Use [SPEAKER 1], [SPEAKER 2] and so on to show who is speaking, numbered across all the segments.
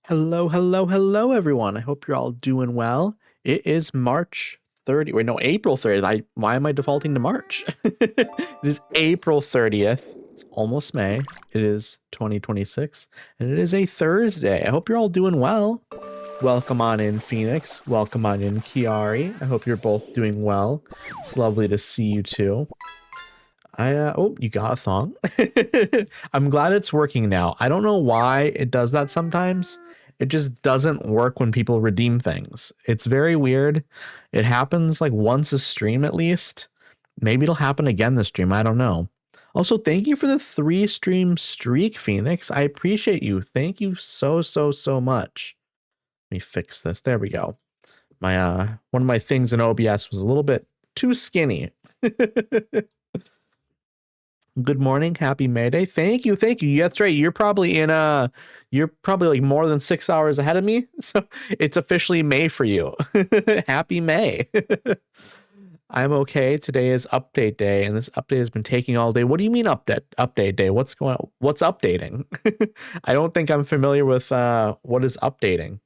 [SPEAKER 1] Hello, hello, hello, everyone. I hope you're all doing well. It is March 30th. Wait, no, April 30th. Why am I defaulting to March? It is April 30th. It's almost May. It is 2026, and it is a Thursday. I hope you're all doing well. Welcome on in, Phoenix. Welcome on in, Kiari. I hope you're both doing well. It's lovely to see you too. Oh, you got a thong. I'm glad it's working now. I don't know why it does that sometimes. It just doesn't work when people redeem things. It's very weird. It happens like once a stream at least. Maybe it'll happen again this stream. I don't know. Also, thank you for the 3 stream streak, Phoenix. I appreciate you. Thank you so, so, so much. Let me fix this. There we go. My one of my things in OBS was a little bit too skinny. Good morning, happy May Day. Thank you. That's right. You're probably like more than 6 hours ahead of me. So it's officially May for you. Happy May. I'm okay. Today is update day, and this update has been taking all day. What do you mean update day? What's going on? What's updating? I don't think I'm familiar with what is updating.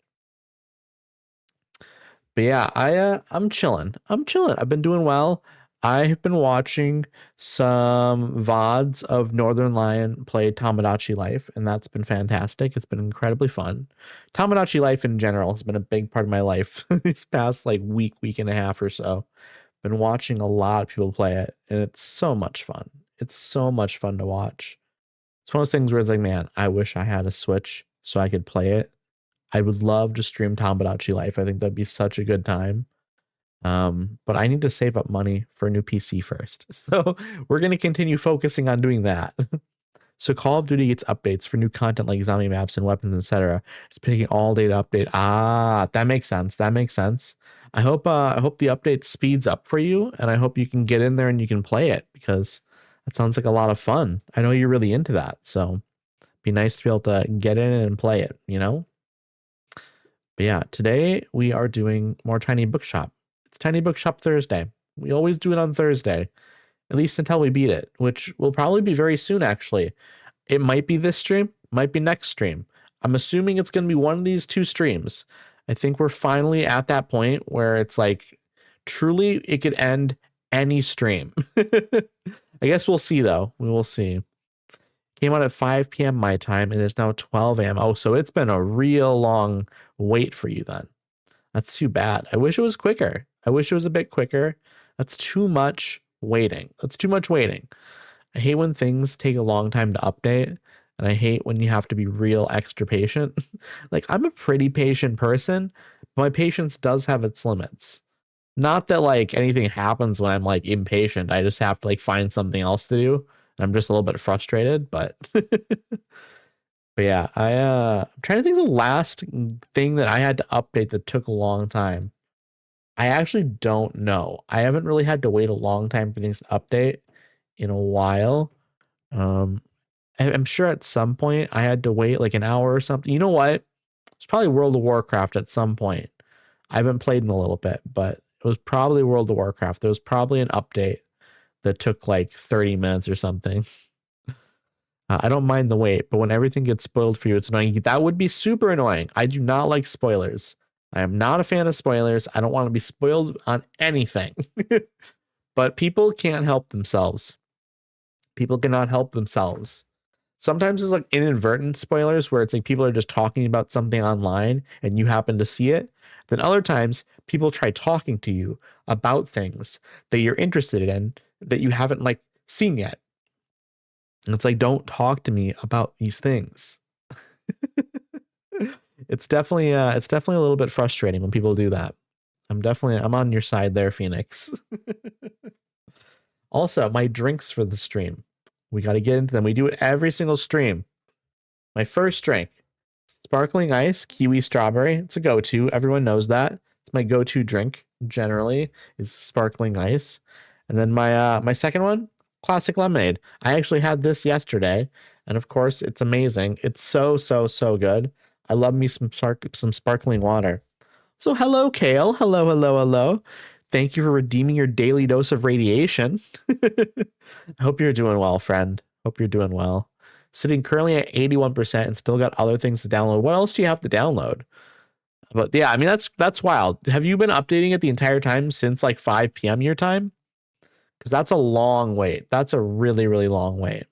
[SPEAKER 1] But yeah, I'm chilling. I've been doing well. I've been watching some VODs of Northern Lion play Tomodachi Life, and that's been fantastic. It's been incredibly fun. Tomodachi Life in general has been a big part of my life these past like week and a half or so. Been watching a lot of people play it, and it's so much fun. It's so much fun to watch. It's one of those things where it's like, man, I wish I had a Switch so I could play it. I would love to stream Tomodachi Life. I think that'd be such a good time. But I need to save up money for a new PC first. So we're going to continue focusing on doing that. So Call of Duty gets updates for new content like zombie maps and weapons, etc. It's taking all day to update. That makes sense. I hope the update speeds up for you, and I hope you can get in there and you can play it, because that sounds like a lot of fun. I know you're really into that, so it'd be nice to be able to get in and play it, you know? But yeah, today we are doing more Tiny Bookshop. It's Tiny Bookshop Thursday. We always do it on Thursday, at least until we beat it, which will probably be very soon, actually. It might be this stream, might be next stream. I'm assuming it's going to be one of these 2 streams. I think we're finally at that point where it's like, truly, it could end any stream. I guess we'll see, though. We will see. Came out at 5 p.m. my time, and it's now 12 a.m. Oh, so it's been a real long wait for you then. That's too bad. I wish it was quicker. I wish it was a bit quicker. That's too much waiting. I hate when things take a long time to update, and I hate when you have to be real extra patient. Like, I'm a pretty patient person, but my patience does have its limits. Not that like anything happens when I'm like impatient. I just have to like find something else to do. And I'm just a little bit frustrated, but but yeah, I'm trying to think of the last thing that I had to update that took a long time. I actually don't know. I haven't really had to wait a long time for things to update in a while. I'm sure at some point I had to wait like an hour or something. You know what? It's probably World of Warcraft at some point. I haven't played in a little bit, but it was probably World of Warcraft. There was probably an update that took like 30 minutes or something. I don't mind the wait, but when everything gets spoiled for you, it's annoying. That would be super annoying. I do not like spoilers. I am not a fan of spoilers. I don't want to be spoiled on anything. But people can't help themselves. People cannot help themselves. Sometimes it's like inadvertent spoilers where it's like people are just talking about something online and you happen to see it. Then other times people try talking to you about things that you're interested in that you haven't like seen yet. And it's like, don't talk to me about these things. It's definitely a little bit frustrating when people do that. I'm on your side there, Phoenix. Also, my drinks for the stream. We got to get into them. We do it every single stream. My first drink, sparkling ice, kiwi strawberry. It's a go-to. Everyone knows that. It's my go-to drink generally is sparkling ice. And then my second one, classic lemonade. I actually had this yesterday, and of course, it's amazing. It's so good. I love me some sparkling water. So hello, Kale. Hello. Thank you for redeeming your daily dose of radiation. I hope you're doing well, friend. Hope you're doing well. sitting currently at 81% and still got other things to download. What else do you have to download? But yeah, I mean, that's wild. Have you been updating it the entire time since like 5 p.m. your time? Because that's a long wait. That's a really, really long wait.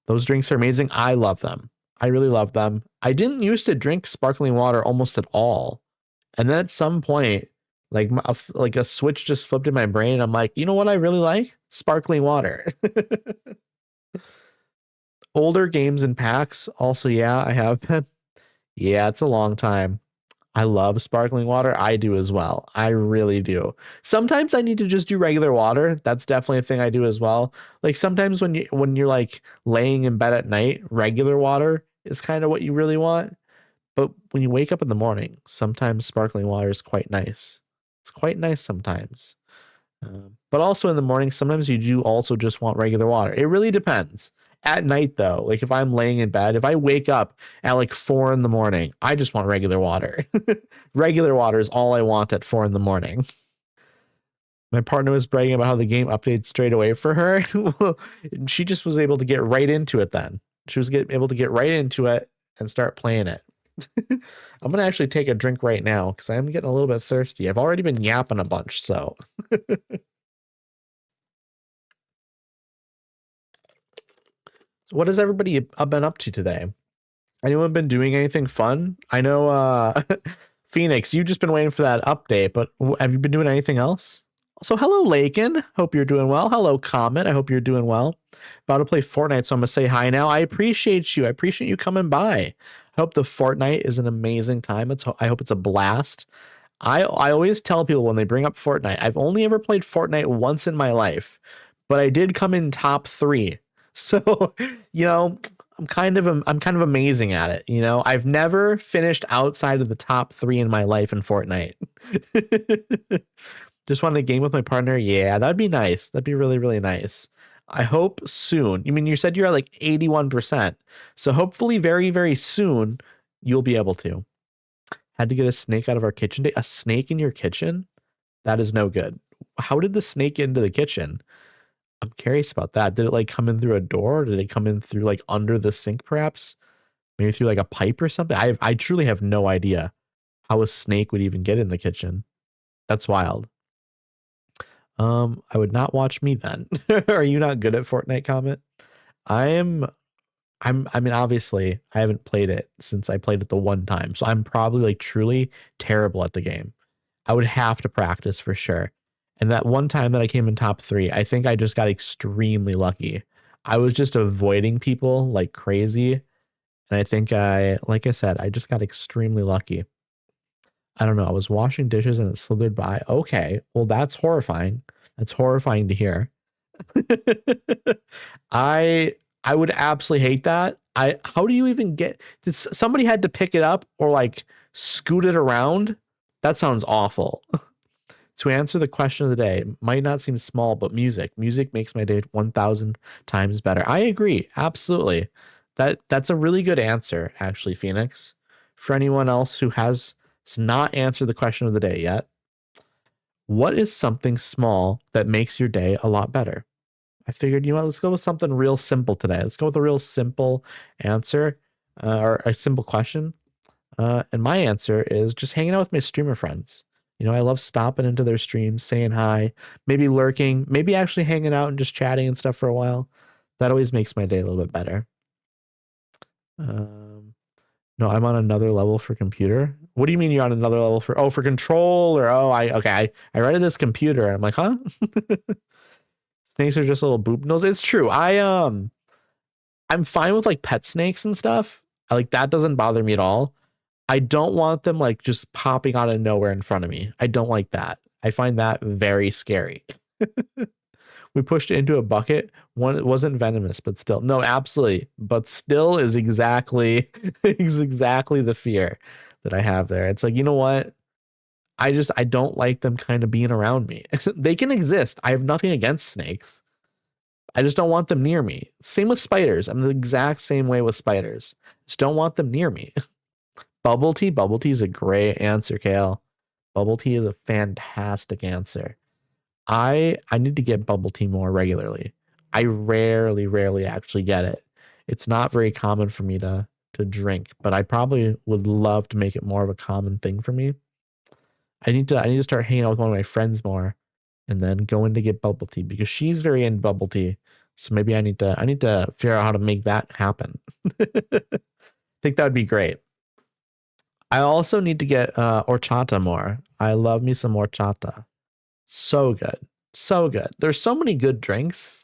[SPEAKER 1] Those drinks are amazing. I love them. I really love them. I didn't used to drink sparkling water almost at all. And then at some point, like a switch just flipped in my brain. I'm like, you know what I really like? Sparkling water. Older games and packs. Also, yeah, I have been. Yeah, it's a long time. I love sparkling water. I do as well. I really do. Sometimes I need to just do regular water. That's definitely a thing I do as well. Like sometimes when you're like laying in bed at night, regular water is kind of what you really want. But when you wake up in the morning, sometimes sparkling water is quite nice. It's quite nice sometimes. But also in the morning, sometimes you do also just want regular water. It really depends. At night, though, like if I'm laying in bed, if I wake up at like 4 in the morning, I just want regular water. Regular water is all I want at 4 in the morning. My partner was bragging about how the game updated straight away for her. She just was able to get right into it then. She was able to get right into it and start playing it. I'm going to actually take a drink right now because I'm getting a little bit thirsty. I've already been yapping a bunch, so. What has everybody been up to today? Anyone been doing anything fun? I know, Phoenix, you've just been waiting for that update, but have you been doing anything else? So hello, Lakin. Hope you're doing well. Hello, Comet. I hope you're doing well. About to play Fortnite, so I'm going to say hi now. I appreciate you. I appreciate you coming by. I hope the Fortnite is an amazing time. I hope it's a blast. I always tell people when they bring up Fortnite, I've only ever played Fortnite once in my life, but I did come in top 3. So, you know, I'm kind of amazing at it. You know, I've never finished outside of the top 3 in my life in Fortnite. Just wanted a game with my partner. Yeah, that'd be nice. That'd be really, really nice. I hope soon. You mean you said you're at like 81%. So hopefully very, very soon you'll be able to. Had to get a snake out of our kitchen. A snake in your kitchen? That is no good. How did the snake get into the kitchen? I'm curious about that. Did it like come in through a door? Or did it come in through like under the sink perhaps? Maybe through like a pipe or something? I truly have no idea how a snake would even get in the kitchen. That's wild. I would not watch me then. Are you not good at Fortnite, Comet? I mean, obviously, I haven't played it since I played it the one time. So I'm probably like truly terrible at the game. I would have to practice for sure. And that one time that I came in top 3, I think I just got extremely lucky. I was just avoiding people like crazy. And I think like I said, I just got extremely lucky. I don't know. I was washing dishes and it slithered by. Okay. Well, that's horrifying. That's horrifying to hear. I would absolutely hate that. How do you even did somebody had to pick it up or like scoot it around? That sounds awful. To answer the question of the day, might not seem small, but music makes my day 1,000 times better. I agree. Absolutely. That's a really good answer, actually, Phoenix. For anyone else who has not answered the question of the day yet, what is something small that makes your day a lot better? I figured, you know what, let's go with something real simple today. Let's go with a real simple answer or a simple question. And my answer is just hanging out with my streamer friends. You know, I love stopping into their streams, saying hi, maybe lurking, maybe actually hanging out and just chatting and stuff for a while. That always makes my day a little bit better. No, I'm on another level for computer. What do you mean you're on another level for control or I read it as computer. And I'm like, huh? Snakes are just little boob nose. It's true. I'm fine with like pet snakes and stuff. Like that doesn't bother me at all. I don't want them like just popping out of nowhere in front of me. I don't like that. I find that very scary. We pushed it into a bucket. One, it wasn't venomous, but still, no, absolutely. But still is exactly the fear that I have there. It's like, you know what? I don't like them kind of being around me. They can exist. I have nothing against snakes. I just don't want them near me. Same with spiders. I'm the exact same way with spiders. Just don't want them near me. Bubble tea is a great answer, Kale. Bubble tea is a fantastic answer. I need to get bubble tea more regularly. I rarely actually get it. It's not very common for me to drink, but I probably would love to make it more of a common thing for me. I need to start hanging out with one of my friends more and then go in to get bubble tea because she's very into bubble tea. So maybe I need to figure out how to make that happen. I think that would be great. I also need to get horchata more. I love me some horchata. So good. So good. There's so many good drinks.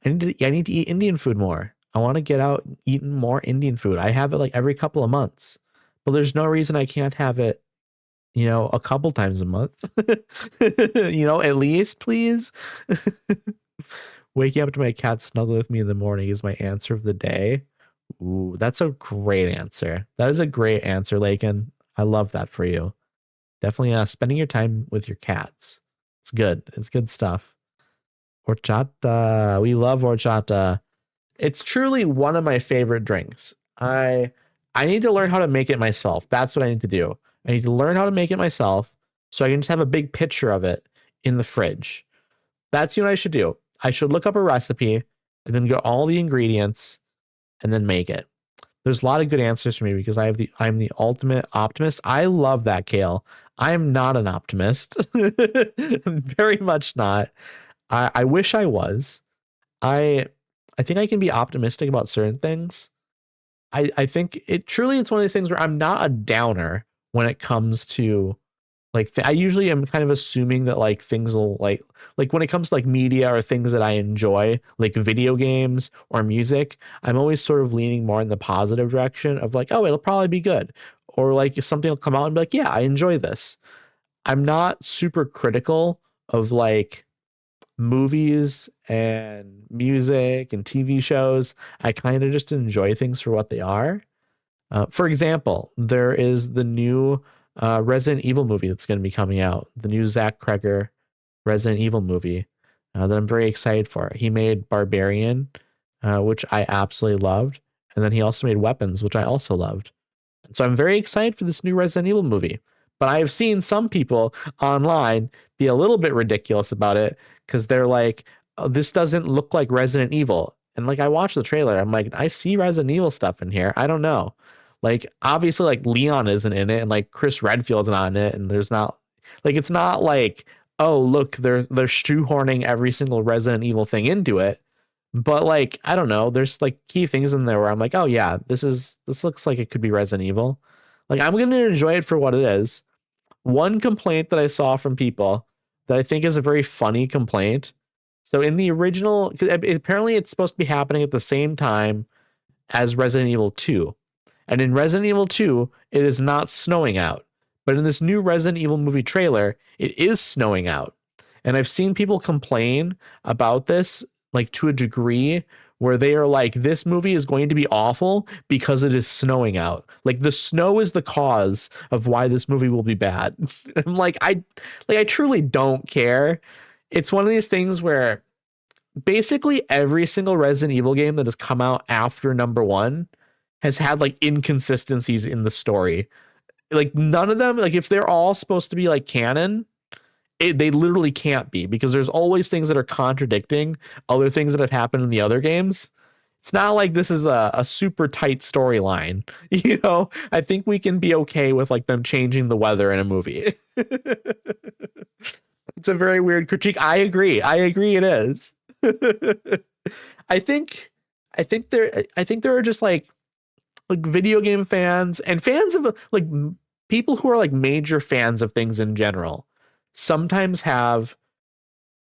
[SPEAKER 1] I need to eat Indian food more. I want to get out eating more Indian food. I have it like every couple of months. But there's no reason I can't have it, a couple times a month. At least, please. Waking up to my cat snuggling with me in the morning is my answer of the day. Ooh, that's a great answer. That is a great answer, Lakin. I love that for you. Definitely spending your time with your cats. It's good. It's good stuff. Horchata. We love horchata. It's truly one of my favorite drinks. I need to learn how to make it myself. That's what I need to do. I need to learn how to make it myself so I can just have a big picture of it in the fridge. That's what I should do. I should look up a recipe and then get all the ingredients and then make it. There's a lot of good answers for me because I'm the ultimate optimist. I love that, Kale. I am not an optimist. Very much not. I wish I was. I think I can be optimistic about certain things. I think it's one of these things where I'm not a downer when it comes to like I usually am kind of assuming that like things will like when it comes to like media or things that I enjoy, like video games or music, I'm always sort of leaning more in the positive direction of like, oh, it'll probably be good. Or like something will come out and be like, yeah, I enjoy this. I'm not super critical of like movies and music and TV shows. I kind of just enjoy things for what they are. For example, there is the new Resident Evil movie that's going to be coming out, the new Zach Kreger Resident Evil movie that I'm very excited for. He made Barbarian, which I absolutely loved. And then he also made Weapons, which I also loved. And so I'm very excited for this new Resident Evil movie. But I have seen some people online be a little bit ridiculous about it because they're like, oh, this doesn't look like Resident Evil. And like I watched the trailer, I'm like, I see Resident Evil stuff in here. I don't know. Like obviously like Leon isn't in it and like Chris Redfield's not in it and there's not like it's not like, oh look, they're shoehorning every single Resident Evil thing into it. But like, I don't know, there's like key things in there where I'm like, oh yeah, this looks like it could be Resident Evil. Like I'm gonna enjoy it for what it is. One complaint that I saw from people that I think is a very funny complaint. So in the original, apparently it's supposed to be happening at the same time as Resident Evil 2. And in Resident Evil 2, it is not snowing out. But in this new Resident Evil movie trailer, it is snowing out. And I've seen people complain about this, like to a degree where they are like, this movie is going to be awful because it is snowing out. Like the snow is the cause of why this movie will be bad. I'm like, I truly don't care. It's one of these things where basically every single Resident Evil game that has come out after number 1 has had like inconsistencies in the story. Like none of them, like if they're all supposed to be like canon, they literally can't be because there's always things that are contradicting other things that have happened in the other games. It's not like this is a super tight storyline. I think we can be okay with like them changing the weather in a movie. It's a very weird critique. I agree it is. I think there are just like video game fans and fans of like people who are like major fans of things in general sometimes have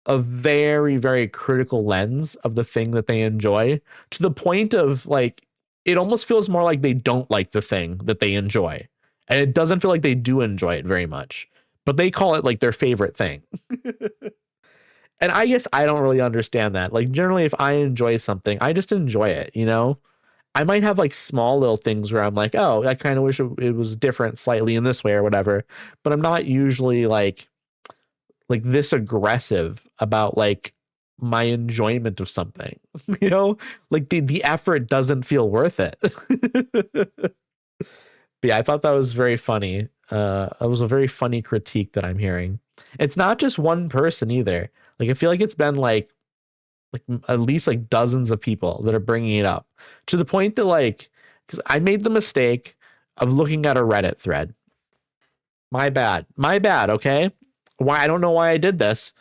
[SPEAKER 1] a very, very critical lens of the thing that they enjoy to the point of like, it almost feels more like they don't like the thing that they enjoy. And it doesn't feel like they do enjoy it very much, but they call it like their favorite thing. And I guess I don't really understand that. Like generally, if I enjoy something, I just enjoy it, I might have like small little things where I'm like, oh, I kind of wish it was different slightly in this way or whatever. But I'm not usually like this aggressive about like my enjoyment of something, like the effort doesn't feel worth it. But yeah, I thought that was very funny. It was a very funny critique that I'm hearing. It's not just one person either. Like I feel like it's been like like at least like dozens of people that are bringing it up, to the point that like, because I made the mistake of looking at a Reddit thread. My bad. Okay. Why? I don't know why I did this.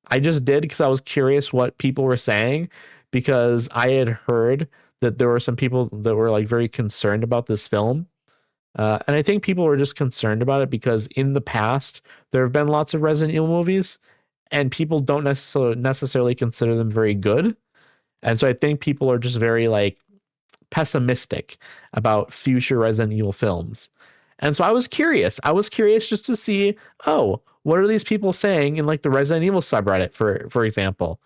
[SPEAKER 1] I just did because I was curious what people were saying, because I had heard that there were some people that were like very concerned about this film. And I think people were just concerned about it because in the past, there have been lots of Resident Evil movies and people don't necessarily consider them very good. And so I think people are just very like pessimistic about future Resident Evil films. And so I was curious. I was curious just to see, oh, what are these people saying in like the Resident Evil subreddit, for example?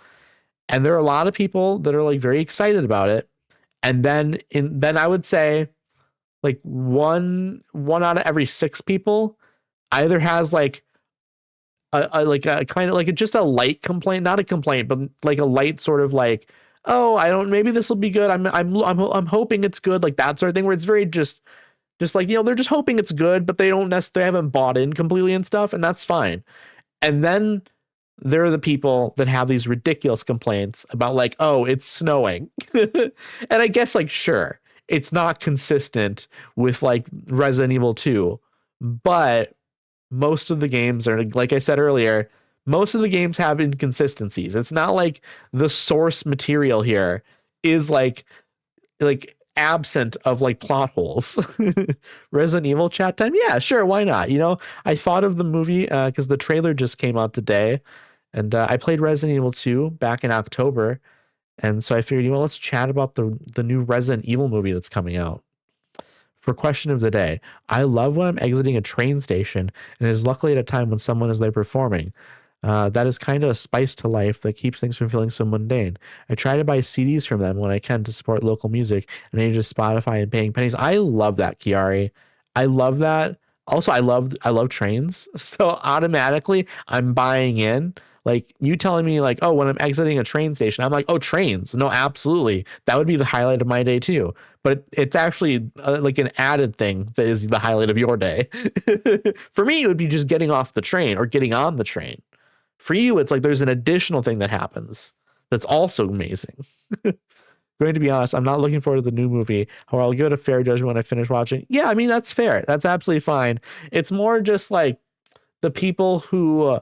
[SPEAKER 1] And there are a lot of people that are like very excited about it. And then I would say like one out of every six people either has like a kind of like just a light complaint, not a complaint, but like a light sort of like, oh, I don't, maybe this will be good. I'm hoping it's good, like that sort of thing, where it's very just like, you know, they're just hoping it's good, but they don't necessarily, haven't bought in completely and stuff, and that's fine. And then there are the people that have these ridiculous complaints about like, oh, it's snowing. And I guess like, sure, it's not consistent with like Resident Evil 2, but most of the games are, like I said earlier, most of the games have inconsistencies. It's not like the source material here is like absent of like plot holes. Resident Evil chat time, yeah, sure, why not? You know, I thought of the movie because the trailer just came out today, and I played Resident Evil 2 back in October, and so I figured, you know, let's chat about the new Resident Evil movie that's coming out. For question of the day, I love when I'm exiting a train station and it is luckily at a time when someone is there performing. That is kind of a spice to life that keeps things from feeling so mundane. I try to buy CDs from them when I can to support local music, and I just Spotify and paying pennies. I love that, Kiari. I love that. Also, I love trains. So automatically I'm buying in. Like you telling me like, oh, when I'm exiting a train station, I'm like, oh, trains. No, absolutely. That would be the highlight of my day too. But it's actually like an added thing that is the highlight of your day. For me, it would be just getting off the train or getting on the train. For you, it's like there's an additional thing that happens that's also amazing. Going to be honest, I'm not looking forward to the new movie. However, I'll give it a fair judgment when I finish watching. Yeah, I mean, that's fair. That's absolutely fine. It's more just like the people who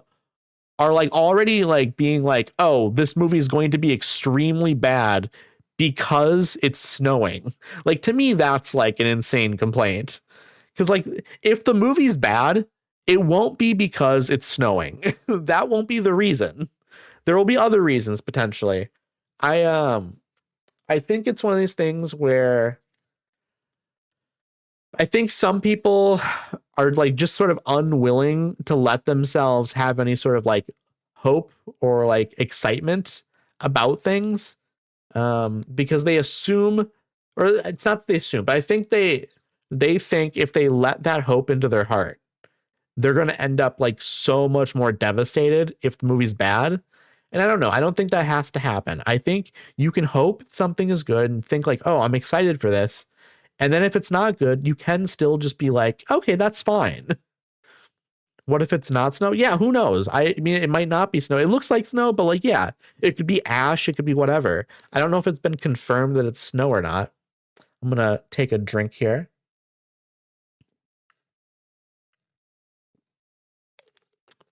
[SPEAKER 1] are like already like being like, oh, this movie is going to be extremely bad because it's snowing. Like, to me, that's like an insane complaint. Because like, if the movie's bad, it won't be because it's snowing. That won't be the reason. There will be other reasons potentially. I think it's one of these things where I think some people are like just sort of unwilling to let themselves have any sort of like hope or like excitement about things, because they assume, or it's not that they assume, but I think they think if they let that hope into their heart, they're going to end up like so much more devastated if the movie's bad. And I don't know. I don't think that has to happen. I think you can hope something is good and think like, oh, I'm excited for this. And then if it's not good, you can still just be like, okay, that's fine. What if it's not snow? Yeah, who knows? I mean, it might not be snow. It looks like snow, but like, yeah, it could be ash. It could be whatever. I don't know if it's been confirmed that it's snow or not. I'm going to take a drink here.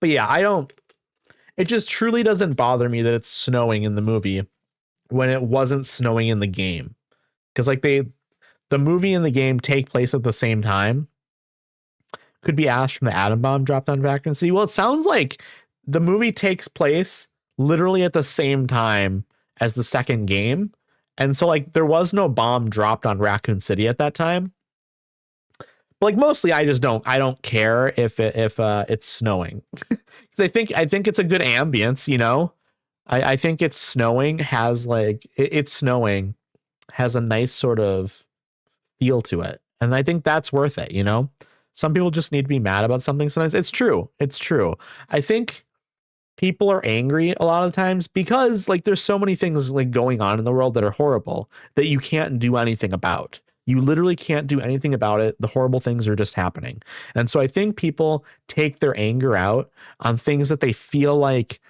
[SPEAKER 1] But yeah, it just truly doesn't bother me that it's snowing in the movie when it wasn't snowing in the game. Because like the movie and the game take place at the same time. Could be ash from the atom bomb dropped on Raccoon City. Well, it sounds like the movie takes place literally at the same time as the second game. And so like there was no bomb dropped on Raccoon City at that time. But like mostly I don't care if it's snowing. Because I think it's a good ambience, you know. I think it's snowing has like it's snowing has a nice sort of feel to it. And I think that's worth it, you know? Some people just need to be mad about something sometimes. It's true. It's true. I think people are angry a lot of times because like there's so many things like going on in the world that are horrible that you can't do anything about. You literally can't do anything about it. The horrible things are just happening. And so I think people take their anger out on things that they feel like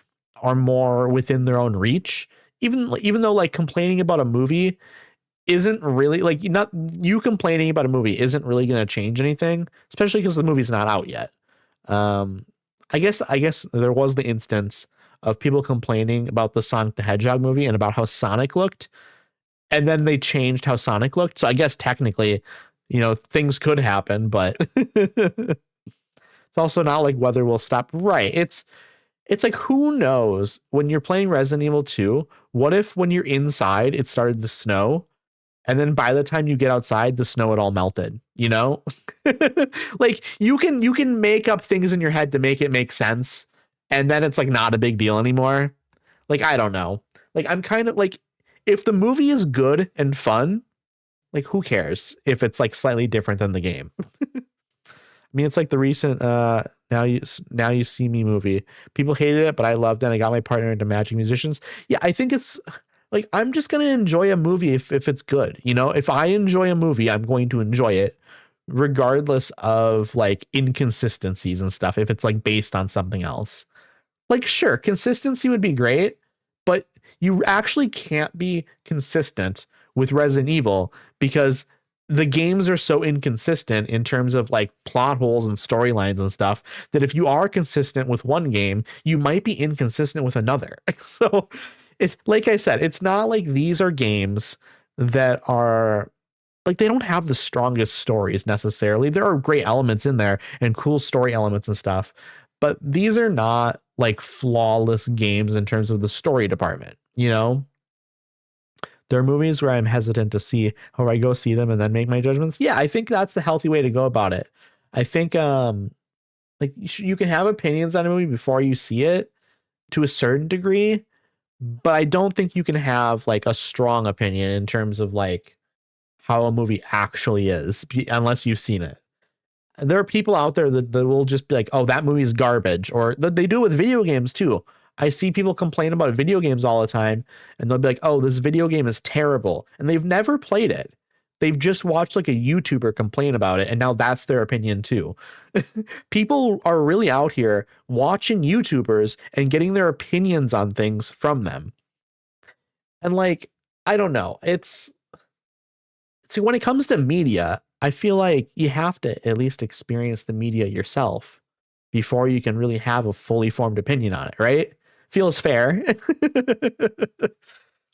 [SPEAKER 1] are more within their own reach even though like complaining about a movie isn't really like not you complaining about a movie isn't really going to change anything, especially because the movie's not out yet. Um, I guess there was the instance of people complaining about the Sonic the Hedgehog movie and about how Sonic looked, and then they changed how Sonic looked. So I guess technically, things could happen, but it's also not like weather will stop. Right. It's like, who knows when you're playing Resident Evil 2, what if when you're inside it started to snow and then by the time you get outside the snow had all melted, like you can make up things in your head to make it make sense, and then it's like not a big deal anymore. Like, I don't know. Like, I'm kind of like, if the movie is good and fun, like, who cares if it's like slightly different than the game? I mean, it's like the recent Now You See Me movie. People hated it, but I loved it. I got my partner into Magic Musicians. Yeah, I think it's like, I'm just gonna enjoy a movie if it's good. If I enjoy a movie, I'm going to enjoy it regardless of like inconsistencies and stuff. If it's like based on something else, like, sure, consistency would be great, but you actually can't be consistent with Resident Evil because the games are so inconsistent in terms of like plot holes and storylines and stuff that if you are consistent with one game, you might be inconsistent with another. So it's like I said, it's not like these are games that are like, they don't have the strongest stories necessarily. There are great elements in there and cool story elements and stuff, but these are not like flawless games in terms of the story department. There are movies where I'm hesitant to see, or I go see them and then make my judgments. Yeah, I think that's the healthy way to go about it. I think like you can have opinions on a movie before you see it to a certain degree, but I don't think you can have like a strong opinion in terms of like how a movie actually is unless you've seen it. And there are people out there that will just be like, oh, that movie's garbage, or they do it with video games too. I see people complain about video games all the time, and they'll be like, oh, this video game is terrible. And they've never played it. They've just watched like a YouTuber complain about it, and now that's their opinion too. People are really out here watching YouTubers and getting their opinions on things from them. And like, I don't know. See, when it comes to media, I feel like you have to at least experience the media yourself before you can really have a fully formed opinion on it, right? Feels fair.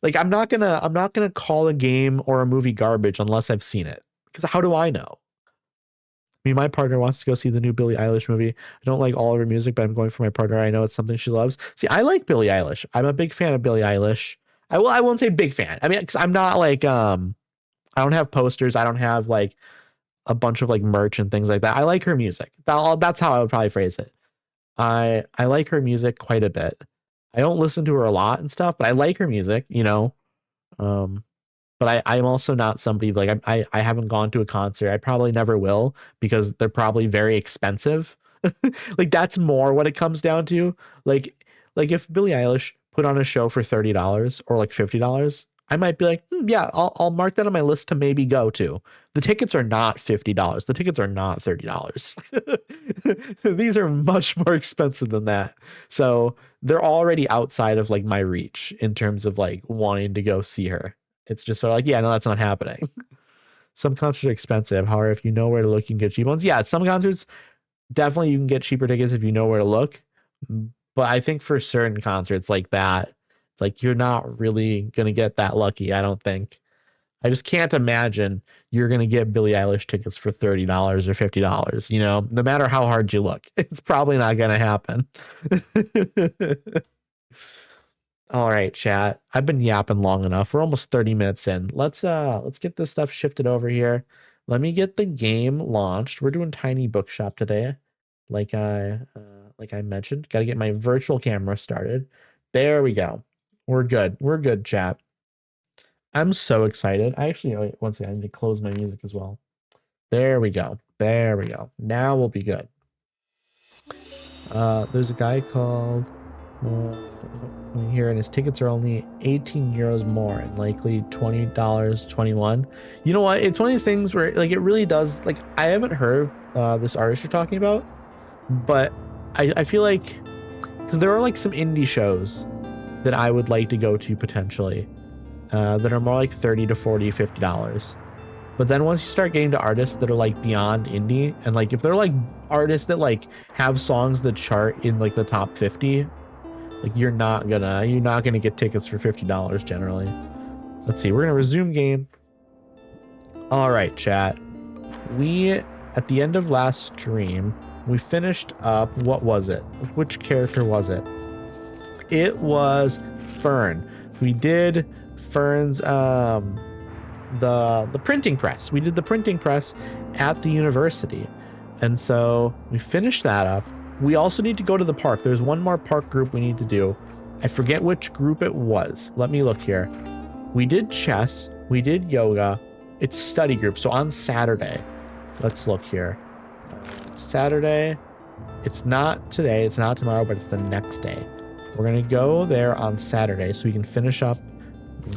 [SPEAKER 1] Like, I'm not gonna call a game or a movie garbage unless I've seen it, because how do I know? I mean, my partner wants to go see the new Billie Eilish movie. I don't like all of her music, but I'm going for my partner. I know it's something she loves. See, I like Billie Eilish. I'm a big fan of Billie Eilish. I won't say big fan. I mean, because I'm not like I don't have posters. I don't have like a bunch of like merch and things like that. I like her music. That's how I would probably phrase it. I like her music quite a bit. I don't listen to her a lot and stuff, but I like her music, but I'm also not somebody like I haven't gone to a concert. I probably never will because they're probably very expensive. Like, that's more what it comes down to. Like if Billie Eilish put on a show for $30 or like $50, I might be like, yeah, I'll mark that on my list to maybe go to. The tickets are not $50. The tickets are not $30. These are much more expensive than that. So they're already outside of like my reach in terms of like wanting to go see her. It's just sort of like, yeah, no, that's not happening. Some concerts are expensive. However, if you know where to look, you can get cheap ones. Yeah, some concerts, definitely you can get cheaper tickets if you know where to look. But I think for certain concerts like that, it's like you're not really going to get that lucky, I don't think. I just can't imagine you're going to get Billie Eilish tickets for $30 or $50, no matter how hard you look. It's probably not going to happen. All right, chat. I've been yapping long enough. We're almost 30 minutes in. Let's get this stuff shifted over here. Let me get the game launched. We're doing Tiny Bookshop today. Like I mentioned, got to get my virtual camera started. There we go. We're good. We're good, chat. I'm so excited. I actually, wait, once again, I need to close my music as well. There we go. There we go. Now we'll be good. There's a guy called here, and his tickets are only 18 euros more and likely $20, 21. You know what? It's one of these things where like it really does, like, I haven't heard of this artist you're talking about, but I feel like because there are like some indie shows that I would like to go to potentially, that are more like $30 to $40, $50. But then once you start getting to artists that are like beyond indie, and like if they're like artists that like have songs that chart in like the top 50, like you're not gonna get tickets for $50 generally. Let's see, we're gonna resume game. All right, chat. We, at the end of last stream, we finished up, what was it? Which character was it? It was Fern. We did Fern's the printing press. We did the printing press at the university. And so we finished that up. We also need to go to the park. There's one more park group we need to do. I forget which group it was. Let me look here. We did chess, we did yoga. It's study group. So on Saturday, let's look here. Saturday, it's not today, it's not tomorrow, but it's the next day. We're gonna go there on Saturday so we can finish up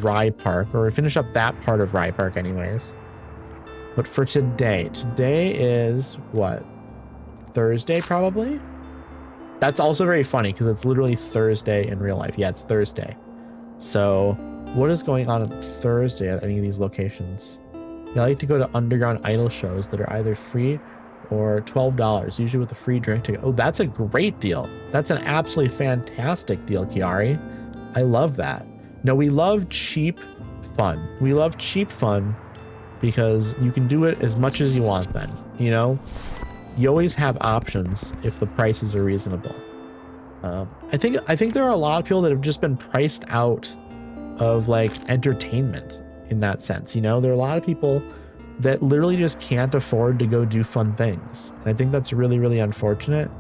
[SPEAKER 1] Rye Park, or finish up that part of Rye Park anyways. But for today is what? Thursday probably? That's also very funny because it's literally Thursday in real life. Yeah, it's Thursday. So what is going on Thursday at any of these locations? I like to go to underground idol shows that are either free or $12, usually with a free drink to go. Oh, that's a great deal. That's an absolutely fantastic deal, Kiari. I love that. No, we love cheap fun. We love cheap fun because you can do it as much as you want then, you know? You always have options if the prices are reasonable. I think there are a lot of people that have just been priced out of like entertainment in that sense, you know? There are a lot of people that literally just can't afford to go do fun things. And I think that's really, really unfortunate.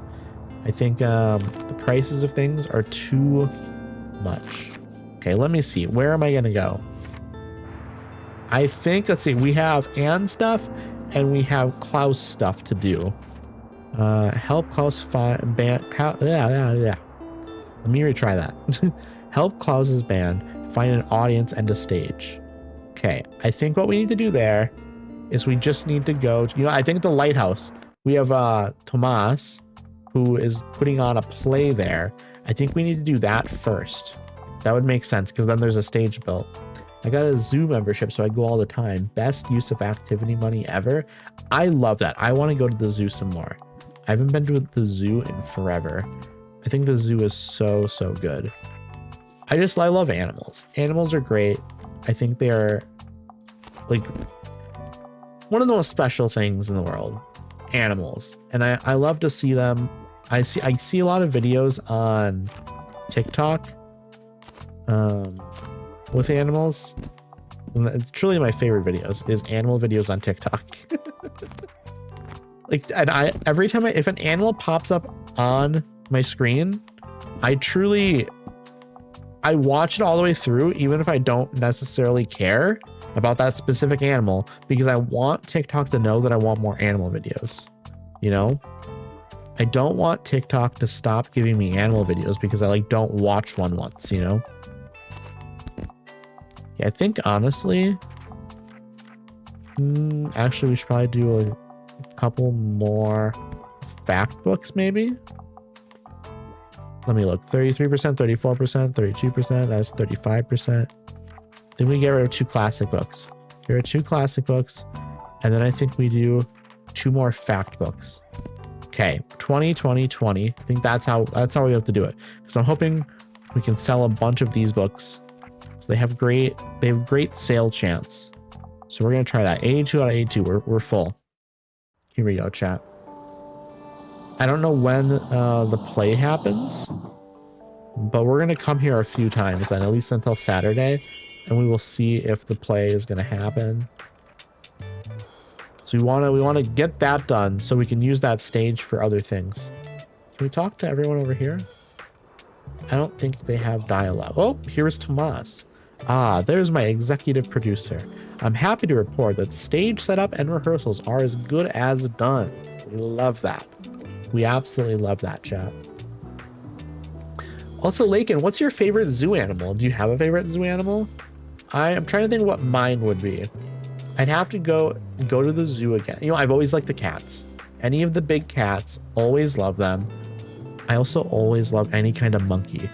[SPEAKER 1] I think the prices of things are too much. Okay, let me see. Where am I gonna go? I think, let's see, we have Anne stuff and we have Klaus stuff to do. Help Klaus find band. Yeah. Let me retry that. Help Klaus's band find an audience and a stage. Okay, I think what we need to do there is we just need to go to, I think the lighthouse. We have Tomas, who is putting on a play there. I think we need to do that first. That would make sense because then there's a stage built. I got a zoo membership, so I go all the time. Best use of activity money ever. I love that. I want to go to the zoo some more. I haven't been to the zoo in forever. I think the zoo is so, so good. I love animals. Animals are great. I think they are like one of the most special things in the world. Animals. And I love to see them. I see a lot of videos on TikTok with animals. And it's truly my favorite videos is animal videos on TikTok. Like, and every time if an animal pops up on my screen, I watch it all the way through, even if I don't necessarily care about that specific animal, because I want TikTok to know that I want more animal videos. You know, I don't want TikTok to stop giving me animal videos because I like don't watch one once, you know? Yeah, I think honestly, actually we should probably do a couple more fact books maybe. Let me look. 33%, 34%, 32%, that's 35%. Then we get rid of 2 classic books. Here are 2 classic books, and then I think we do 2 more fact books. Okay, 20, 20, 20. I think that's how we have to do it. Because I'm hoping we can sell a bunch of these books. So they have great sale chance. So we're gonna try that. 82 out of 82. We're full. Here we go, chat. I don't know when the play happens, but we're gonna come here a few times, and at least until Saturday, and we will see if the play is gonna happen. So we wanna get that done so we can use that stage for other things. Can we talk to everyone over here? I don't think they have dialogue. Oh, here's Tomas. Ah, there's my executive producer. I'm happy to report that stage setup and rehearsals are as good as done. We love that. We absolutely love that, chat. Also, Lakin, what's your favorite zoo animal? Do you have a favorite zoo animal? I'm trying to think what mine would be. I'd have to go to the zoo again. You know, I've always liked the cats. Any of the big cats, always love them. I also always love any kind of monkey.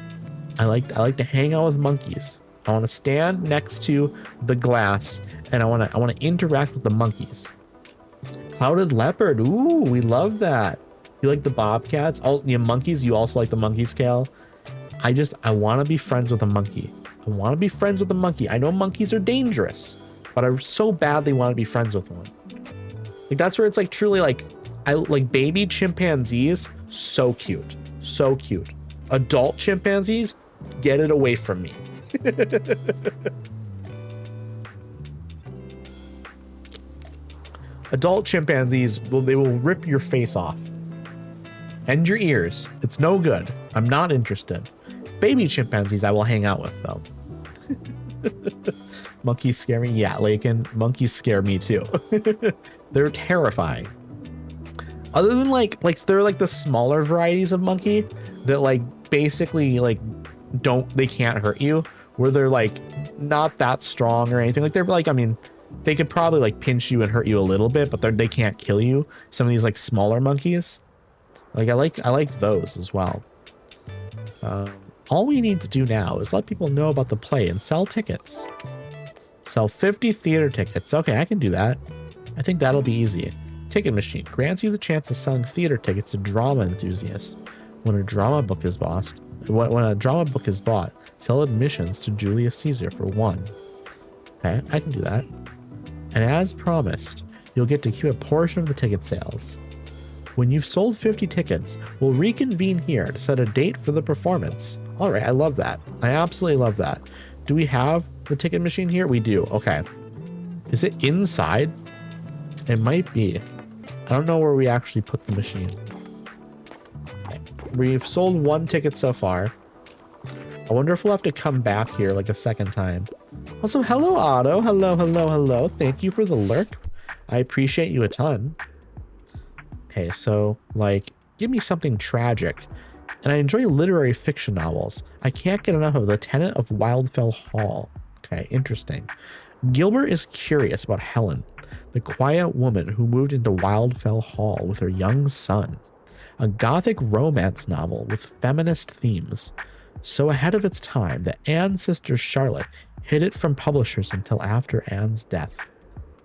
[SPEAKER 1] I like to hang out with monkeys. I want to stand next to the glass and I want to interact with the monkeys. Clouded leopard. Ooh, we love that. You like the bobcats? Oh, yeah, monkeys. You also like the monkey scale. I want to be friends with a monkey. I want to be friends with a monkey. I know monkeys are dangerous, but I so badly want to be friends with one. Like that's where it's like truly like I like baby chimpanzees. So cute. So cute. Adult chimpanzees, get it away from me. Adult chimpanzees they will rip your face off and your ears. It's no good. I'm not interested. Baby chimpanzees I will hang out with though. Monkeys scare me. Yeah, Lakin, monkeys scare me too. They're terrifying. Other than like they're like the smaller varieties of monkey that like basically like they can't hurt you, where they're like not that strong or anything. Like they're like, I mean, they could probably like pinch you and hurt you a little bit, but they can't kill you. Some of these like smaller monkeys, like I like those as well. All we need to do now is let people know about the play and sell tickets. Sell 50 theater tickets. Okay, I can do that. I think that'll be easy. Ticket machine grants you the chance of selling theater tickets to drama enthusiasts. When a drama book is bought, sell admissions to Julius Caesar for 1. Okay, I can do that. And as promised, you'll get to keep a portion of the ticket sales. When you've sold 50 tickets, we'll reconvene here to set a date for the performance. All right, I love that. I absolutely love that. Do we have the ticket machine here? We do. Okay. Is it inside? It might be. I don't know where we actually put the machine. Okay. We've sold 1 ticket so far. I wonder if we'll have to come back here like a second time. Also, hello, Otto. Hello, hello, hello. Thank you for the lurk. I appreciate you a ton. Okay, so, like, give me something tragic. And I enjoy literary fiction novels. I can't get enough of The Tenant of Wildfell Hall. Okay, interesting. Gilbert is curious about Helen, the quiet woman who moved into Wildfell Hall with her young son. A gothic romance novel with feminist themes. So ahead of its time that Anne's sister Charlotte hid it from publishers until after Anne's death.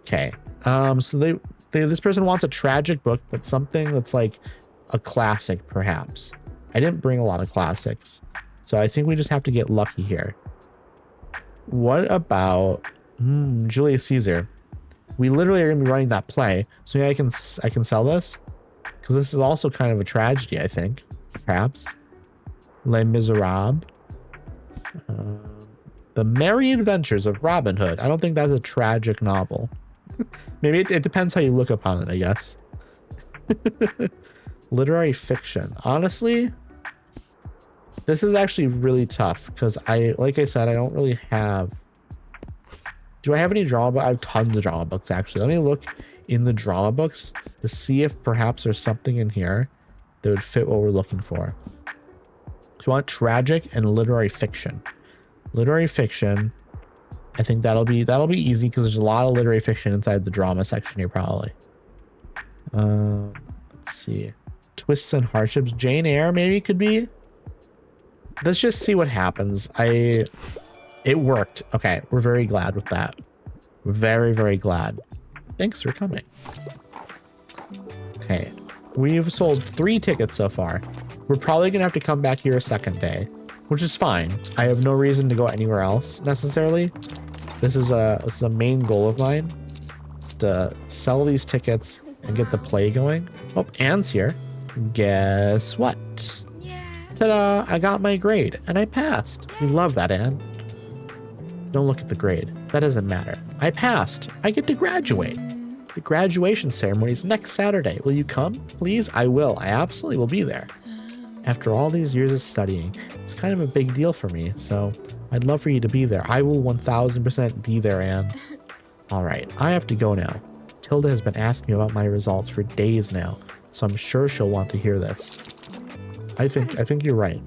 [SPEAKER 1] Okay, so this person wants a tragic book, but something that's like a classic, perhaps. I didn't bring a lot of classics, so I think we just have to get lucky here. What about Julius Caesar? We literally are going to be running that play, so maybe I can sell this, because this is also kind of a tragedy, I think, perhaps. Les Miserables. The Merry Adventures of Robin Hood. I don't think that's a tragic novel. Maybe it depends how you look upon it, I guess. Literary fiction. Honestly, this is actually really tough because like I said, I don't really have. Do I have any drama books? I have tons of drama books, actually. Let me look in the drama books to see if perhaps there's something in here that would fit what we're looking for. So I want tragic and literary fiction. Literary fiction. I think that'll be easy because there's a lot of literary fiction inside the drama section here, probably. Let's see. Twists and hardships. Jane Eyre maybe could be. Let's just see what happens. It worked. Okay, we're very glad with that. We're very, very glad. Thanks for coming. Okay, we've sold 3 tickets so far. We're probably gonna have to come back here a second day, which is fine. I have no reason to go anywhere else necessarily. This is a main goal of mine, to sell these tickets and get the play going. Oh, Anne's here. Guess what?
[SPEAKER 2] Yeah.
[SPEAKER 1] Ta-da! I got my grade and I passed. We love that, Anne. Don't look at the grade. That doesn't matter. I passed. I get to graduate. The graduation ceremony is next Saturday. Will you come, please? I will. I absolutely will be there. After all these years of studying, it's kind of a big deal for me, so I'd love for you to be there. I will 1000% be there, Anne. All right, I have to go now. Tilda has been asking me about my results for days now, so I'm sure she'll want to hear this. I think you're right.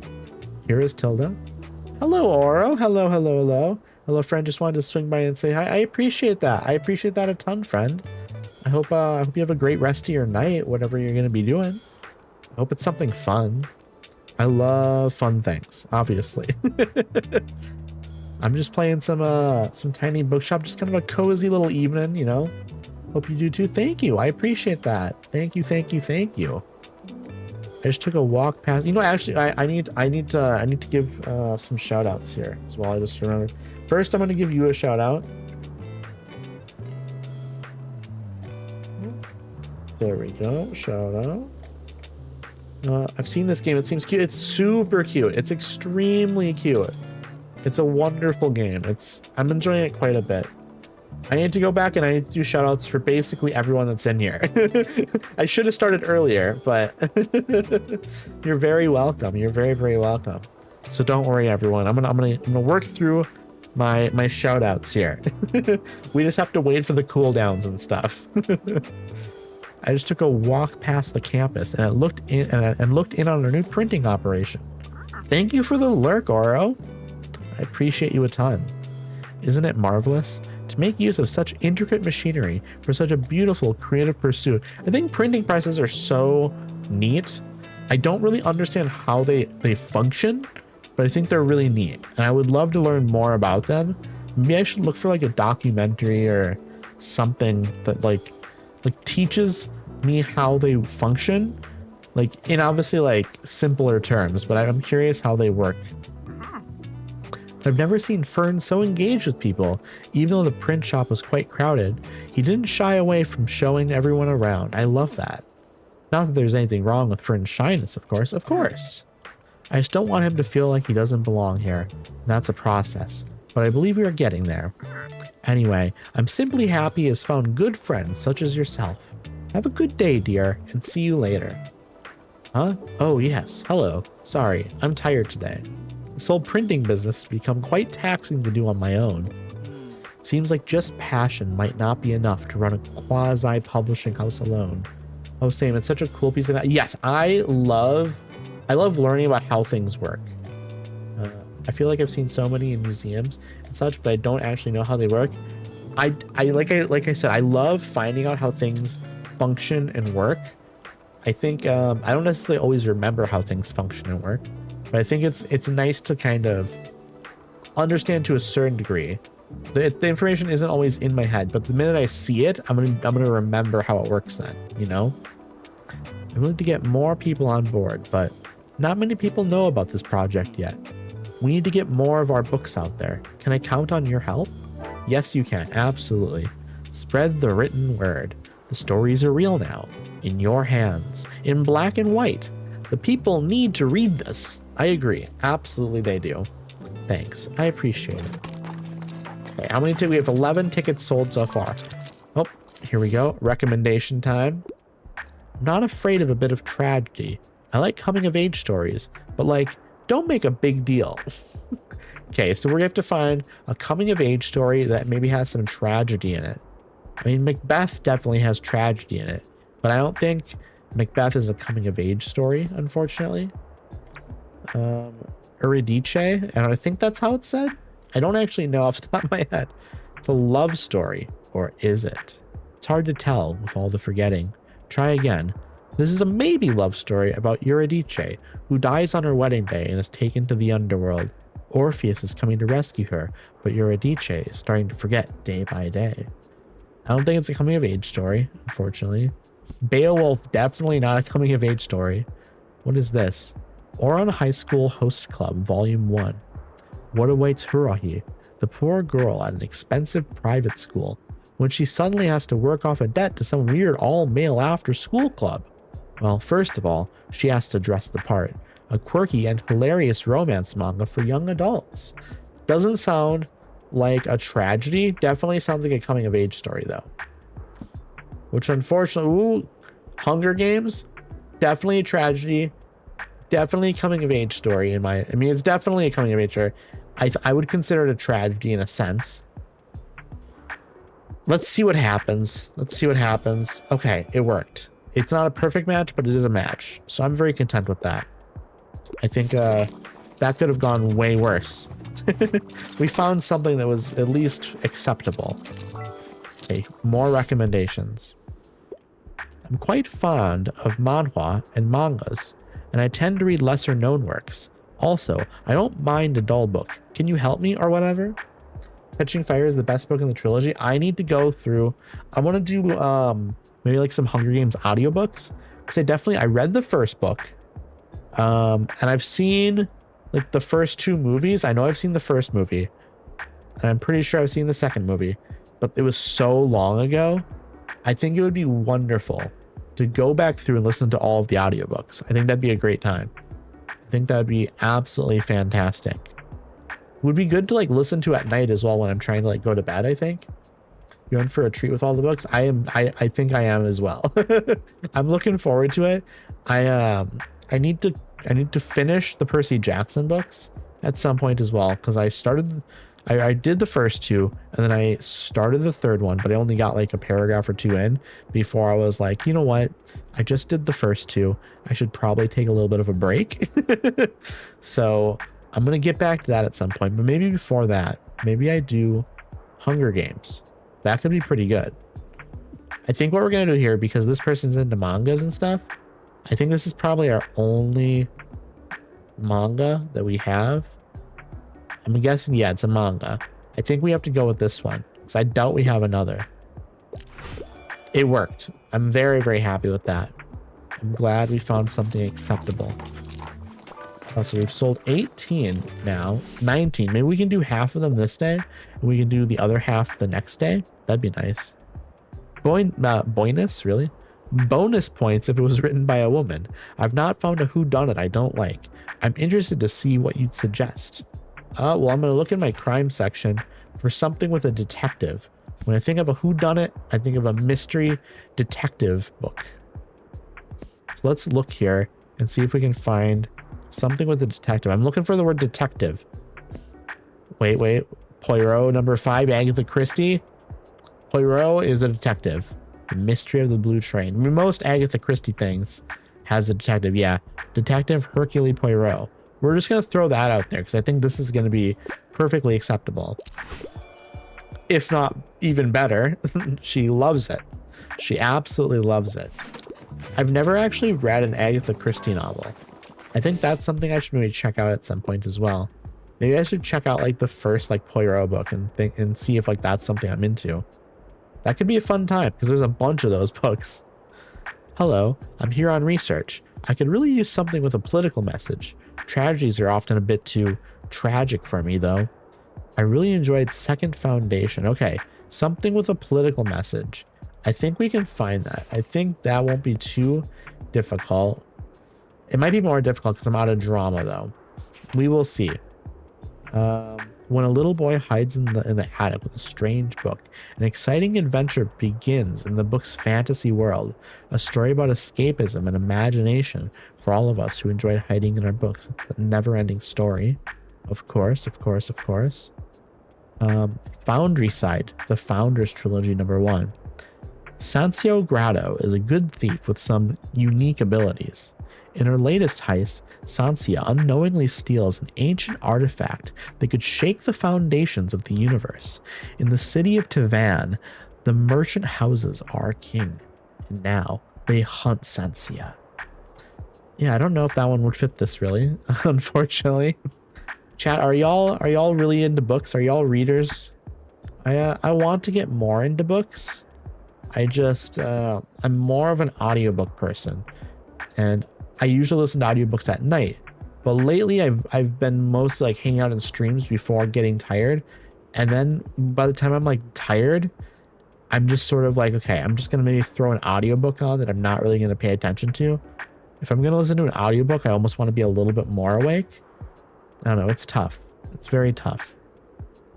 [SPEAKER 1] Here is Tilda. Hello, Oro. Hello, hello, hello. Hello, friend. Just wanted to swing by and say hi. I appreciate that. I appreciate that a ton, friend. I hope you have a great rest of your night, whatever you're going to be doing. I hope it's something fun. I love fun things, obviously. I'm just playing some tiny bookshop, just kind of a cozy little evening, you know. Hope you do too. Thank you. I appreciate that. Thank you, thank you, thank you. I just took a walk past. You know, actually, I need to give some shout outs here as well. I just remembered. First, I'm going to give you a shout out. There we go. Shout out. I've seen this game. It seems cute. It's super cute. It's extremely cute. It's a wonderful game. I'm enjoying it quite a bit. I need to go back and I need to do shout outs for basically everyone that's in here. I should have started earlier, but you're very welcome. You're very, very welcome. So don't worry, everyone. I'm gonna work through my shout outs here. We just have to wait for the cooldowns and stuff. I just took a walk past the campus and I looked in on our new printing operation. Thank you for the lurk, Oro. I appreciate you a ton. Isn't it marvelous to make use of such intricate machinery for such a beautiful creative pursuit? I think printing presses are so neat. I don't really understand how they function, but I think they're really neat. And I would love to learn more about them. Maybe I should look for like a documentary or something that like teaches me how they function, like in obviously like simpler terms, but I'm curious how they work. I've never seen Fern so engaged with people. Even though the print shop was quite crowded, he didn't shy away from showing everyone around. I love that. Not that there's anything wrong with Fern's shyness, of course. Of course. I just don't want him to feel like he doesn't belong here. And that's a process, but I believe we are getting there. Anyway, I'm simply happy he has found good friends such as yourself. Have a good day, dear, and see you later. Huh? Oh, yes. Hello. Sorry, I'm tired today. This whole printing business has become quite taxing to do on my own. Seems like just passion might not be enough to run a quasi-publishing house alone. Oh, Sam, it's such a cool piece of... Yes, I love learning about how things work. I feel like I've seen so many in museums and such, but I don't actually know how they work. Like I said, I love finding out how things function and work. I think I don't necessarily always remember how things function and work, but I think it's nice to kind of understand to a certain degree. The information isn't always in my head, but the minute I see it, I'm gonna remember how it works then, you know? I need to get more people on board, but not many people know about this project yet. We need to get more of our books out there. Can I count on your help? Yes, you can. Absolutely. Spread the written word. The stories are real now. In your hands. In black and white. The people need to read this. I agree. Absolutely they do. Thanks. I appreciate it. Okay, how many we have 11 tickets sold so far. Oh, here we go. Recommendation time. I'm not afraid of a bit of tragedy. I like coming of age stories, but like, don't make a big deal. Okay, so we're gonna have to find a coming of age story that maybe has some tragedy in it. I mean, Macbeth definitely has tragedy in it, but I don't think Macbeth is a coming of age story, unfortunately. Irraddyated, and I think that's how it's said. I don't actually know off the top of my head. It's a love story, or is it? It's hard to tell with all the forgetting. Try again. This is a maybe love story about Eurydice, who dies on her wedding day and is taken to the underworld. Orpheus is coming to rescue her, but Eurydice is starting to forget day by day. I don't think it's a coming of age story, unfortunately. Beowulf, definitely not a coming of age story. What is this? Oron High School Host Club, Volume 1. What awaits Hurohi, the poor girl at an expensive private school, when she suddenly has to work off a debt to some weird all-male after-school club? Well, first of all, she has to dress the part. A quirky and hilarious romance manga for young adults. Doesn't sound like a tragedy. Definitely sounds like a coming-of-age story, though. Which, unfortunately... Ooh, Hunger Games? Definitely a tragedy. Definitely a coming-of-age story in my... I mean, it's definitely a coming-of-age story. I would consider it a tragedy in a sense. Let's see what happens. Let's see what happens. Okay, it worked. It's not a perfect match, but it is a match. So I'm very content with that. I think that could have gone way worse. We found something that was at least acceptable. Okay, more recommendations. I'm quite fond of manhwa and mangas. and I tend to read lesser known works. Also, I don't mind a dull book. Can you help me or whatever? Catching Fire is the best book in the trilogy. I need to go through. I want to do maybe like some Hunger Games audiobooks, because I read the first book, and I've seen like the first 2 movies. I know I've seen the first movie, and I'm pretty sure I've seen the second movie, but it was so long ago. I think it would be wonderful to go back through and listen to all of the audiobooks. I think that'd be a great time. I think that'd be absolutely fantastic. Would be good to like listen to at night as well when I'm trying to like go to bed. I think you're in for a treat with all the books. I think I am as well. I'm looking forward to it. I need to finish the Percy Jackson books at some point as well, because I did the first 2 and then I started the third one, but I only got like a paragraph or 2 in before I was like, you know what? I just did the first 2. I should probably take a little bit of a break. So I'm going to get back to that at some point, but maybe before that, maybe I do Hunger Games. That could be pretty good. I think what we're going to do here, because this person's into mangas and stuff, I think this is probably our only manga that we have. I'm guessing, yeah, it's a manga. I think we have to go with this one, because I doubt we have another. It worked. I'm very, very happy with that. I'm glad we found something acceptable. So we've sold 18 now, 19. Maybe we can do half of them this day, and we can do the other half the next day. That'd be nice. Bonus, really? Bonus points if it was written by a woman. I've not found a whodunit I don't like. I'm interested to see what you'd suggest. Well, I'm going to look in my crime section for something with a detective. When I think of a whodunit, I think of a mystery detective book. So let's look here and see if we can find something with a detective. I'm looking for the word detective. Wait. Poirot number 5, Agatha Christie. Poirot is a detective. The Mystery of the Blue Train. I mean, most Agatha Christie things has a detective. Yeah, Detective Hercule Poirot. We're just going to throw that out there because I think this is going to be perfectly acceptable. If not even better. She loves it. She absolutely loves it. I've never actually read an Agatha Christie novel. I think that's something I should maybe check out at some point as well. Maybe I should check out like the first like Poirot book and see if like that's something I'm into. That could be a fun time because there's a bunch of those books. Hello, I'm here on research. I could really use something with a political message. Tragedies are often a bit too tragic for me though. I really enjoyed Second Foundation. Okay, something with a political message. I think we can find that. I think that won't be too difficult. It might be more difficult because I'm out of drama though. We will see. When a little boy hides in the attic with a strange book, an exciting adventure begins in the book's fantasy world. A story about escapism and imagination for all of us who enjoy hiding in our books. The never-ending story. Of course. Foundry Side, the Founders Trilogy #1. Sancio Grado is a good thief with some unique abilities. In her latest heist, Sancia unknowingly steals an ancient artifact that could shake the foundations of the universe. In the city of Tavan, the merchant houses our king, and now they hunt Sancia. Yeah, I don't know if that one would fit this really, unfortunately. Chat, are y'all really into books? Are y'all readers? I want to get more into books. I'm more of an audiobook person, and I usually listen to audiobooks at night, but lately I've been mostly like hanging out in streams before getting tired, and then by the time I'm like tired, I'm just sort of like, okay, I'm just gonna maybe throw an audiobook on that I'm not really gonna pay attention to. If I'm gonna listen to an audiobook, I almost want to be a little bit more awake. I don't know, it's tough. It's very tough.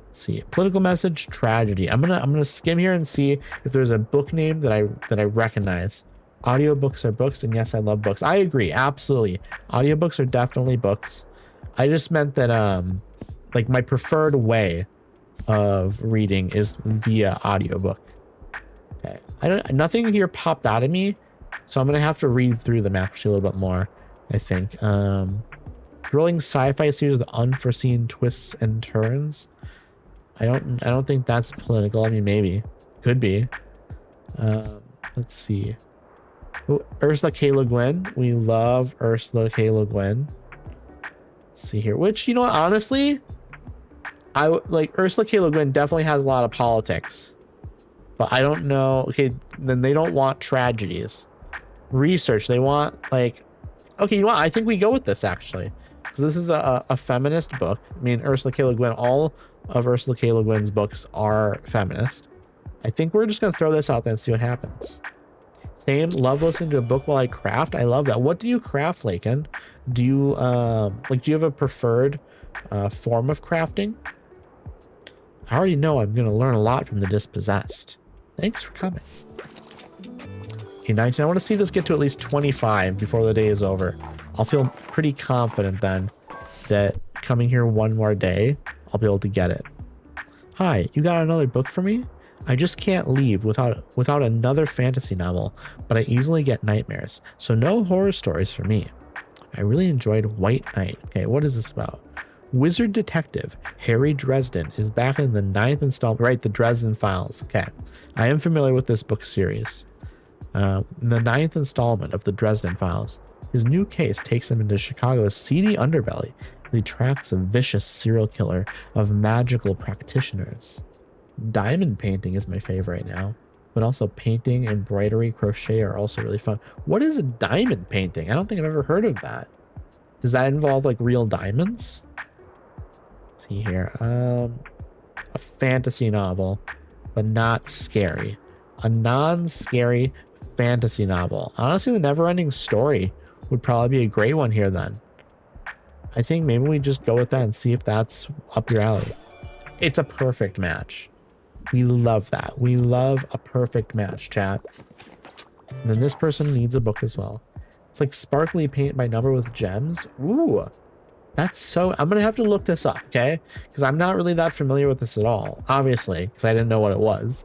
[SPEAKER 1] Let's see, political message, tragedy. I'm gonna skim here and see if there's a book name that I recognize. Audiobooks are books, and yes, I love books. I agree, absolutely. Audiobooks are definitely books. I just meant that like my preferred way of reading is via audiobook. Okay. Nothing here popped out of me, so I'm gonna have to read through them actually a little bit more, I think. Thrilling sci-fi series with unforeseen twists and turns. I don't think that's political. I mean, maybe. Could be. Let's see. Ooh, Ursula K. Le Guin. We love Ursula K. Le Guin. Let's see here. Which, you know what, honestly, like Ursula K. Le Guin definitely has a lot of politics. But I don't know. Okay, then they don't want tragedies. Research. They want, like... Okay, you know what? I think we go with this, actually. Because this is a feminist book. I mean, Ursula K. Le Guin, all of Ursula K. Le Guin's books are feminist. I think we're just going to throw this out there and see what happens. Same. Love listening to a book while I craft. I love that. What do you craft, Lakin? Do you, like, do you have a preferred form of crafting? I already know I'm going to learn a lot from the Dispossessed. Thanks for coming. Okay, 19. I want to see this get to at least 25 before the day is over. I'll feel pretty confident then that coming here one more day, I'll be able to get it. Hi, you got another book for me? I just can't leave without another fantasy novel, but I easily get nightmares, so no horror stories for me. I really enjoyed White Knight. Okay, what is this about? Wizard Detective Harry Dresden is back in the 9th installment. Right, the Dresden Files. Okay, I am familiar with this book series. The 9th installment of the Dresden Files. His new case takes him into Chicago's seedy underbelly. He tracks a vicious serial killer of magical practitioners. Diamond painting is my favorite right now, but also painting, embroidery, crochet are also really fun. What is a diamond painting? I don't think I've ever heard of that. Does that involve like real diamonds? Let's see here. A fantasy novel, but not scary. A non-scary fantasy novel. Honestly, the Never-Ending Story would probably be a great one here then. I think maybe we just go with that and see if that's up your alley. It's a perfect match. We love that. We love a perfect match, chat. And then this person needs a book as well. It's like sparkly paint by number with gems. Ooh, that's so... I'm going to have to look this up, okay? Because I'm not really that familiar with this at all, obviously, because I didn't know what it was.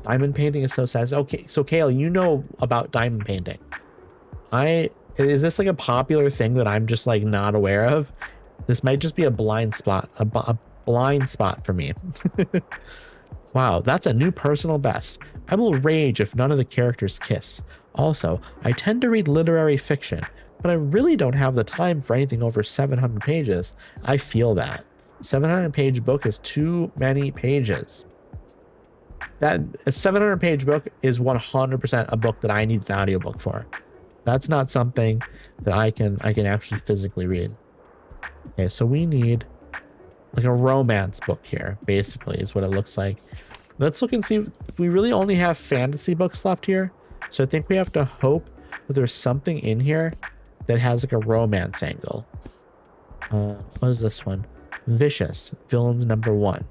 [SPEAKER 1] Diamond painting is so sad. Okay, so Kale, you know about diamond painting. Is this like a popular thing that I'm just like not aware of? This might just be a blind spot, a blind spot for me. Wow, that's a new personal best. I will rage if none of the characters kiss. Also, I tend to read literary fiction, but I really don't have the time for anything over 700 pages. I feel that. 700-page book is too many pages. That a 700-page book is 100% a book that I need an audiobook for. That's not something that I can actually physically read. Okay, so we need like a romance book here, basically, is what it looks like. Let's look and see if we really only have fantasy books left here. So I think we have to hope that there's something in here that has like a romance angle. What is this one? Vicious, Villains #1.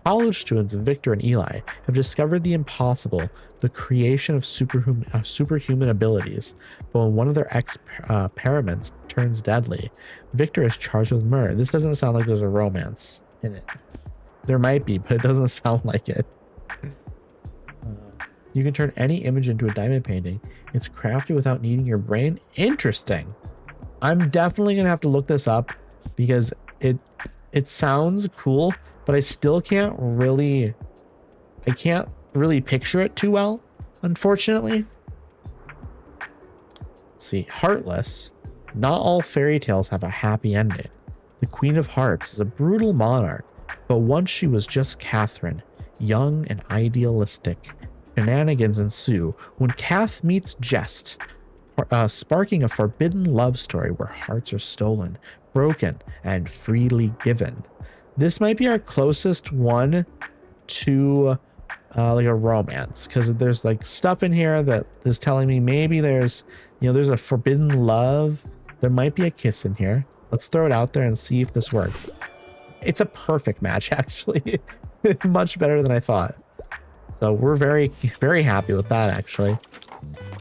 [SPEAKER 1] College students Victor and Eli have discovered the impossible, the creation of superhuman abilities. But when one of their experiments turns deadly, Victor is charged with murder. This doesn't sound like there's a romance in it. There might be, but it doesn't sound like it. You can turn any image into a diamond painting. It's crafted without needing your brain. Interesting. I'm definitely going to have to look this up because it sounds cool, but I still can't really picture it too well, unfortunately. Let's see. Heartless. Not all fairy tales have a happy ending. The Queen of Hearts is a brutal monarch, but once she was just Catherine, young and idealistic. Shenanigans ensue when Kath meets Jest, sparking a forbidden love story where hearts are stolen, broken, and freely given. This might be our closest one to like a romance, because there's like stuff in here that is telling me maybe there's a forbidden love. There might be a kiss in here. Let's throw it out there and see if this works. It's a perfect match, actually. Much better than I thought. So we're very, very happy with that, actually.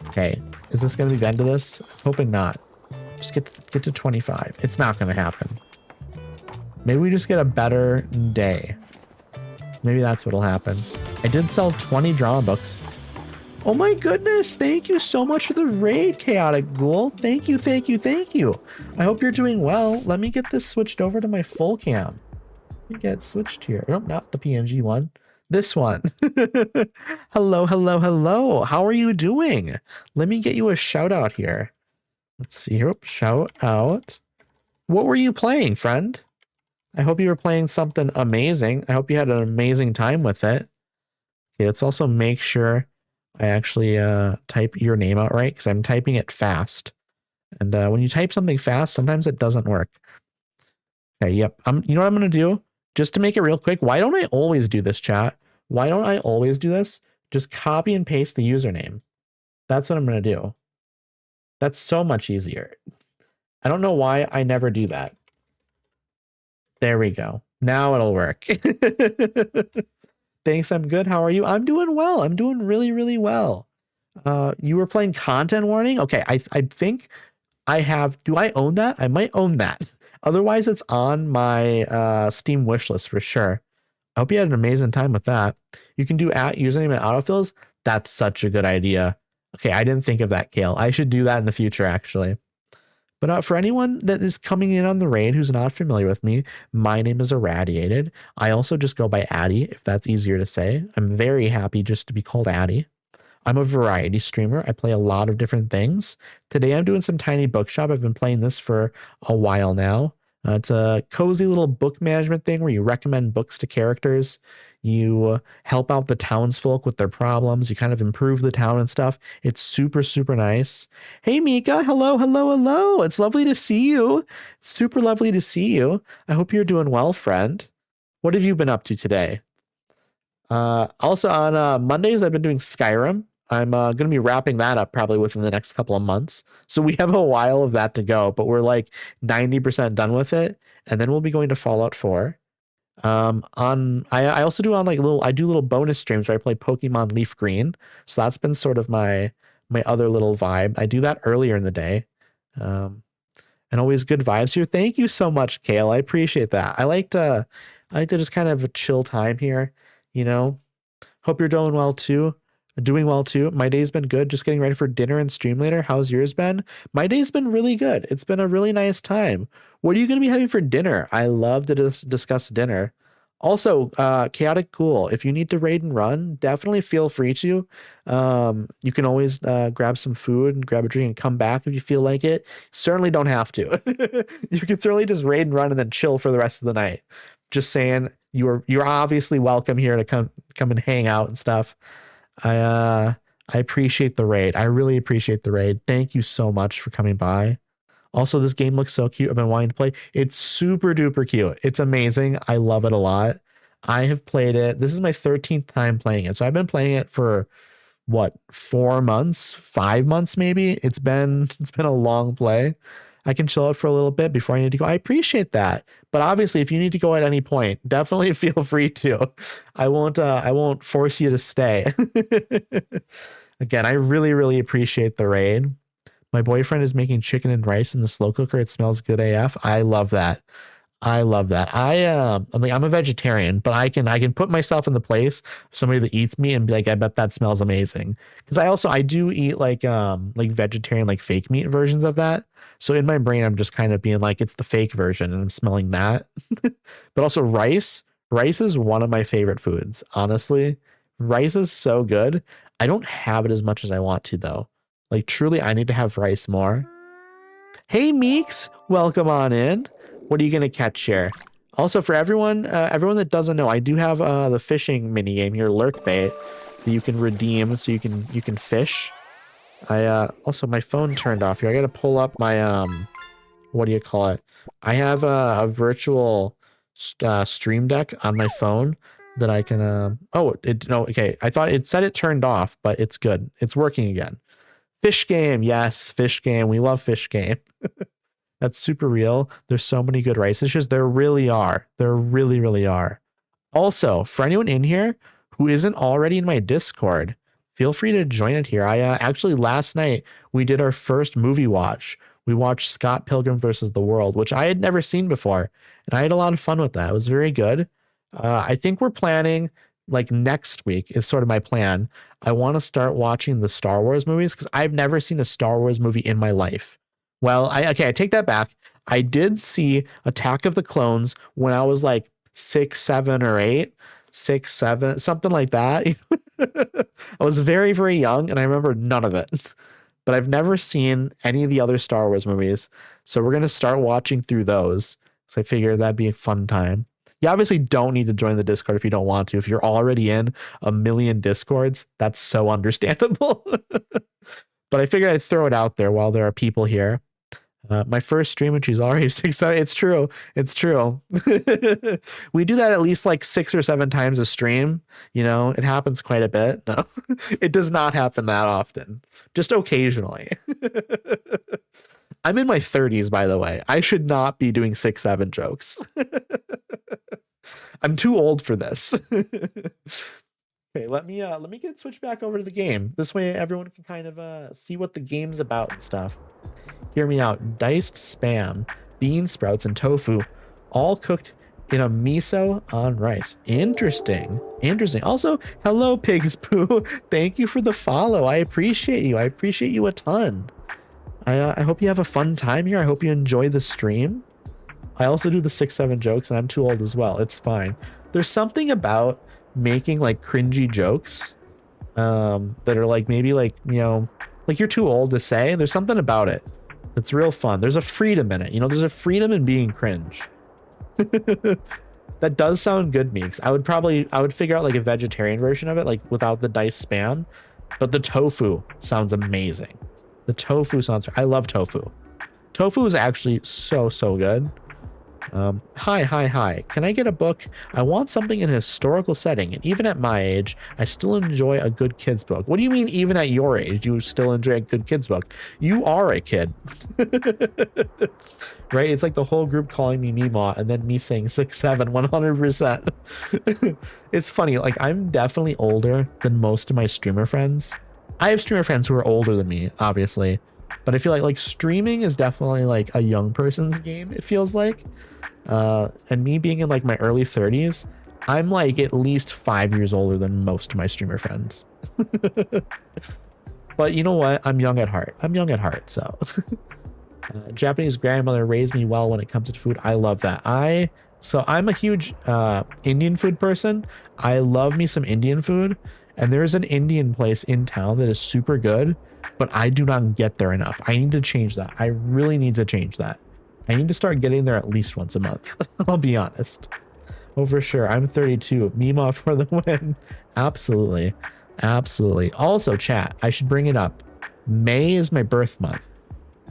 [SPEAKER 1] Okay, is this going to be the end of this? Hoping not. Just get to 25. It's not going to happen. Maybe we just get a better day. Maybe that's what'll happen. I did sell 20 drama books. Oh my goodness, thank you so much for the raid, Chaotic Ghoul. Thank you, thank you, thank you. I hope you're doing well. Let me get this switched over to my full cam. Let me get switched here. Oh, not the PNG one. This one. Hello, hello, hello. How are you doing? Let me get you a shout out here. Let's see here. Shout out. What were you playing, friend? I hope you were playing something amazing. I hope you had an amazing time with it. Okay, let's also make sure I actually type your name out right, because I'm typing it fast. And when you type something fast, sometimes it doesn't work. Okay, yep. You know what I'm gonna do? Just to make it real quick, why don't I always do this, chat? Why don't I always do this? Just copy and paste the username. That's what I'm gonna do. That's so much easier. I don't know why I never do that. There we go. Now it'll work. Thanks, I'm good. How are you? I'm doing well. I'm doing really, really well. You were playing content warning? Okay, I think I have. Do I own that? I might own that. Otherwise, it's on my Steam wishlist for sure. I hope you had an amazing time with that. You can do @username and autofills. That's such a good idea. Okay, I didn't think of that, Kale. I should do that in the future, actually. But for anyone that is coming in on the raid who's not familiar with me, my name is Irradiated. I also just go by Addy, if that's easier to say. I'm very happy just to be called Addy. I'm a variety streamer. I play a lot of different things. Today I'm doing some Tiny Bookshop. I've been playing this for a while now. It's a cozy little book management thing where you recommend books to characters. You help out the townsfolk with their problems. You kind of improve the town and stuff. It's super, super nice. Hey, Mika. Hello, hello, hello. It's lovely to see you. It's super lovely to see you. I hope you're doing well, friend. What have you been up to today? Also on Mondays, I've been doing Skyrim. I'm going to be wrapping that up probably within the next couple of months. So we have a while of that to go, but we're like 90% done with it. And then we'll be going to Fallout 4. I also do on like I do little bonus streams where I play Pokemon Leaf Green. So that's been sort of my other little vibe. I do that earlier in the day. And always good vibes here. Thank you so much, Kale. I appreciate that. I like to just kind of a chill time here, you know. Hope you're doing well too. Doing well too. My day's been good. Just getting ready for dinner and stream later. How's yours been? My day's been really good. It's been a really nice time. What are you going to be having for dinner? I love to discuss dinner. Also, Chaotic Ghoul, if you need to raid and run, definitely feel free to. You can always grab some food and grab a drink and come back if you feel like it. Certainly don't have to. You can certainly just raid and run and then chill for the rest of the night. Just saying, you're obviously welcome here to come and hang out and stuff. I appreciate the raid. I really appreciate the raid. Thank you so much for coming by. Also, this game looks so cute. I've been wanting to play. It's super duper cute. It's amazing. I love it a lot. I have played it. This is my 13th time playing it. So I've been playing it for what, 4 months, 5 months maybe. It's been a long play. I can chill out for a little bit before I need to go. I appreciate that. But obviously, if you need to go at any point, definitely feel free to. I won't force you to stay. Again, I really, really appreciate the raid. My boyfriend is making chicken and rice in the slow cooker. It smells good AF. I love that. I love that. I'm a vegetarian, but I can put myself in the place of somebody that eats meat and be like, I bet that smells amazing. Because I do eat like vegetarian, like fake meat versions of that. So in my brain, I'm just kind of being like, it's the fake version and I'm smelling that. But also rice is one of my favorite foods. Honestly, rice is so good. I don't have it as much as I want to though. Like truly, I need to have rice more. Hey Meeks, welcome on in. What are you gonna catch here? Also, for everyone that doesn't know, I do have the fishing mini game here, Lurk Bait, that you can redeem, so you can fish. Also my phone turned off here. I gotta pull up my what do you call it? I have a virtual stream deck on my phone that I can okay. I thought it said it turned off, but it's good. It's working again. Fish game, yes, fish game. We love fish game. That's super real. There's so many good rice dishes. There really are. There really, really are. Also, for anyone in here who isn't already in my Discord, feel free to join it here. I actually last night we did our first movie watch. We watched Scott Pilgrim versus the World, which I had never seen before, and I had a lot of fun with that. It was very good. I think we're planning like next week is sort of my plan. I want to start watching the Star Wars movies because I've never seen a Star Wars movie in my life. Well, I take that back. I did see Attack of the Clones when I was like 6, 7, or 8. 6, 7, something like that. I was very, very young and I remember none of it. But I've never seen any of the other Star Wars movies. So we're going to start watching through those. So I figured that'd be a fun time. You obviously don't need to join the Discord if you don't want to. If you're already in a million Discords, that's so understandable. But I figured I'd throw it out there while there are people here. My first stream, and she's already 6. It's true. It's true. We do that at least like 6 or 7 times a stream. You know, it happens quite a bit. No, it does not happen that often. Just occasionally. I'm in my 30s, by the way. I should not be doing 6, 7 jokes. I'm too old for this. Okay, let me get switched back over to the game. This way everyone can kind of see what the game's about and stuff. Hear me out. Diced spam, bean sprouts, and tofu, all cooked in a miso on rice. Interesting. Interesting. Also, hello, Pigs Poo. Thank you for the follow. I appreciate you. I appreciate you a ton. I hope you have a fun time here. I hope you enjoy the stream. I also do the 6, 7 jokes, and I'm too old as well. It's fine. There's something about making like cringy jokes that are like maybe like, you know, like you're too old to say. There's something about it that's real fun. There's a freedom in it. You know, there's a freedom in being cringe. That does sound good, Meeks. I would figure out like a vegetarian version of it, like without the diced spam. But the tofu sounds amazing. The tofu sounds, I love tofu. Tofu is actually so good. Hi. Can I get a book? I want something in a historical setting, and even at my age, I still enjoy a good kid's book. What do you mean even at your age, you still enjoy a good kid's book? You are a kid. Right? It's like the whole group calling me Meemaw and then me saying 6, 7, 100%. It's funny, like I'm definitely older than most of my streamer friends. I have streamer friends who are older than me, obviously, but I feel like streaming is definitely like a young person's game, it feels like. And me being in like my early 30s, I'm like at least 5 years older than most of my streamer friends. But you know what? I'm young at heart. So Japanese grandmother raised me well when it comes to food. I love that. I'm a huge Indian food person. I love me some Indian food, and there's an Indian place in town that is super good, but I do not get there enough. I need to change that. I really need to change that. I need to start getting there at least once a month. I'll be honest. Oh, for sure. I'm 32. Mima for the win. Absolutely. Also, chat, I should bring it up. May is my birth month,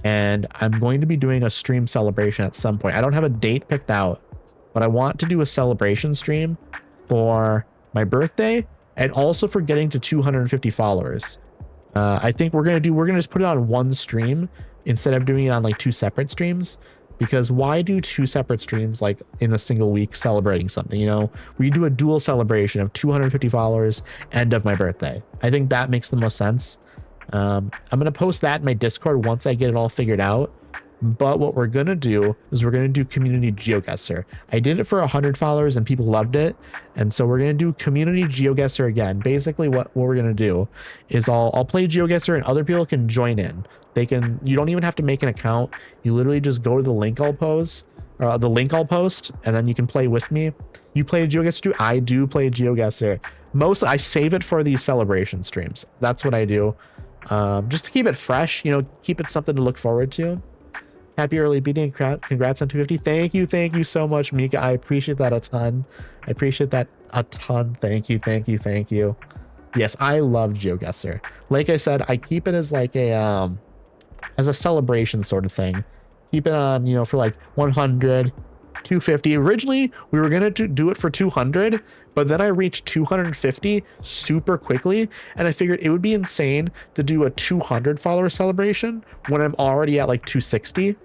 [SPEAKER 1] and I'm going to be doing a stream celebration at some point. I don't have a date picked out, but I want to do a celebration stream for my birthday and also for getting to 250 followers. I think we're going to just put it on one stream instead of doing it on like 2 separate streams. Because why do 2 separate streams like in a single week celebrating something, you know? We do a dual celebration of 250 followers and of my birthday. I think that makes the most sense. I'm going to post that in my Discord once I get it all figured out. But what we're going to do is we're going to do community GeoGuessr. I did it for 100 followers and people loved it. And so we're going to do community GeoGuessr again. Basically what we're going to do is I'll play GeoGuessr and other people can join in. You don't even have to make an account. You literally just go to the link I'll post, and then you can play with me. You play GeoGuessr too? I do play GeoGuessr. I save it for these celebration streams. That's what I do. Just to keep it fresh, you know, keep it something to look forward to. Happy early beating. Congrats on 250. Thank you so much, Mika. I appreciate that a ton. Thank you. Yes, I love GeoGuessr. Like I said, I keep it as like as a celebration sort of thing. Keep it on, you know, for like 100, 250. Originally, we were going to do it for 200, but then I reached 250 super quickly, and I figured it would be insane to do a 200 follower celebration when I'm already at like 260.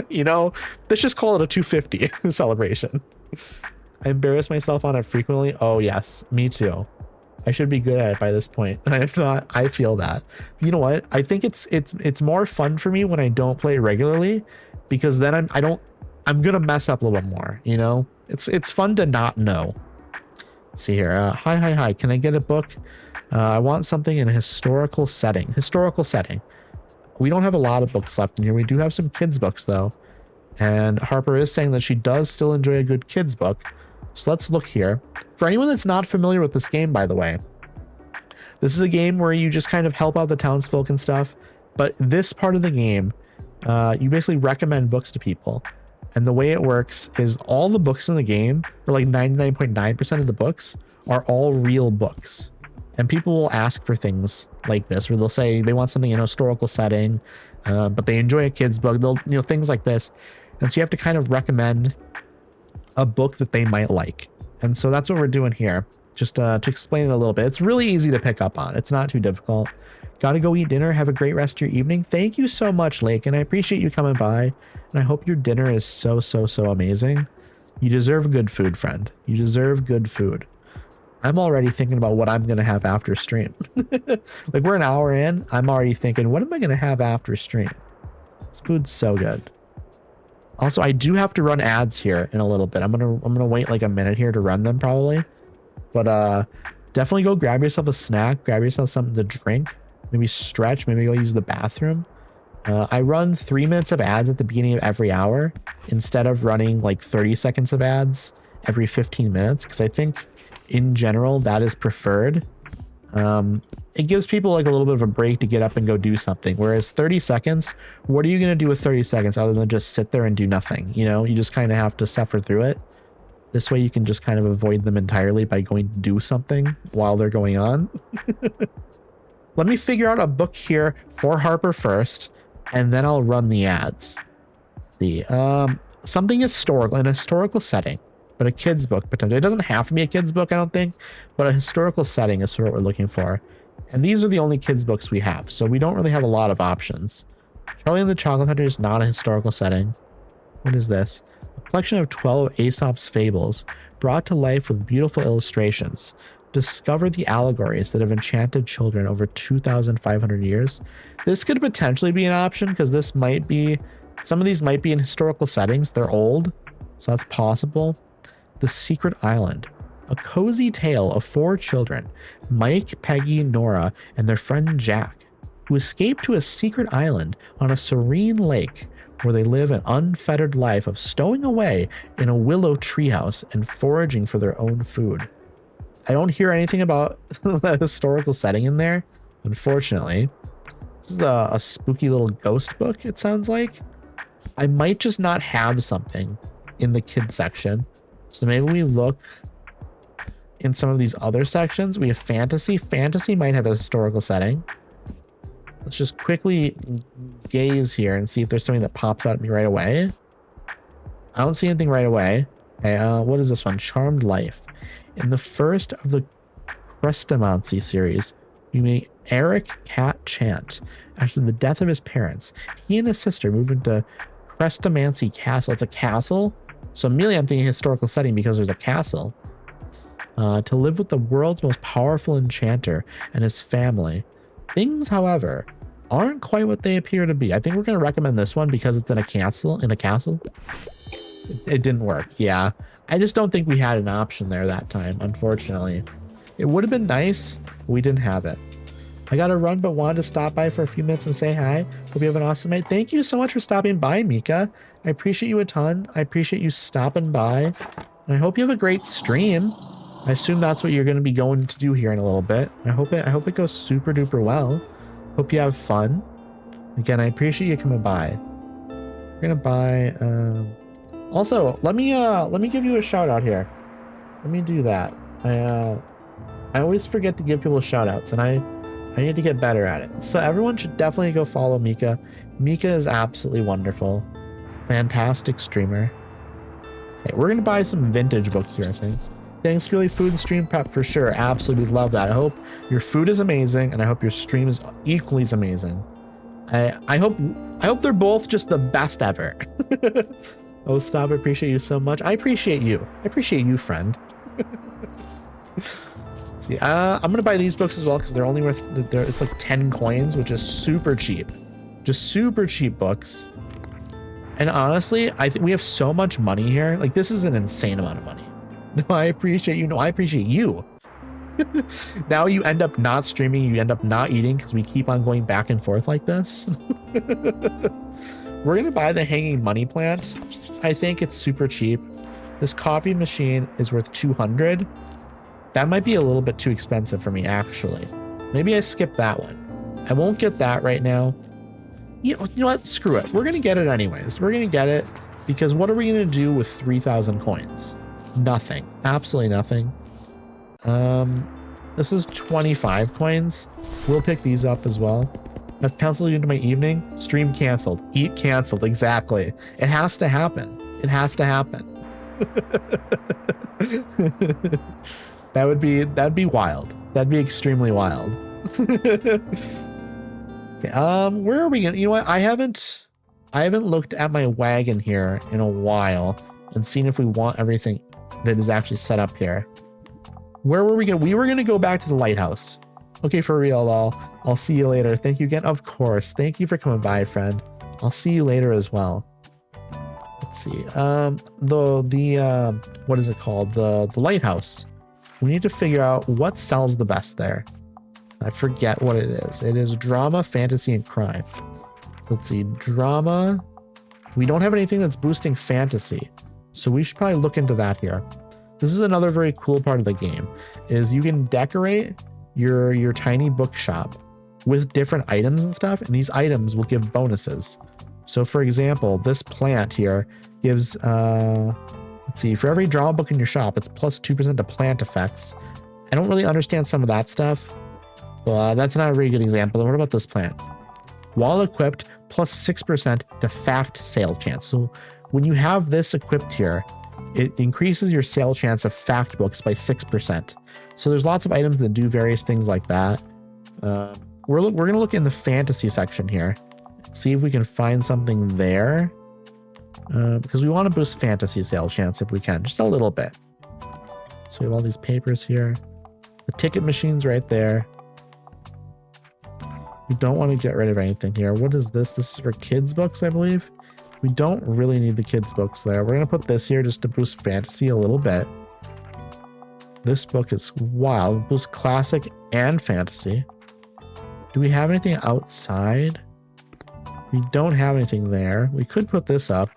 [SPEAKER 1] You know, let's just call it a 250 celebration. I embarrass myself on it frequently. Oh yes, me too. I should be good at it by this point. If not, I feel that. You know what? I think it's more fun for me when I don't play regularly, because then I'm gonna mess up a little bit more. You know, it's fun to not know. Let's see here. Hi. Can I get a book? I want something in a historical setting. We don't have a lot of books left in here. We do have some kids books though, and Harper is saying that she does still enjoy a good kids book. So let's look here. For anyone that's not familiar with this game, by the way, this is a game where you just kind of help out the townsfolk and stuff. But this part of the game, you basically recommend books to people. And the way it works is all the books in the game, or like 99.9% of the books, are all real books. And people will ask for things like this, where they'll say they want something in a historical setting, but they enjoy a kid's book. They'll, things like this. And so you have to kind of recommend a book that they might like. And so that's what we're doing here. Just to explain it a little bit. It's really easy to pick up on. It's not too difficult. Gotta go eat dinner. Have a great rest of your evening. Thank you so much, Lake, and I appreciate you coming by. And I hope your dinner is so amazing. You deserve good food, friend. You deserve good food. I'm already thinking about what I'm gonna have after stream. Like, we're an hour in. I'm already thinking, what am I gonna have after stream? This food's so good. Also, I do have to run ads here in a little bit. I'm gonna wait like a minute here to run them probably. But definitely go grab yourself a snack, grab yourself something to drink, maybe stretch, maybe go use the bathroom. I run 3 minutes of ads at the beginning of every hour instead of running like 30 seconds of ads every 15 minutes, because I think in general that is preferred. It gives people like a little bit of a break to get up and go do something, whereas 30 seconds, what are you going to do with 30 seconds other than just sit there and do nothing? You just kind of have to suffer through it. This way you can just kind of avoid them entirely by going to do something while they're going on. Let me figure out a book here for Harper first, and then I'll run the ads. Let's see, something historical, in a historical setting, but a kid's book potentially. It doesn't have to be a kid's book, I don't think, but a historical setting is sort of what we're looking for. And these are the only kids books we have, so we don't really have a lot of options. Charlie and the Chocolate Hunter is not a historical setting. What is this? A collection of 12 Aesop's fables brought to life with beautiful illustrations. Discover the allegories that have enchanted children over 2,500 years. This could potentially be an option because this might be, some of these might be in historical settings. They're old, so that's possible. The Secret Island. A cozy tale of 4 children, Mike, Peggy, Nora, and their friend Jack, who escape to a secret island on a serene lake where they live an unfettered life of stowing away in a willow treehouse and foraging for their own food. I don't hear anything about the historical setting in there, unfortunately. This is a spooky little ghost book, it sounds like. I might just not have something in the kids section. So maybe we look in some of these other sections. We have fantasy. Fantasy might have a historical setting. Let's just quickly gaze here and see if there's something that pops out at me right away. I don't see anything right away. Okay, what is this one? Charmed Life. In the first of the Crestomancy series, we meet Eric Cat Chant. After the death of his parents, he and his sister move into Crestomancy Castle. It's a castle? So immediately I'm thinking historical setting because there's a castle. To live with the world's most powerful enchanter and his family. Things, however, aren't quite what they appear to be. I think we're going to recommend this one because it's in a castle. It didn't work. Yeah. I just don't think we had an option there that time, unfortunately. It would have been nice, but we didn't have it. I got to run, but wanted to stop by for a few minutes and say hi. Hope you have an awesome night. Thank you so much for stopping by, Mika. I appreciate you a ton. I appreciate you stopping by. And I hope you have a great stream. I assume that's what you're going to be going to do here in a little bit. I hope it goes super duper well. Hope you have fun. Again, I appreciate you coming by. We're gonna buy. Also, let me give you a shout out here. Let me do that. I always forget to give people shout outs, and I need to get better at it. So everyone should definitely go follow Mika. Mika is absolutely wonderful, fantastic streamer. Okay, we're gonna buy some vintage books here, I think. Thanks, really, food and stream prep for sure. Absolutely love that. I hope your food is amazing, and I hope your stream is equally as amazing. I hope they're both just the best ever. Oh, stop! I appreciate you so much. I appreciate you. I appreciate you, friend. Let's see, I'm gonna buy these books as well because they're only worth. It's like 10 coins, which is super cheap. Just super cheap books. And honestly, I think we have so much money here. Like, this is an insane amount of money. No, I appreciate you. No, I appreciate you. Now you end up not streaming. You end up not eating because we keep on going back and forth like this. We're going to buy the hanging money plant. I think it's super cheap. This coffee machine is worth 200. That might be a little bit too expensive for me, actually. Maybe I skip that one. I won't get that right now. You know what? Screw it. We're going to get it anyways. We're going to get it because what are we going to do with 3,000 coins? Nothing. Absolutely nothing. This is 25 coins. We'll pick these up as well. I've penciled into my evening. Stream canceled. Eat canceled. Exactly. It has to happen. It has to happen. That'd be wild. That'd be extremely wild. Okay, where are we gonna, you know what? I haven't looked at my wagon here in a while and seen if we want everything that is actually set up here. Where were we going? We were going to go back to the lighthouse. Okay, for real, I'll see you later. Thank you again. Of course. Thank you for coming by, friend. I'll see you later as well. Let's see. What is it called? The lighthouse. We need to figure out what sells the best there. I forget what it is. It is drama, fantasy, and crime. Let's see. Drama. We don't have anything that's boosting fantasy, so we should probably look into that here. This is another very cool part of the game, is you can decorate your tiny bookshop with different items and stuff, and these items will give bonuses. So for example, this plant here gives, let's see, for every drama book in your shop, it's plus 2% to plant effects. I don't really understand some of that stuff, but that's not a very good example. What about this plant? While equipped, plus 6% to fact sale chance. So when you have this equipped here, it increases your sale chance of fact books by 6%. So there's lots of items that do various things like that. We're going to look in the fantasy section here and see if we can find something there. Because we want to boost fantasy sale chance if we can, just a little bit. So we have all these papers here. The ticket machine's right there. We don't want to get rid of anything here. What is this? This is for kids' books, I believe. We don't really need the kids' books there. We're going to put this here just to boost fantasy a little bit. This book is wild. Boost classic and fantasy. Do we have anything outside? We don't have anything there. We could put this up.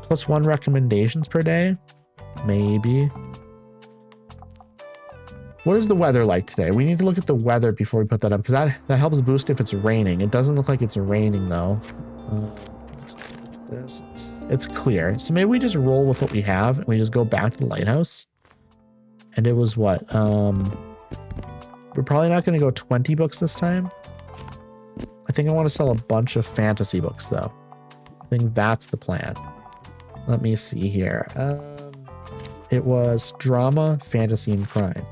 [SPEAKER 1] Plus 1 recommendations per day. Maybe. What is the weather like today? We need to look at the weather before we put that up, because that helps boost if it's raining. It doesn't look like it's raining though. Just look at this. It's clear. So maybe we just roll with what we have and we just go back to the lighthouse. And it was what? We're probably not going to go 20 books this time. I think I want to sell a bunch of fantasy books though. I think that's the plan. Let me see here. It was drama, fantasy, and crime.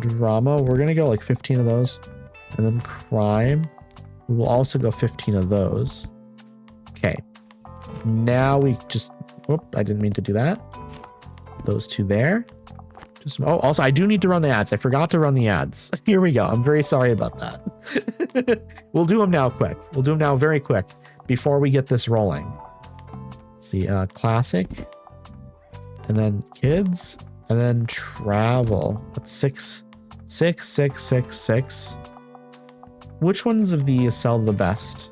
[SPEAKER 1] Drama, we're going to go like 15 of those. And then crime, we will also go 15 of those. Okay. Now we just, whoop, I didn't mean to do that. Those two there. Just, oh, also I do need to run the ads. I forgot to run the ads. Here we go. I'm very sorry about that. We'll do them now quick. We'll do them now very quick before we get this rolling. Let's see, classic, and then kids, and then travel. That's 6, 6, 6, 6, 6. Which ones of these sell the best?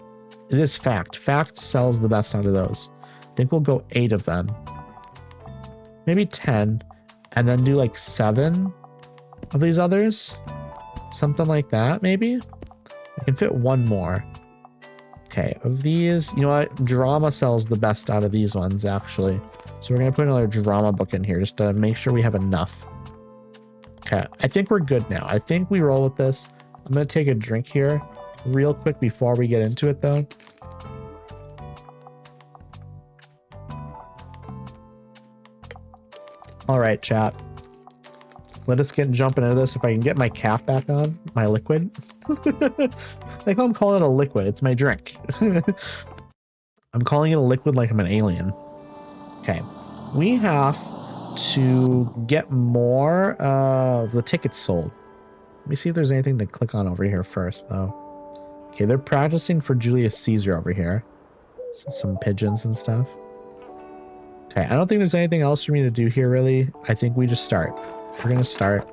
[SPEAKER 1] It is fact. Fact sells the best out of those. I think we'll go 8 of them. Maybe 10. And then do like 7 of these others. Something like that, maybe? I can fit 1 more. Okay, of these, you know what? Drama sells the best out of these ones, actually. So we're going to put another drama book in here just to make sure we have enough. Okay, I think we're good now. I think we roll with this. I'm going to take a drink here real quick before we get into it, though. All right, chat. Let us get jumping into this. If I can get my cap back on, my liquid. Like I'm calling it a liquid. It's my drink. I'm calling it a liquid like I'm an alien. Okay. We have to get more of the tickets sold. Let me see if there's anything to click on over here first, though. Okay, they're practicing for Julius Caesar over here. So some pigeons and stuff. Okay, I don't think there's anything else for me to do here, really. I think we just start. We're going to start.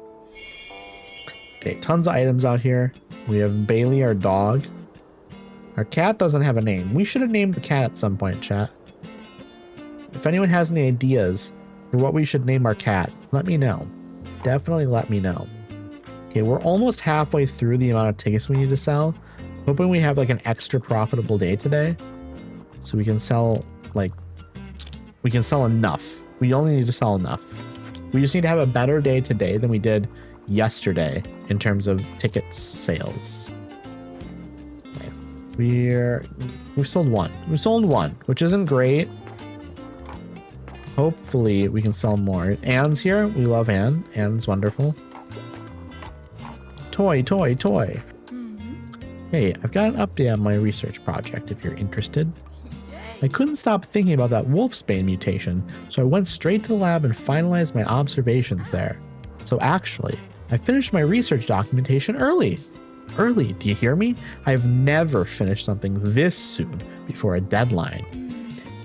[SPEAKER 1] Okay, tons of items out here. We have Bailey, our dog. Our cat doesn't have a name. We should have named the cat at some point, chat. If anyone has any ideas for what we should name our cat, let me know. Definitely let me know. Okay, we're almost halfway through the amount of tickets we need to sell. Hoping we have like an extra profitable day today. So we can sell enough. We only need to sell enough. We just need to have a better day today than we did yesterday in terms of ticket sales. Okay. We've sold one. We've sold one, which isn't great. Hopefully we can sell more. Anne's here. We love Anne. Anne's wonderful. Toy. Hey, I've got an update on my research project if you're interested. I couldn't stop thinking about that wolfsbane mutation, so I went straight to the lab and finalized my observations there. So actually, I finished my research documentation early. Early, do you hear me? I have never finished something this soon before a deadline.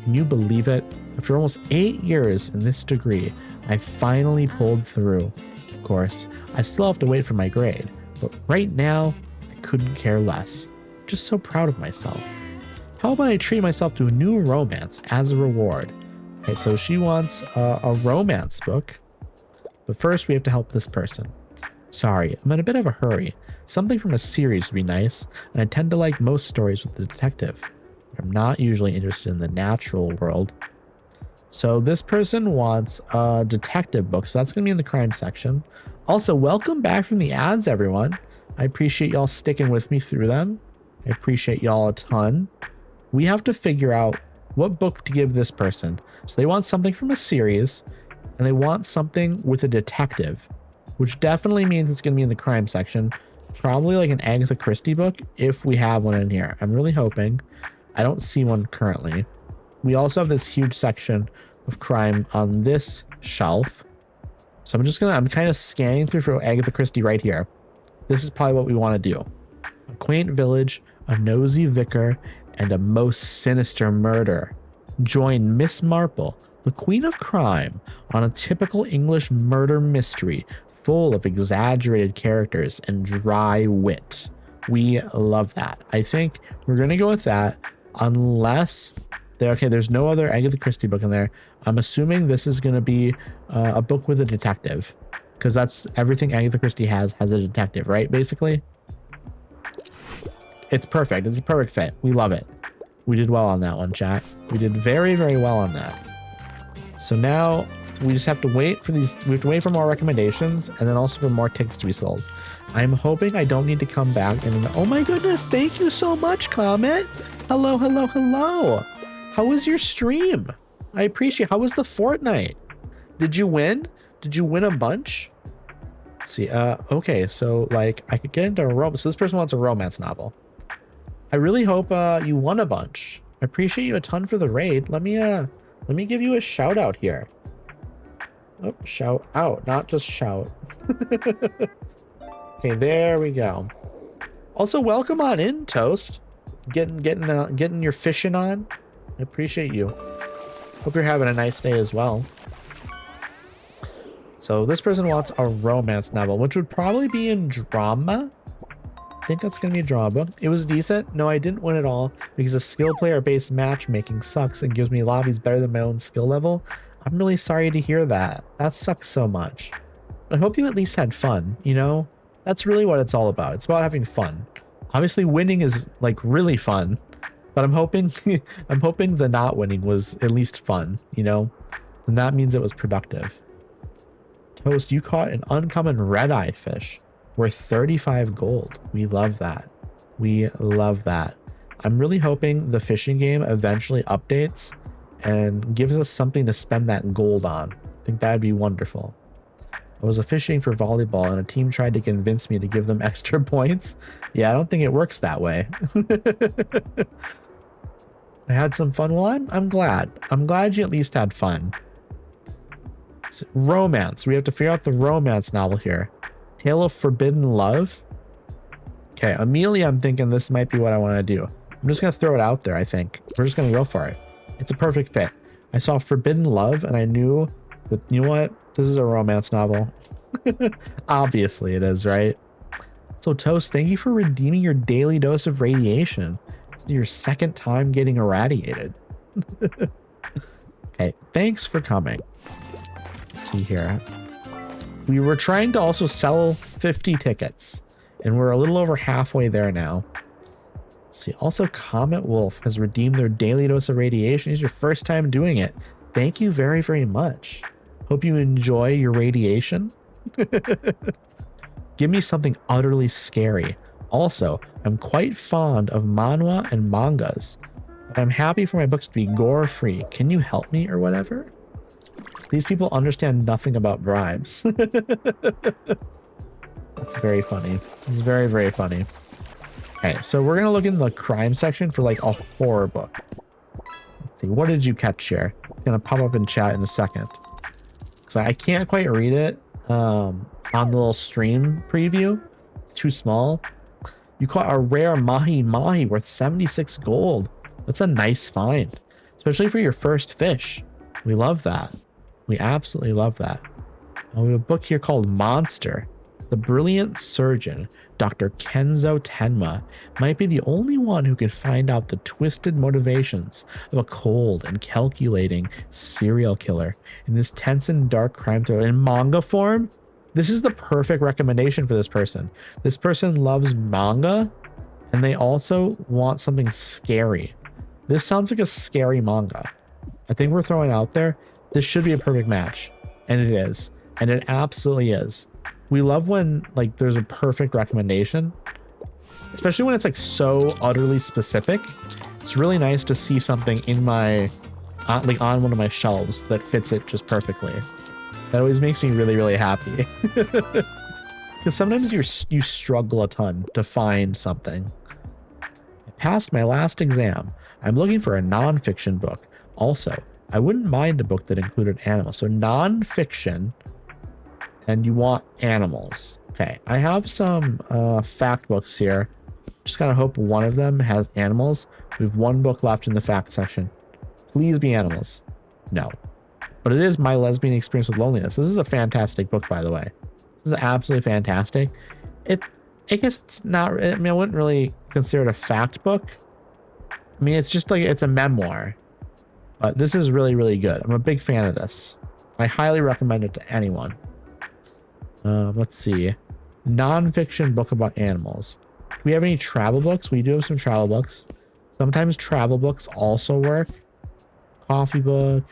[SPEAKER 1] Can you believe it? After almost 8 years in this degree, I finally pulled through. Of course, I still have to wait for my grade, but right now, I couldn't care less. I'm just so proud of myself. How about I treat myself to a new romance as a reward? Okay, so she wants a romance book, but first we have to help this person. Sorry, I'm in a bit of a hurry. Something from a series would be nice, and I tend to like most stories with the detective. I'm not usually interested in the natural world. So this person wants a detective book, so that's going to be in the crime section. Also, welcome back from the ads, everyone. I appreciate y'all sticking with me through them. I appreciate y'all a ton. We have to figure out what book to give this person. So they want something from a series, and they want something with a detective, which definitely means it's going to be in the crime section. Probably like an Agatha Christie book, if we have one in here. I'm really hoping. I don't see one currently. We also have this huge section of crime on this shelf. So I'm kind of scanning through for Agatha Christie right here. This is probably what we want to do. A quaint village, a nosy vicar, and a most sinister murder. Join Miss Marple, the queen of crime, on a typical English murder mystery full of exaggerated characters and dry wit. We love that. I think we're going to go with that unless... Okay, there's no other Agatha Christie book in there. I'm assuming this is going to be a book with a detective, because that's everything Agatha Christie has a detective, right? Basically, it's perfect. It's a perfect fit. We love it. We did well on that one, chat. We did very, very well on that. So now we just have to wait for these. We have to wait for more recommendations, and then also for more tickets to be sold. I'm hoping I don't need to come back and... Oh my goodness! Thank you so much, Comet. Hello. How was your stream? I appreciate. How was the Fortnite? Did you win? Did you win a bunch? Let's see. Okay, so like I could get into a romance. So this person wants a romance novel. I really hope you won a bunch. I appreciate you a ton for the raid. Let me give you a shout out here. Oh, shout out, not just shout. Okay, there we go. Also, welcome on in, Toast. Getting your fishing on. I appreciate you. Hope you're having a nice day as well. So this person wants a romance novel, which would probably be in drama. I think that's going to be a drama. It was decent. No, I didn't win at all because the skill player based matchmaking sucks and gives me lobbies better than my own skill level. I'm really sorry to hear that. That sucks so much. But I hope you at least had fun, you know? That's really what it's all about. It's about having fun. Obviously winning is like really fun, but I'm hoping the not winning was at least fun, you know? And that means it was productive. Toast, you caught an uncommon red-eye fish worth 35 gold. We love that. We love that. I'm really hoping the fishing game eventually updates and gives us something to spend that gold on. I think that'd be wonderful. I was fishing for volleyball and a team tried to convince me to give them extra points. Yeah, I don't think it works that way. I had some fun. Well, I'm glad. I'm glad you at least had fun. It's romance. We have to figure out the romance novel here. Tale of Forbidden Love. Okay, Amelia, I'm thinking this might be what I want to do. I'm just going to throw it out there, I think. We're just going to go for it. It's a perfect fit. I saw Forbidden Love and I knew that, you know what? This is a romance novel. Obviously it is, right? So Toast, thank you for redeeming your daily dose of radiation. This is your second time getting irradiated. Okay, thanks for coming. Let's see here. We were trying to also sell 50 tickets, and we're a little over halfway there now. Let's see. Also, Comet Wolf has redeemed their daily dose of radiation. It's your first time doing it. Thank you very, very much. Hope you enjoy your radiation. Give me something utterly scary. Also, I'm quite fond of manhwa and mangas, but I'm happy for my books to be gore-free. Can you help me or whatever? These people understand nothing about bribes. That's very funny. It's very, very funny. Okay, so we're gonna look in the crime section for like a horror book. Let's see, what did you catch here? It's gonna pop up in chat in a second. So I can't quite read it on the little stream preview. It's too small. You caught a rare mahi mahi worth 76 gold. That's a nice find, especially for your first fish. We love that. We absolutely love that. We have a book here called Monster. The brilliant surgeon, Dr. Kenzo Tenma, might be the only one who can find out the twisted motivations of a cold and calculating serial killer. In this tense and dark crime thriller in manga form, this is the perfect recommendation for this person. This person loves manga, and they also want something scary. This sounds like a scary manga. I think we're throwing out there, this should be a perfect match. And it is. And it absolutely is. We love when like there's a perfect recommendation, especially when it's like so utterly specific. It's really nice to see something in my like on one of my shelves that fits it just perfectly. That always makes me really, really happy. Because sometimes you struggle a ton to find something. I passed my last exam. I'm looking for a nonfiction book. Also, I wouldn't mind a book that included animals. So nonfiction, and you want animals. Okay, I have some fact books here. Just gotta hope one of them has animals. We have one book left in the fact section. Please be animals. No. But it is My Lesbian Experience with Loneliness. This is a fantastic book, by the way. This is absolutely fantastic. I guess it's not, I mean, I wouldn't really consider it a fact book. I mean, it's just like, it's a memoir. But this is really, really good. I'm a big fan of this. I highly recommend it to anyone. Let's see. Nonfiction book about animals. Do we have any travel books? We do have some travel books. Sometimes travel books also work. Coffee book.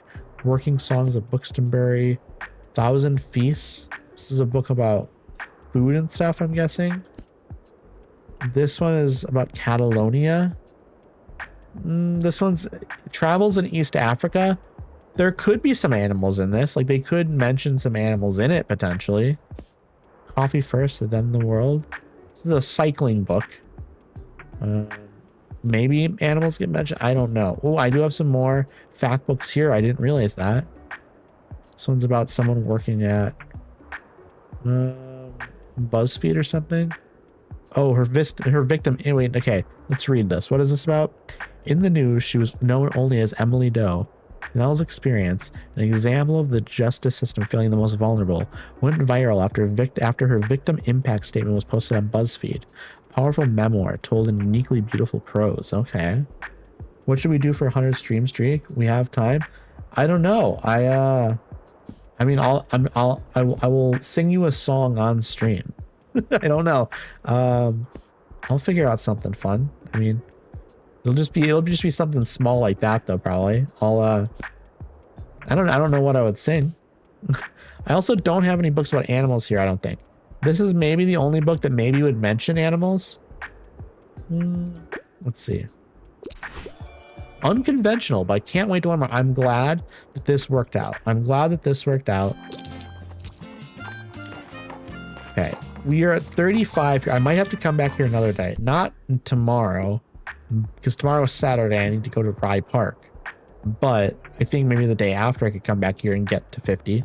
[SPEAKER 1] Working Songs of Buxtonbury. Thousand Feasts. This is a book about food and stuff, I'm guessing. This one is about Catalonia. This one's travels in East Africa. There could be some animals in this. Like they could mention some animals in it potentially. Coffee First and Then the World. This is a cycling book. Maybe animals get mentioned. I don't know. Oh, I do have some more fact books here. I didn't realize that. This one's about someone working at BuzzFeed or something. Oh, her victim. Wait, okay. Let's read this. What is this about? In the news, she was known only as Emily Doe. Nell's experience, an example of the justice system failing the most vulnerable, went viral after her victim impact statement was posted on BuzzFeed. Powerful memoir told in uniquely beautiful prose. Okay. What should we do for a 100 stream streak? We have time. I don't know. I mean, I will sing you a song on stream. I don't know. I'll figure out something fun. I mean, it'll just be something small like that though, probably. I don't know what I would sing. I also don't have any books about animals here, I don't think. This is maybe the only book that maybe would mention animals. Let's see. Unconventional, but I can't wait to learn more. I'm glad that this worked out. I'm glad that this worked out. Okay, we are at 35 here. I might have to come back here another day. Not tomorrow, because tomorrow is Saturday. I need to go to Rye Park. But I think maybe the day after I could come back here and get to 50.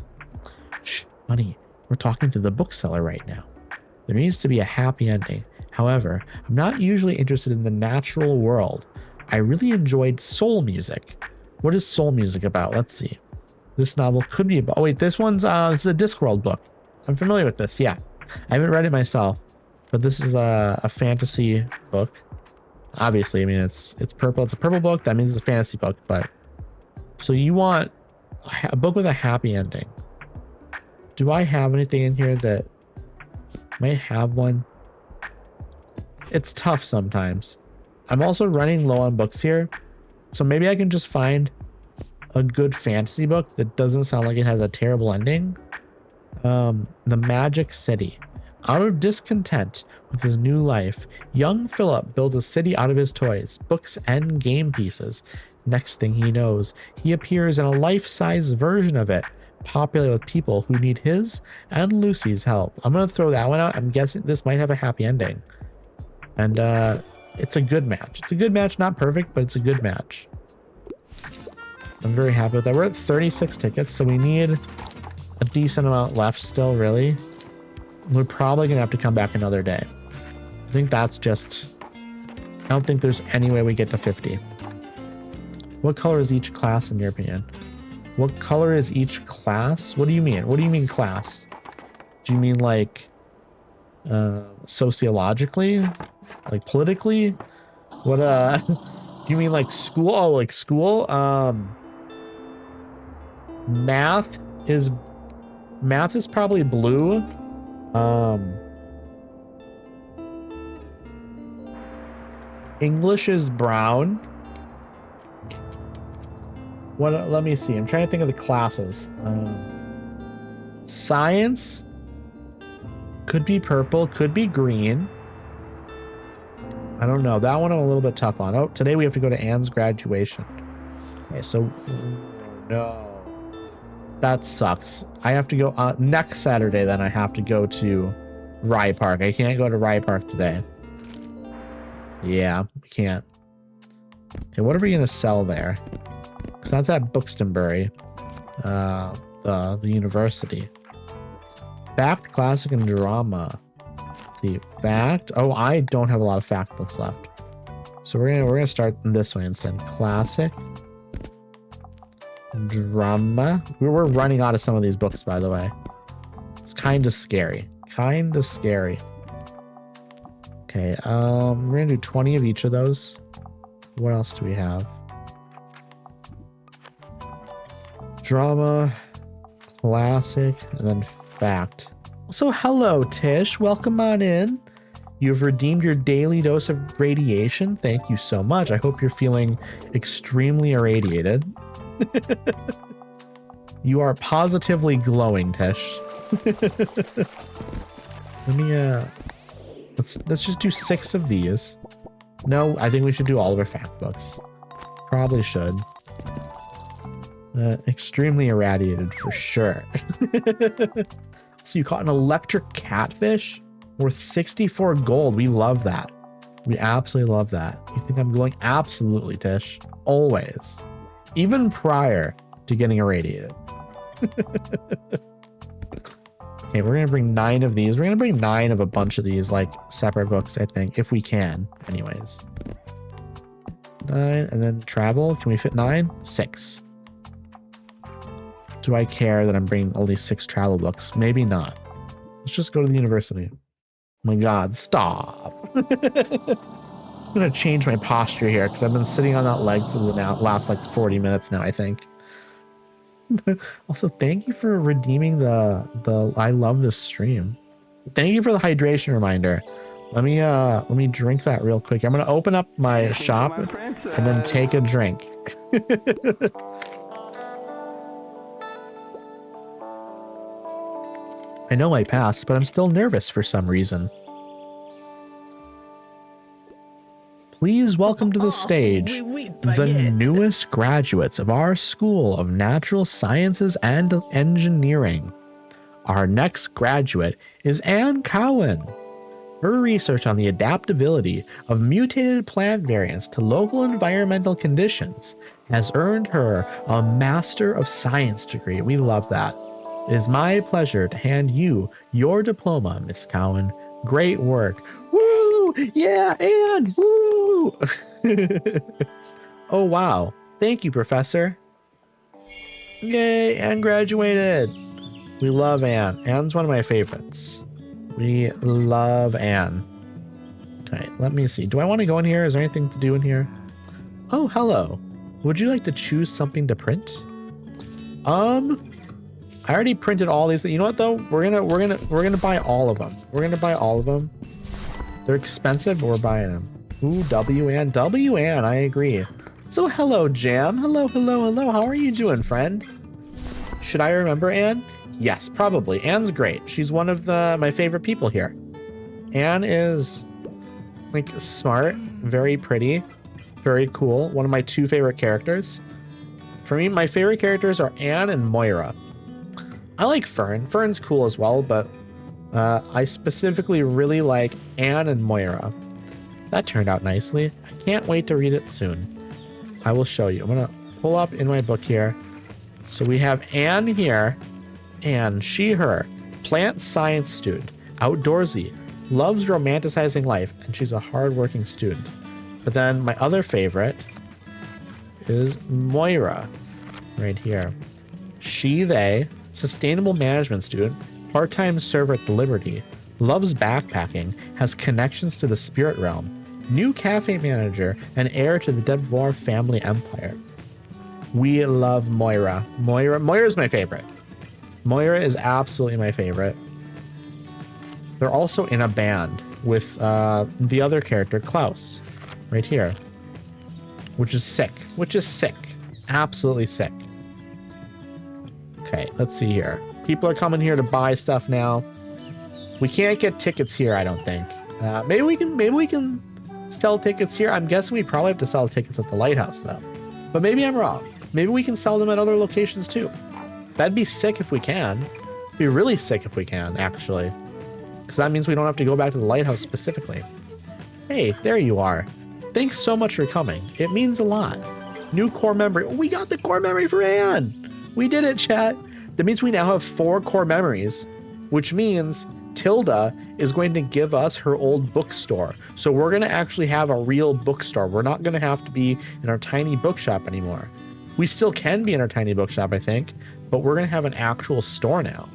[SPEAKER 1] Shh, honey, we're talking to the bookseller right now. There needs to be a happy ending. However, I'm not usually interested in the natural world. I really enjoyed soul music. What is soul music about? Let's see. This novel could be about... Oh, wait, this one's this is a Discworld book. I'm familiar with this, yeah. I haven't read it myself, but this is a fantasy book. Obviously, I mean, it's purple. It's a purple book. That means it's a fantasy book, but... So you want a book with a happy ending. Do I have anything in here that might have one? It's tough sometimes. I'm also running low on books here, so maybe I can just find a good fantasy book that doesn't sound like it has a terrible ending. The Magic City. Out of discontent with his new life, young Philip builds a city out of his toys, books, and game pieces. Next thing he knows, he appears in a life-size version of it, popular with people who need his and Lucy's help. I'm going to throw that one out. I'm guessing this might have a happy ending. And it's a good match. It's a good match, not perfect, but it's a good match. So I'm very happy with that. We're at 36 tickets, so we need a decent amount left still, really. We're probably going to have to come back another day. I think that's just... I don't think there's any way we get to 50. What color is each class in your opinion? What color is each class? What do you mean? What do you mean class? Do you mean like sociologically? Like politically? What do you mean like school? Oh, like school? Math is probably blue. English is brown. What? Let me see. I'm trying to think of the classes. Science could be purple, could be green. I don't know. That one I'm a little bit tough on. Oh, today we have to go to Anne's graduation. Okay, so no, that sucks. I have to go next Saturday. Then I have to go to Rye Park. I can't go to Rye Park today. Yeah, we can't. Okay, what are we gonna sell there? Because that's at Buxtonbury, the university. Fact, classic, and drama. Let's see, fact. Oh, I don't have a lot of fact books left, so we're gonna start this way instead. Classic, drama. We're running out of some of these books, by the way. It's kind of scary. Kind of scary. Okay, we're gonna do 20 of each of those. What else do we have? Drama, classic, and then fact. So hello, Tish. Welcome on in. You've redeemed your daily dose of radiation. Thank you so much. I hope you're feeling extremely irradiated. You are positively glowing, Tish. Let me let's just do 6 of these. No, I think we should do all of our fact books. Probably should. Extremely irradiated for sure. So you caught an electric catfish worth 64 gold. We love that. We absolutely love that. You think I'm glowing? Absolutely, Tish. Always. Even prior to getting irradiated. Okay, we're going to bring 9 of these. We're going to bring 9 of a bunch of these, like, separate books, I think, if we can, anyways. 9, and then travel. Can we fit 9? 6. Do I care that I'm bringing only 6 travel books? Maybe not. Let's just go to the university. Oh my god, stop. I'm going to change my posture here, because I've been sitting on that leg for the last, like, 40 minutes now, I think. Also, thank you for redeeming the I love this stream. Thank you for the hydration reminder. Let me drink that real quick. I'm gonna open up my shop and then take a drink. I know I passed, but I'm still nervous for some reason. Please welcome to the stage the newest graduates of our School of Natural Sciences and Engineering. Our next graduate is Anne Cowan. Her research on the adaptability of mutated plant variants to local environmental conditions has earned her a Master of Science degree. We love that. It is my pleasure to hand you your diploma, Miss Cowan. Great work. Woo! Yeah, Anne! Woo! Oh, wow. Thank you, Professor. Yay, Anne graduated. We love Anne. Anne's one of my favorites. We love Anne. Okay, let me see. Do I want to go in here? Is there anything to do in here? Oh, hello. Would you like to choose something to print? I already printed all these. You know what though? We're gonna buy all of them. We're gonna buy all of them. They're expensive, but we're buying them. Ooh, W Ann, I agree. So hello, Jam. Hello. How are you doing, friend? Should I remember Anne? Yes, probably. Anne's great. She's one of my favorite people here. Anne is like smart, very pretty, very cool. One of my 2 favorite characters. For me, my favorite characters are Anne and Moira. I like Fern. Fern's cool as well, but I specifically really like Anne and Moira. That turned out nicely. I can't wait to read it soon. I will show you. I'm gonna pull up in my book here. So we have Anne here. Anne, she, her, plant science student, outdoorsy, loves romanticizing life, and she's a hardworking student. But then my other favorite is Moira, right here. She, they, sustainable management student, part-time server at the Liberty, loves backpacking, has connections to the spirit realm, new cafe manager, and heir to the Devoir family empire. We love Moira. Moira's my favorite. Moira is absolutely my favorite. They're also in a band with the other character, Klaus, right here, which is sick. Absolutely sick. Okay, let's see here. People are coming here to buy stuff now. We can't get tickets here, I don't think. Maybe we can sell tickets here. I'm guessing we probably have to sell tickets at the lighthouse though. But maybe I'm wrong. Maybe we can sell them at other locations too. That'd be sick if we can. It'd be really sick if we can, actually. Because that means we don't have to go back to the lighthouse specifically. Hey, there you are. Thanks so much for coming. It means a lot. New core memory. We got the core memory for Anne. We did it, chat. That means we now have 4 core memories, which means Tilda is going to give us her old bookstore. So we're going to actually have a real bookstore. We're not going to have to be in our tiny bookshop anymore. We still can be in our tiny bookshop, I think, but we're going to have an actual store now.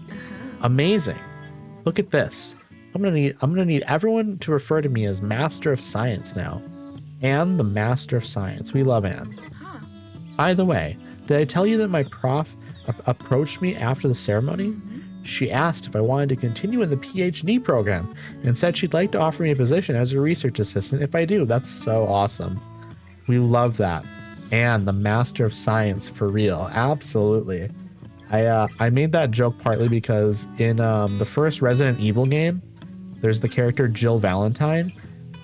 [SPEAKER 1] Amazing. Look at this. I'm going to need everyone to refer to me as Master of Science now. Anne, the Master of Science. We love Anne. By the way, did I tell you that my prof approached me after the ceremony? She asked if I wanted to continue in the PhD program and said she'd like to offer me a position as a research assistant if I do. That's so awesome. We love that. And the Master of Science, for real. Absolutely. I made that joke partly because in the first Resident Evil game, there's the character Jill Valentine,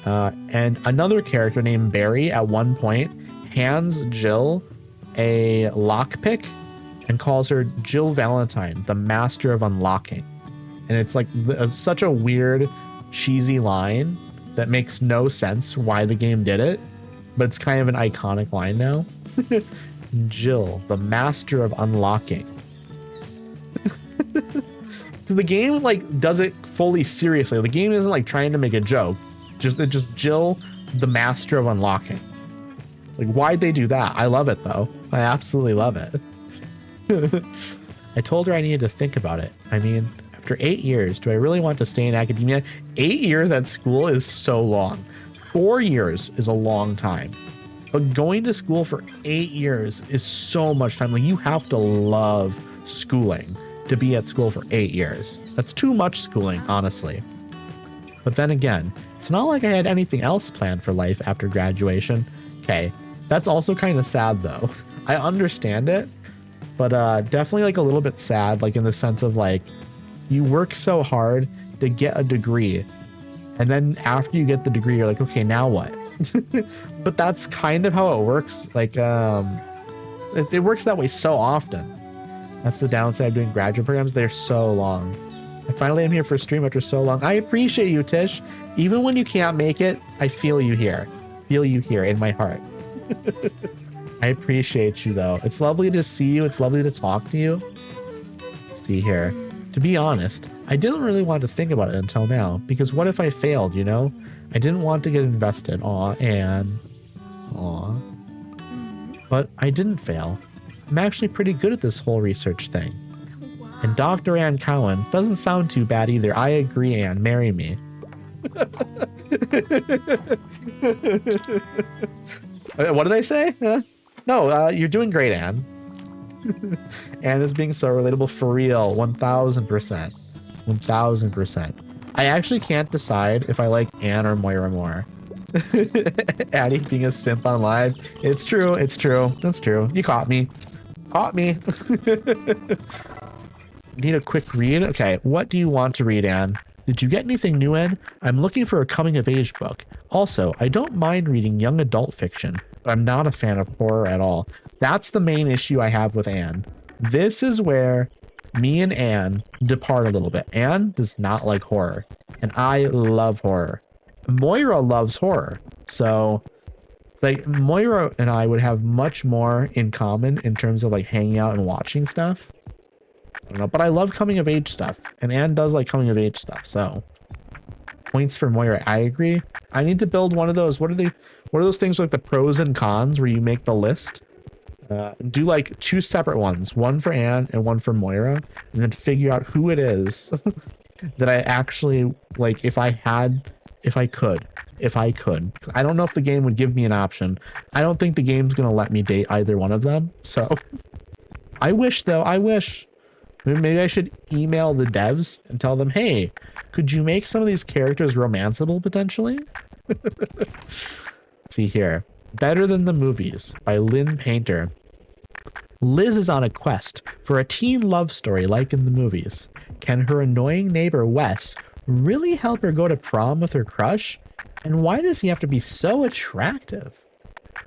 [SPEAKER 1] and another character named Barry at one point hands Jill a lockpick and calls her Jill Valentine, the Master of Unlocking. And it's like such a weird, cheesy line that makes no sense why the game did it, but it's kind of an iconic line now. Jill, the Master of Unlocking. Because the game like does it fully seriously. The game isn't like trying to make a joke. Just Jill, the Master of Unlocking. Like, why'd they do that? I love it though. I absolutely love it. I told her I needed to think about it. I mean, after 8 years, do I really want to stay in academia? 8 years at school is so long. 4 years is a long time. But going to school for 8 years is so much time. Like, you have to love schooling to be at school for 8 years. That's too much schooling, honestly. But then again, it's not like I had anything else planned for life after graduation. Okay, that's also kind of sad though. I understand it, but definitely like a little bit sad, like in the sense of like, you work so hard to get a degree, and then after you get the degree, you're like, okay, now what? But that's kind of how it works. Like, it works that way so often. That's the downside of doing graduate programs. They're so long. I finally am here for a stream after so long. I appreciate you, Tish. Even when you can't make it, I feel you here. Feel you here in my heart. I appreciate you though. It's lovely to see you. It's lovely to talk to you. Let's see here. To be honest, I didn't really want to think about it until now, because what if I failed, you know? I didn't want to get invested. Aw, Anne. Aw. But I didn't fail. I'm actually pretty good at this whole research thing.
[SPEAKER 2] Wow.
[SPEAKER 1] And Dr. Anne Cowan doesn't sound too bad either. I agree, Anne. Marry me. What did I say? No, you're doing great, Anne. Anne is being so relatable for real. 1000%. 1000%. I actually can't decide if I like Anne or Moira more. Addie being a simp on live. It's true. It's true. That's true. You caught me. Caught me. Need a quick read? Okay. What do you want to read, Anne? Did you get anything new, Anne? I'm looking for a coming of age book. Also, I don't mind reading young adult fiction, but I'm not a fan of horror at all. That's the main issue I have with Anne. This is where me and Anne depart a little bit. Anne does not like horror, and I love horror. Moira loves horror. So it's like Moira and I would have much more in common in terms of like hanging out and watching stuff. I don't know, but I love coming of age stuff, and Anne does like coming of age stuff. So points for Moira. I agree. I need to build one of those. What are those things like the pros and cons where you make the list? Do like 2 separate ones, one for Anne and one for Moira, and then figure out who it is that I actually like if I could. I don't know if the game would give me an option. I don't think the game's gonna let me date either one of them. So I wish though, maybe I should email the devs and tell them, hey, could you make some of these characters romanceable potentially? Let's see here. Better Than the Movies by Lynn Painter. Liz is on a quest for a teen love story like in the movies. Can her annoying neighbor Wes really help her go to prom with her crush? And why does he have to be so attractive?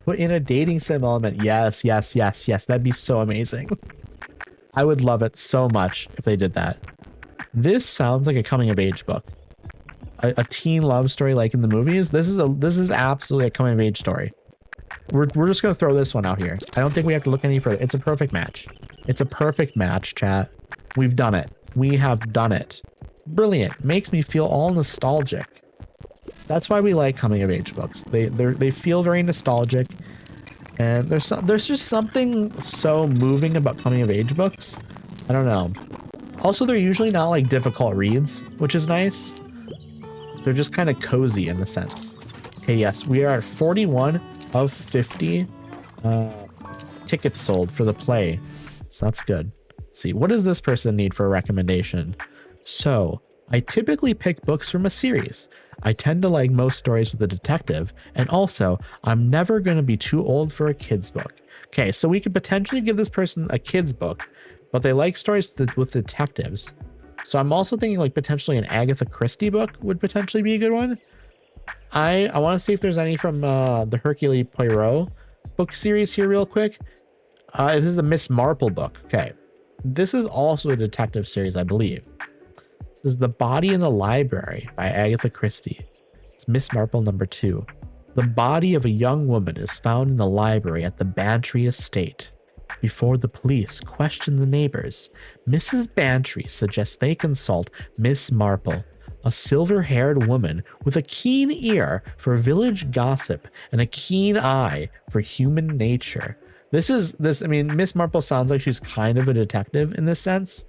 [SPEAKER 1] Put in a dating sim element. Yes. That'd be so amazing. I would love it so much if they did that. This sounds like a coming of age book. A teen love story like in the movies. This is absolutely a coming of age story. We're just gonna throw this one out here. I don't think we have to look any further. It's a perfect match. It's a perfect match, chat. We've done it. We have done it. Brilliant. Makes me feel all nostalgic. That's why we like coming of age books. They feel very nostalgic, and there's just something so moving about coming of age books. I don't know. Also, they're usually not like difficult reads, which is nice. They're just kind of cozy in a sense. Okay, yes, we are at 41 of 50 tickets sold for the play. So that's good. Let's see, what does this person need for a recommendation? So, I typically pick books from a series. I tend to like most stories with a detective, and also, I'm never going to be too old for a kid's book. Okay, so we could potentially give this person a kid's book, but they like stories with detectives. So I'm also thinking like potentially an Agatha Christie book would potentially be a good one. I want to see if there's any from the Hercule Poirot book series here real quick. This is a Miss Marple book. Okay. This is also a detective series, I believe. This is The Body in the Library by Agatha Christie. It's Miss Marple #2. The body of a young woman is found in the library at the Bantry estate. Before the police question the neighbors, Mrs. Bantry suggests they consult Miss Marple, a silver-haired woman with a keen ear for village gossip and a keen eye for human nature. I mean, Miss Marple sounds like she's kind of a detective in this sense.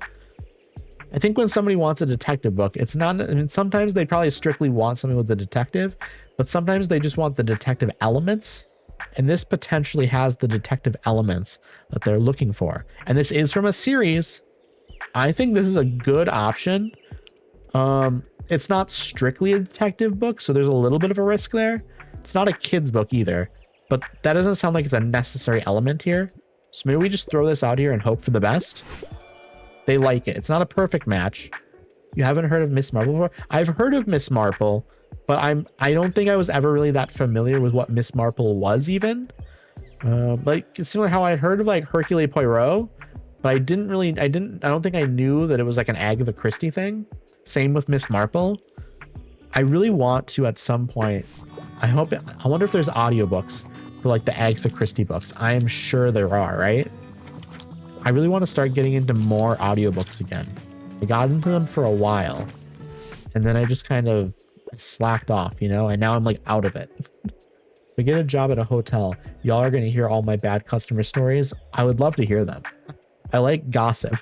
[SPEAKER 1] I think when somebody wants a detective book, it's not, I mean, sometimes they probably strictly want something with the detective, but sometimes they just want the detective elements. And this potentially has the detective elements that they're looking for. And this is from a series. I think this is a good option. It's not strictly a detective book, so there's a little bit of a risk there. It's not a kid's book either, but that doesn't sound like it's a necessary element here. So maybe we just throw this out here and hope for the best. They like it. It's not a perfect match. You haven't heard of Miss Marple before? I've heard of Miss Marple, but I don't think I was ever really that familiar with what Miss Marple was even. Like it's similar how I'd heard of like Hercule Poirot, but I don't think I knew that it was like an Agatha Christie thing. Same with Miss Marple. I really want to at some point. I wonder if there's audiobooks for like the Agatha Christie books. I am sure there are, right? I really want to start getting into more audiobooks again. I got into them for a while, and then I just kind of slacked off, you know, and now I'm like out of it. If I get a job at a hotel, y'all are going to hear all my bad customer stories. I would love to hear them. I like gossip.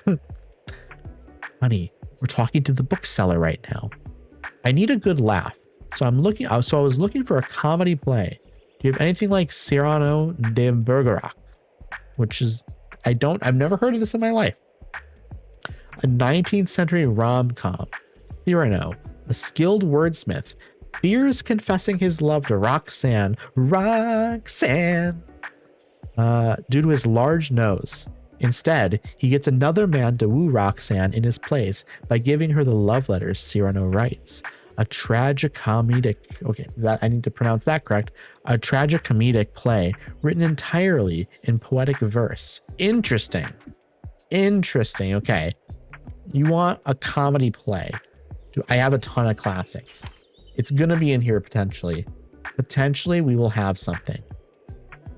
[SPEAKER 1] Honey, we're talking to the bookseller right now. I need a good laugh. So I was looking for a comedy play. Do you have anything like Cyrano de Bergerac, which is, I've never heard of this in my life. A 19th century rom-com. Cyrano, a skilled wordsmith, fears confessing his love to Roxanne, due to his large nose. Instead, he gets another man to woo Roxanne in his place by giving her the love letters Cyrano writes. A tragicomedic, okay, that I need to pronounce that correct. A tragicomedic play written entirely in poetic verse. Interesting. Okay. You want a comedy play. I have a ton of classics. It's going to be in here potentially. Potentially we will have something.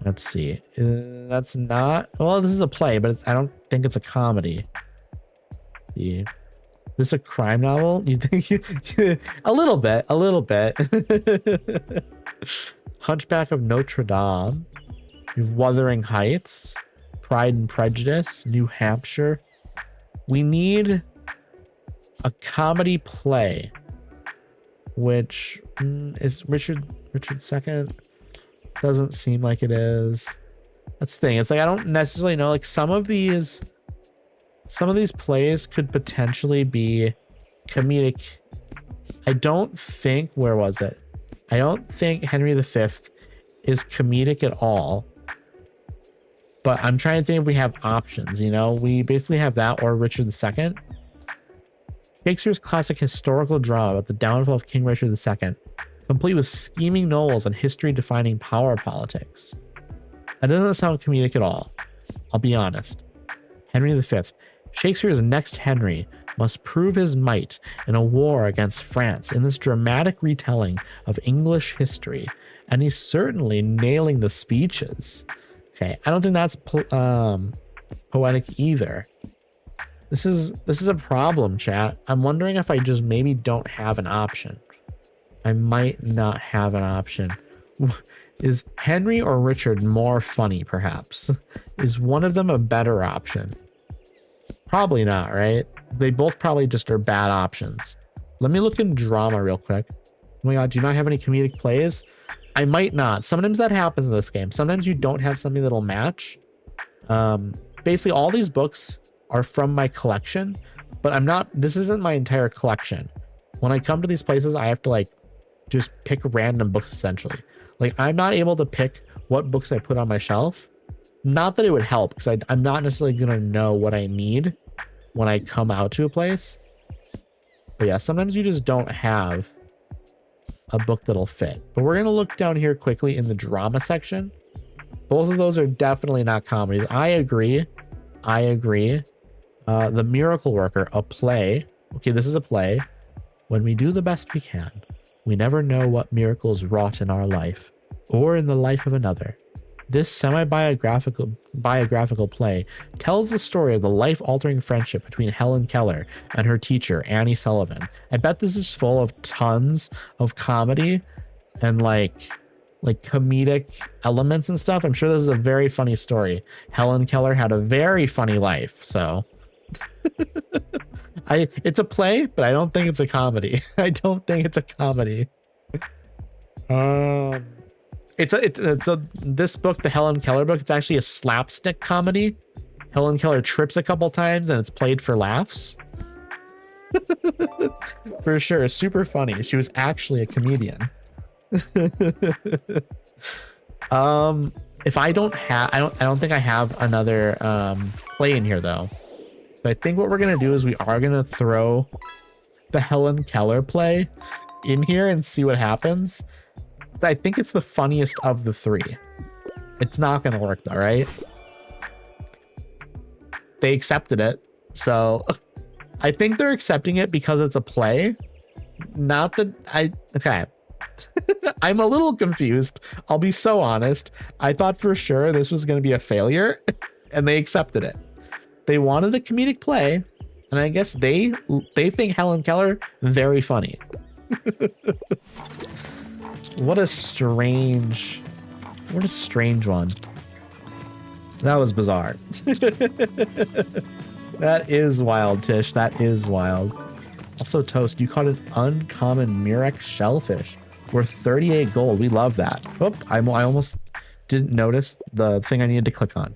[SPEAKER 1] Let's see. That's not, well, this is a play, but I don't think it's a comedy. Let's see. This is a crime novel? You think a little bit. Hunchback of Notre Dame. You've Wuthering Heights, Pride and Prejudice, New Hampshire. We need a comedy play, which is Richard II. Doesn't seem like it is. That's the thing. It's like I don't necessarily know. Like some of these plays could potentially be comedic. I don't think, where was it? I don't think Henry V is comedic at all. But I'm trying to think if we have options, you know? We basically have that or Richard II. Shakespeare's classic historical drama about the downfall of King Richard II, complete with scheming nobles and history-defining power politics. That doesn't sound comedic at all. I'll be honest. Henry V. Shakespeare's next Henry must prove his might in a war against France in this dramatic retelling of English history, and he's certainly nailing the speeches. Okay, I don't think that's poetic either. This is a problem, chat. I'm wondering if I just maybe don't have an option. I might not have an option. Is Henry or Richard more funny, perhaps? Is one of them a better option? Probably not, right? They both probably just are bad options. Let me look in drama real quick. Oh my god, do you not have any comedic plays? I might not. Sometimes that happens in this game. Sometimes you don't have something that'll match. Basically, all these books are from my collection, but this isn't my entire collection. When I come to these places, I have to like just pick random books essentially. Like I'm not able to pick what books I put on my shelf. Not that it would help, because I'm not necessarily going to know what I need when I come out to a place. But yeah, sometimes you just don't have a book that'll fit. But we're going to look down here quickly in the drama section. Both of those are definitely not comedies. I agree. The Miracle Worker, a play. Okay, this is a play. When we do the best we can, we never know what miracles wrought in our life or in the life of another. This biographical play tells the story of the life-altering friendship between Helen Keller and her teacher, Annie Sullivan. I bet this is full of tons of comedy and like comedic elements and stuff. I'm sure this is a very funny story. Helen Keller had a very funny life, so it's a play, but I don't think it's a comedy. This book, the Helen Keller book, it's actually a slapstick comedy. Helen Keller trips a couple times and it's played for laughs. For sure, super funny. She was actually a comedian. If I don't think I have another play in here though. So I think what we're gonna do is we are gonna throw the Helen Keller play in here and see what happens. I think it's the funniest of the three. It's not gonna work though, right? They accepted it, so I think they're accepting it because it's a play. Not that okay. I'm a little confused. I'll be so honest. I thought for sure this was gonna be a failure, and they accepted it. They wanted a comedic play, and I guess they think Helen Keller very funny. What a strange one. That was bizarre. That is wild, Tish. That is wild. Also, Toast, you caught an uncommon Murex shellfish worth 38 gold. We love that. Oh, I almost didn't notice the thing I needed to click on.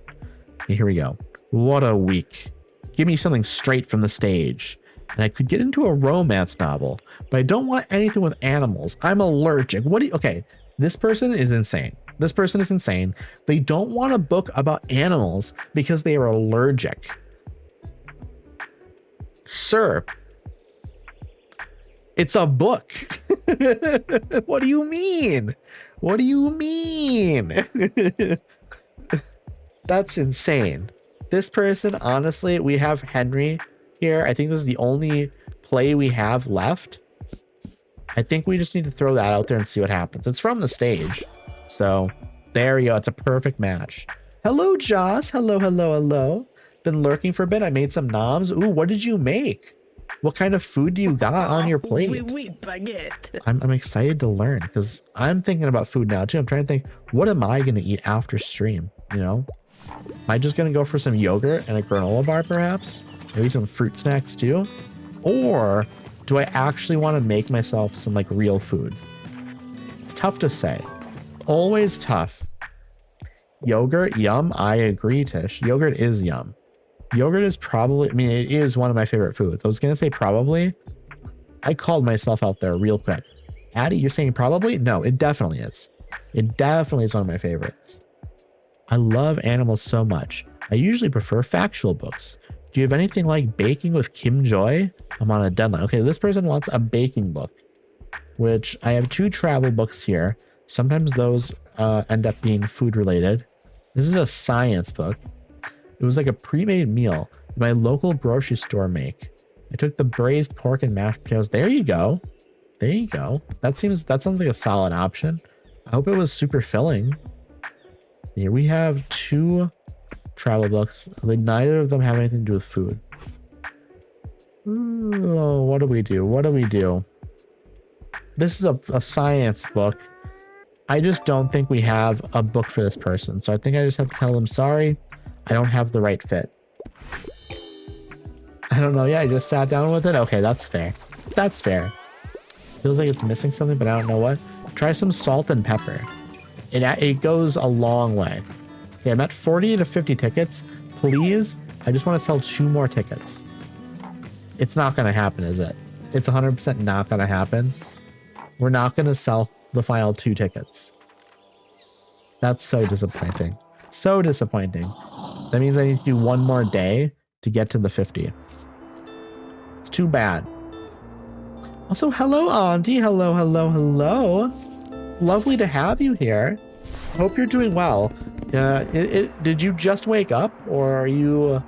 [SPEAKER 1] Okay, here we go. What a week. Give me something straight from the stage. And I could get into a romance novel, but I don't want anything with animals. I'm allergic. What do you, okay, this person is insane. This person is insane. They don't want a book about animals because they are allergic. Sir, it's a book. What do you mean? What do you mean? That's insane. This person, honestly, we have Henry here. I think this is the only play we have left. I think we just need to throw that out there and see what happens. It's from the stage. So there you go. It's a perfect match. Hello, Joss. Hello, hello, hello. Been lurking for a bit. I made some noms. Ooh, what did you make? What kind of food do you got on your plate?
[SPEAKER 2] Baguette.
[SPEAKER 1] I'm excited to learn because I'm thinking about food now too. I'm trying to think, what am I going to eat after stream? You know, am I just going to go for some yogurt and a granola bar perhaps? Maybe some fruit snacks too? Or do I actually want to make myself some like real food? It's tough to say. It's always tough. Yogurt, yum. I agree, Tish. Yogurt is yum. Yogurt is probably, I mean, it is one of my favorite foods. I was going to say probably. I called myself out there real quick. Addie, you're saying probably? No, it definitely is. It definitely is one of my favorites. I love animals so much. I usually prefer factual books. Do you have anything like Baking with Kim Joy? I'm on a deadline. Okay, this person wants a baking book, which I have 2 travel books here. Sometimes those end up being food related. This is a science book. It was like a pre-made meal that my local grocery store make. I took the braised pork and mashed potatoes. There you go. There you go. That sounds like a solid option. I hope it was super filling. Here we have 2 travel books. Neither of them have anything to do with food. Oh, what do we do? What do we do? This is a science book. I just don't think we have a book for this person. So I think I just have to tell them, sorry, I don't have the right fit. I don't know. Yeah, I just sat down with it. Okay, that's fair. That's fair. Feels like it's missing something, but I don't know what. Try some salt and pepper. It goes a long way. Okay, I'm at 40 to 50 tickets. Please, I just want to sell 2 more tickets. It's not going to happen, is it? It's 100% not going to happen. We're not going to sell the final 2 tickets. That's so disappointing. So disappointing. That means I need to do 1 more day to get to the 50. It's too bad. Also, hello, Auntie. Hello, hello, hello. It's lovely to have you here. Hope you're doing well. Did you just wake up, or are you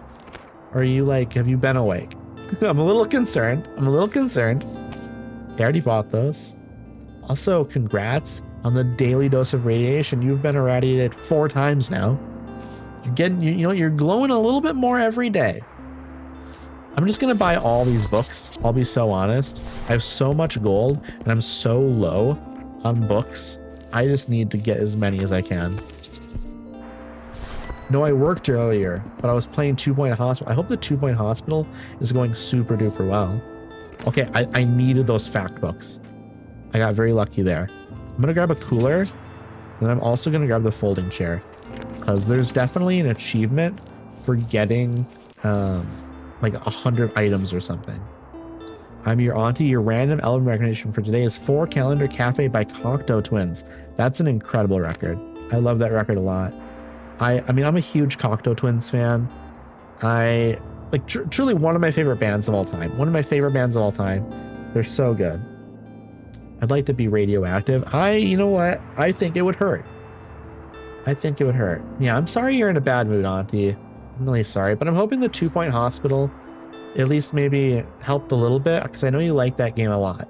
[SPEAKER 1] like, have you been awake? I'm a little concerned. I already bought those. Also, congrats on the daily dose of radiation. You've been irradiated 4 times now. You're getting, you know, you're glowing a little bit more every day. I'm just gonna buy all these books. I'll be so honest. I have so much gold and I'm so low on books. I just need to get as many as I can. No, I worked earlier, but I was playing 2 Point Hospital. I hope the 2 Point Hospital is going super duper well. Okay, I needed those fact books. I got very lucky there. I'm gonna grab a cooler, and I'm also gonna grab the folding chair, because there's definitely an achievement for getting like 100 items or something. I'm your auntie. Your random album recognition for today is 4 Calendar Cafe by Cocteau Twins. That's an incredible record. I love that record a lot. I mean, I'm a huge Cocteau Twins fan. I like truly one of my favorite bands of all time. They're so good. I'd like to be radioactive. You know what? I think it would hurt. Yeah, I'm sorry you're in a bad mood, Auntie. I'm really sorry, but I'm hoping the 2 Point Hospital at least maybe helped a little bit, because I know you like that game a lot.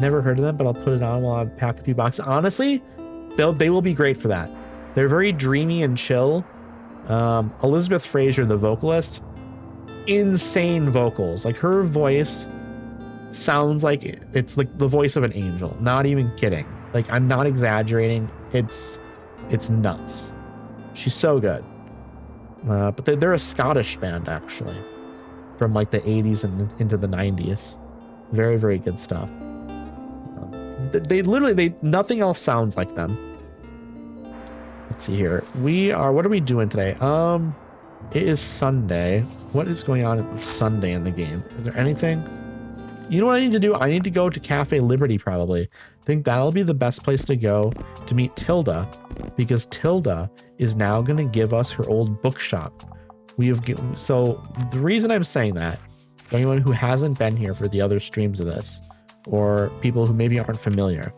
[SPEAKER 1] Never heard of them, but I'll put it on while I pack a few boxes. Honestly, they will be great for that. They're very dreamy and chill. Elizabeth Fraser, the vocalist, insane vocals. Like, her voice sounds like it's like the voice of an angel. Not even kidding. Like, I'm not exaggerating. It's nuts. She's so good. But they're a Scottish band, actually, from like the 80s and into the 90s. Very, very good stuff. They literally, nothing else sounds like them. Let's see here. What are we doing today? It is Sunday. What is going on Sunday in the game? Is there anything? You know what I need to do? I need to go to Cafe Liberty probably. I think that'll be the best place to go to meet Tilda, because Tilda is now going to give us her old bookshop. So the reason I'm saying that, for anyone who hasn't been here for the other streams of this, or people who maybe aren't familiar,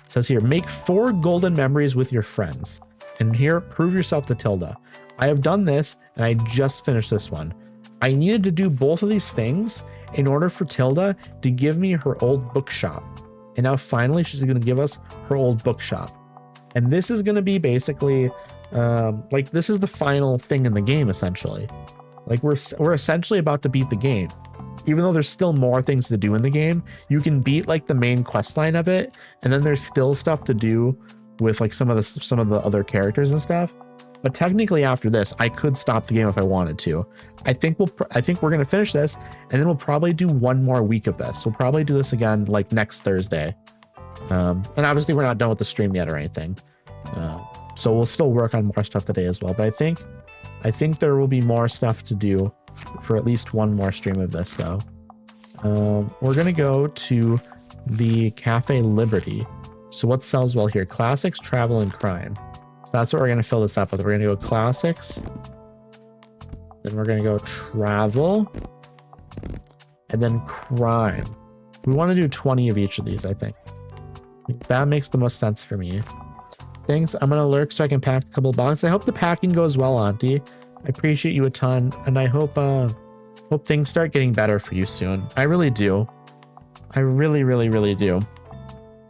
[SPEAKER 1] it says here, make 4 golden memories with your friends. And here, prove yourself to Tilda. I have done this, and I just finished this one. I needed to do both of these things in order for Tilda to give me her old bookshop. And now finally, she's going to give us her old bookshop. And this is going to be basically, like, this is the final thing in the game, essentially. Like, we're essentially about to beat the game. Even though there's still more things to do in the game, you can beat, like, the main quest line of it, and then there's still stuff to do with, like, some of the other characters and stuff. But technically after this, I could stop the game if I wanted to. I think we're gonna finish this, and then we'll probably do one more week of this. We'll probably do this again like next Thursday. And obviously we're not done with the stream yet or anything. So we'll still work on more stuff today as well. But I think there will be more stuff to do for at least one more stream of this though. We're gonna go to the Cafe Liberty. So what sells well here? Classics, travel, and crime. That's what we're going to fill this up with. We're going to go classics. Then we're going to go travel. And then crime. We want to do 20 of each of these, I think. That makes the most sense for me. Thanks. I'm going to lurk so I can pack a couple of boxes. I hope the packing goes well, Auntie. I appreciate you a ton. And I hope things start getting better for you soon. I really do. I really, really, really do.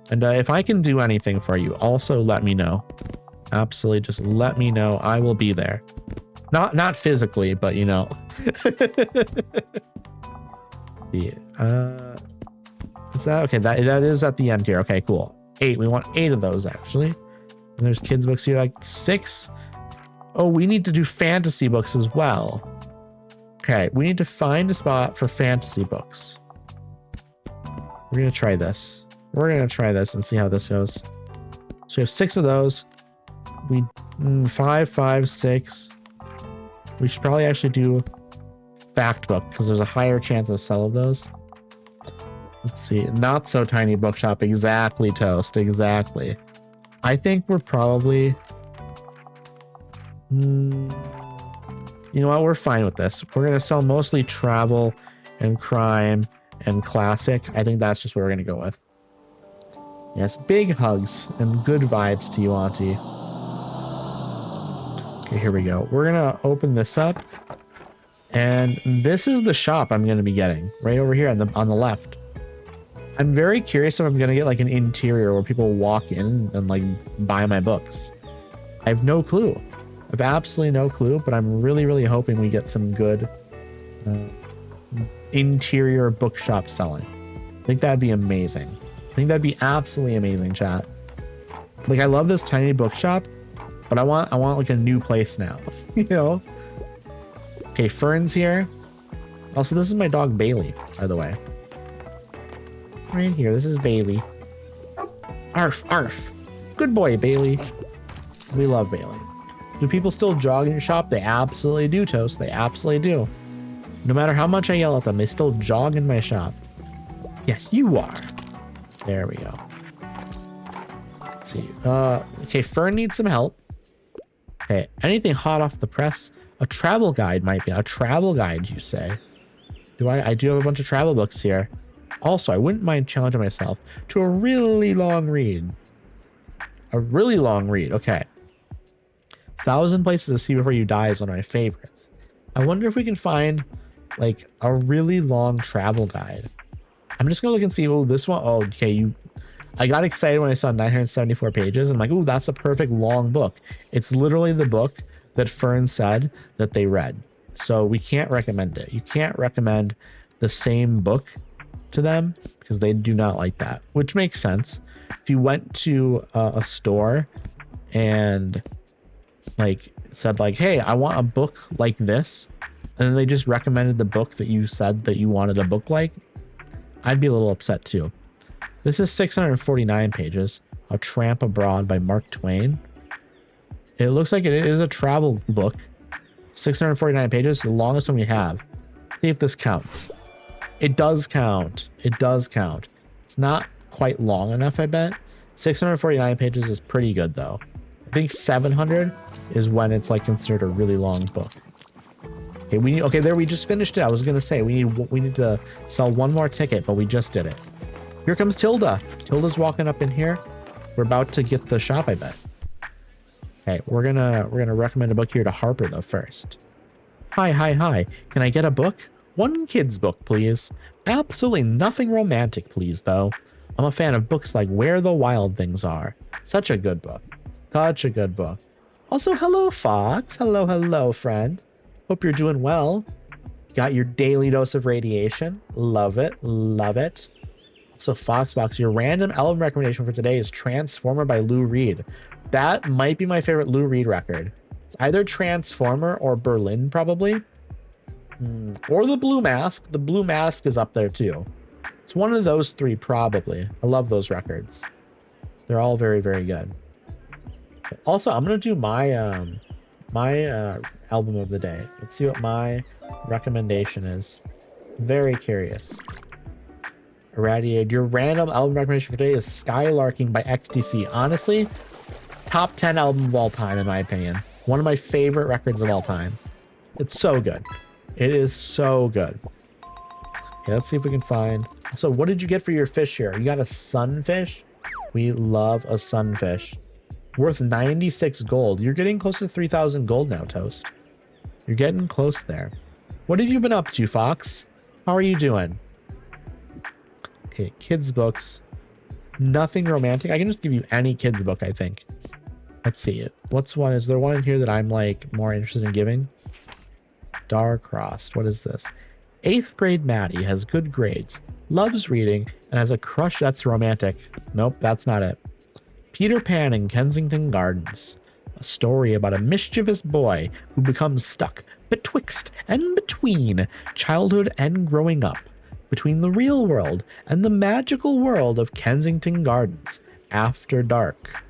[SPEAKER 1] And if I can do anything for you, also let me know. Absolutely, just let me know. I will be there. Not physically, but you know. Is that okay? That is at the end here. Okay, cool. 8. We want 8 of those actually. And there's kids books here, like 6. Oh, we need to do fantasy books as well. Okay, we need to find a spot for fantasy books. We're gonna try this. We're gonna try this and see how this goes. So we have 6 of those. 5, 6. We should probably actually do fact book because there's a higher chance of sell of those. Let's see. Not so tiny bookshop. Exactly, Toast. Exactly. I think we're probably... you know what? We're fine with this. We're going to sell mostly travel and crime and classic. I think that's just what we're going to go with. Yes, big hugs and good vibes to you, Auntie. Okay, here we go. We're gonna open this up, and this is the shop I'm gonna be getting right over here on the left. I'm very curious if I'm gonna get like an interior where people walk in and like buy my books. I have no clue. I have absolutely no clue, but I'm really, really hoping we get some good interior bookshop selling. I think that'd be amazing. I think that'd be absolutely amazing, chat. Like, I love this tiny bookshop, but I want like a new place now, you know? Okay, Fern's here. Also, this is my dog Bailey, by the way. Right here, this is Bailey. Arf, arf. Good boy, Bailey. We love Bailey. Do people still jog in your shop? They absolutely do, Toast. They absolutely do. No matter how much I yell at them, they still jog in my shop. Yes, you are. There we go. Let's see. Okay, Fern needs some help. Okay, anything hot off the press? A travel guide might be. A travel guide, you say? I do have a bunch of travel books here. Also, I wouldn't mind challenging myself to a really long read. A really long read. Okay. 1,000 Places to See Before You Die is one of my favorites. I wonder if we can find like a really long travel guide. I'm just gonna look and see. Oh, this one. Oh, okay. I got excited when I saw 974 pages. I'm like, oh, that's a perfect long book. It's literally the book that Fern said that they read. So we can't recommend it. You can't recommend the same book to them because they do not like that, which makes sense. If you went to a store and like said like, hey, I want a book like this, and then they just recommended the book that you said that you wanted a book like, I'd be a little upset too. This is 649 pages. A Tramp Abroad by Mark Twain. It looks like it is a travel book. 649 pages, the longest one we have. See if this counts. It does count. It does count. It's not quite long enough, I bet. 649 pages is pretty good though. I think 700 is when it's like considered a really long book. Okay, there, we just finished it. I was gonna say we need to sell one more ticket, but we just did it. Here comes Tilda. Tilda's walking up in here. We're about to get the shop, I bet. Okay, we're gonna recommend a book here to Harper though first. Hi. Can I get a book? One kid's book, please. Absolutely nothing romantic, please, though. I'm a fan of books like Where the Wild Things Are. Such a good book. Such a good book. Also, hello, Fox. Hello, friend. Hope you're doing well. Got your daily dose of radiation. Love it. So Foxbox, your random album recommendation for today is Transformer by Lou Reed. That might be my favorite Lou Reed record. It's either Transformer or Berlin, probably. Or The Blue Mask. The Blue Mask is up there too. It's one of those three, probably. I love those records. They're all very, very good. Also, I'm gonna do my album of the day. Let's see what my recommendation is. Very curious. Irradiated. Your random album recommendation for today is Skylarking by XTC. Honestly, top 10 album of all time, in my opinion. One of my favorite records of all time. It's so good. It is so good. Okay, let's see if we can find... So what did you get for your fish here? You got a sunfish? We love a sunfish. Worth 96 gold. You're getting close to 3,000 gold now, Toast. You're getting close there. What have you been up to, Fox? How are you doing? Okay, kids' books. Nothing romantic. I can just give you any kids' book, I think. Let's see it. What's one? Is there one in here that I'm like more interested in giving? Starcrossed. What is this? 8th grade Maddie has good grades, loves reading, and has a crush that's romantic. Nope, that's not it. Peter Pan in Kensington Gardens. A story about a mischievous boy who becomes stuck betwixt and between childhood and growing up, between the real world and the magical world of Kensington Gardens after dark.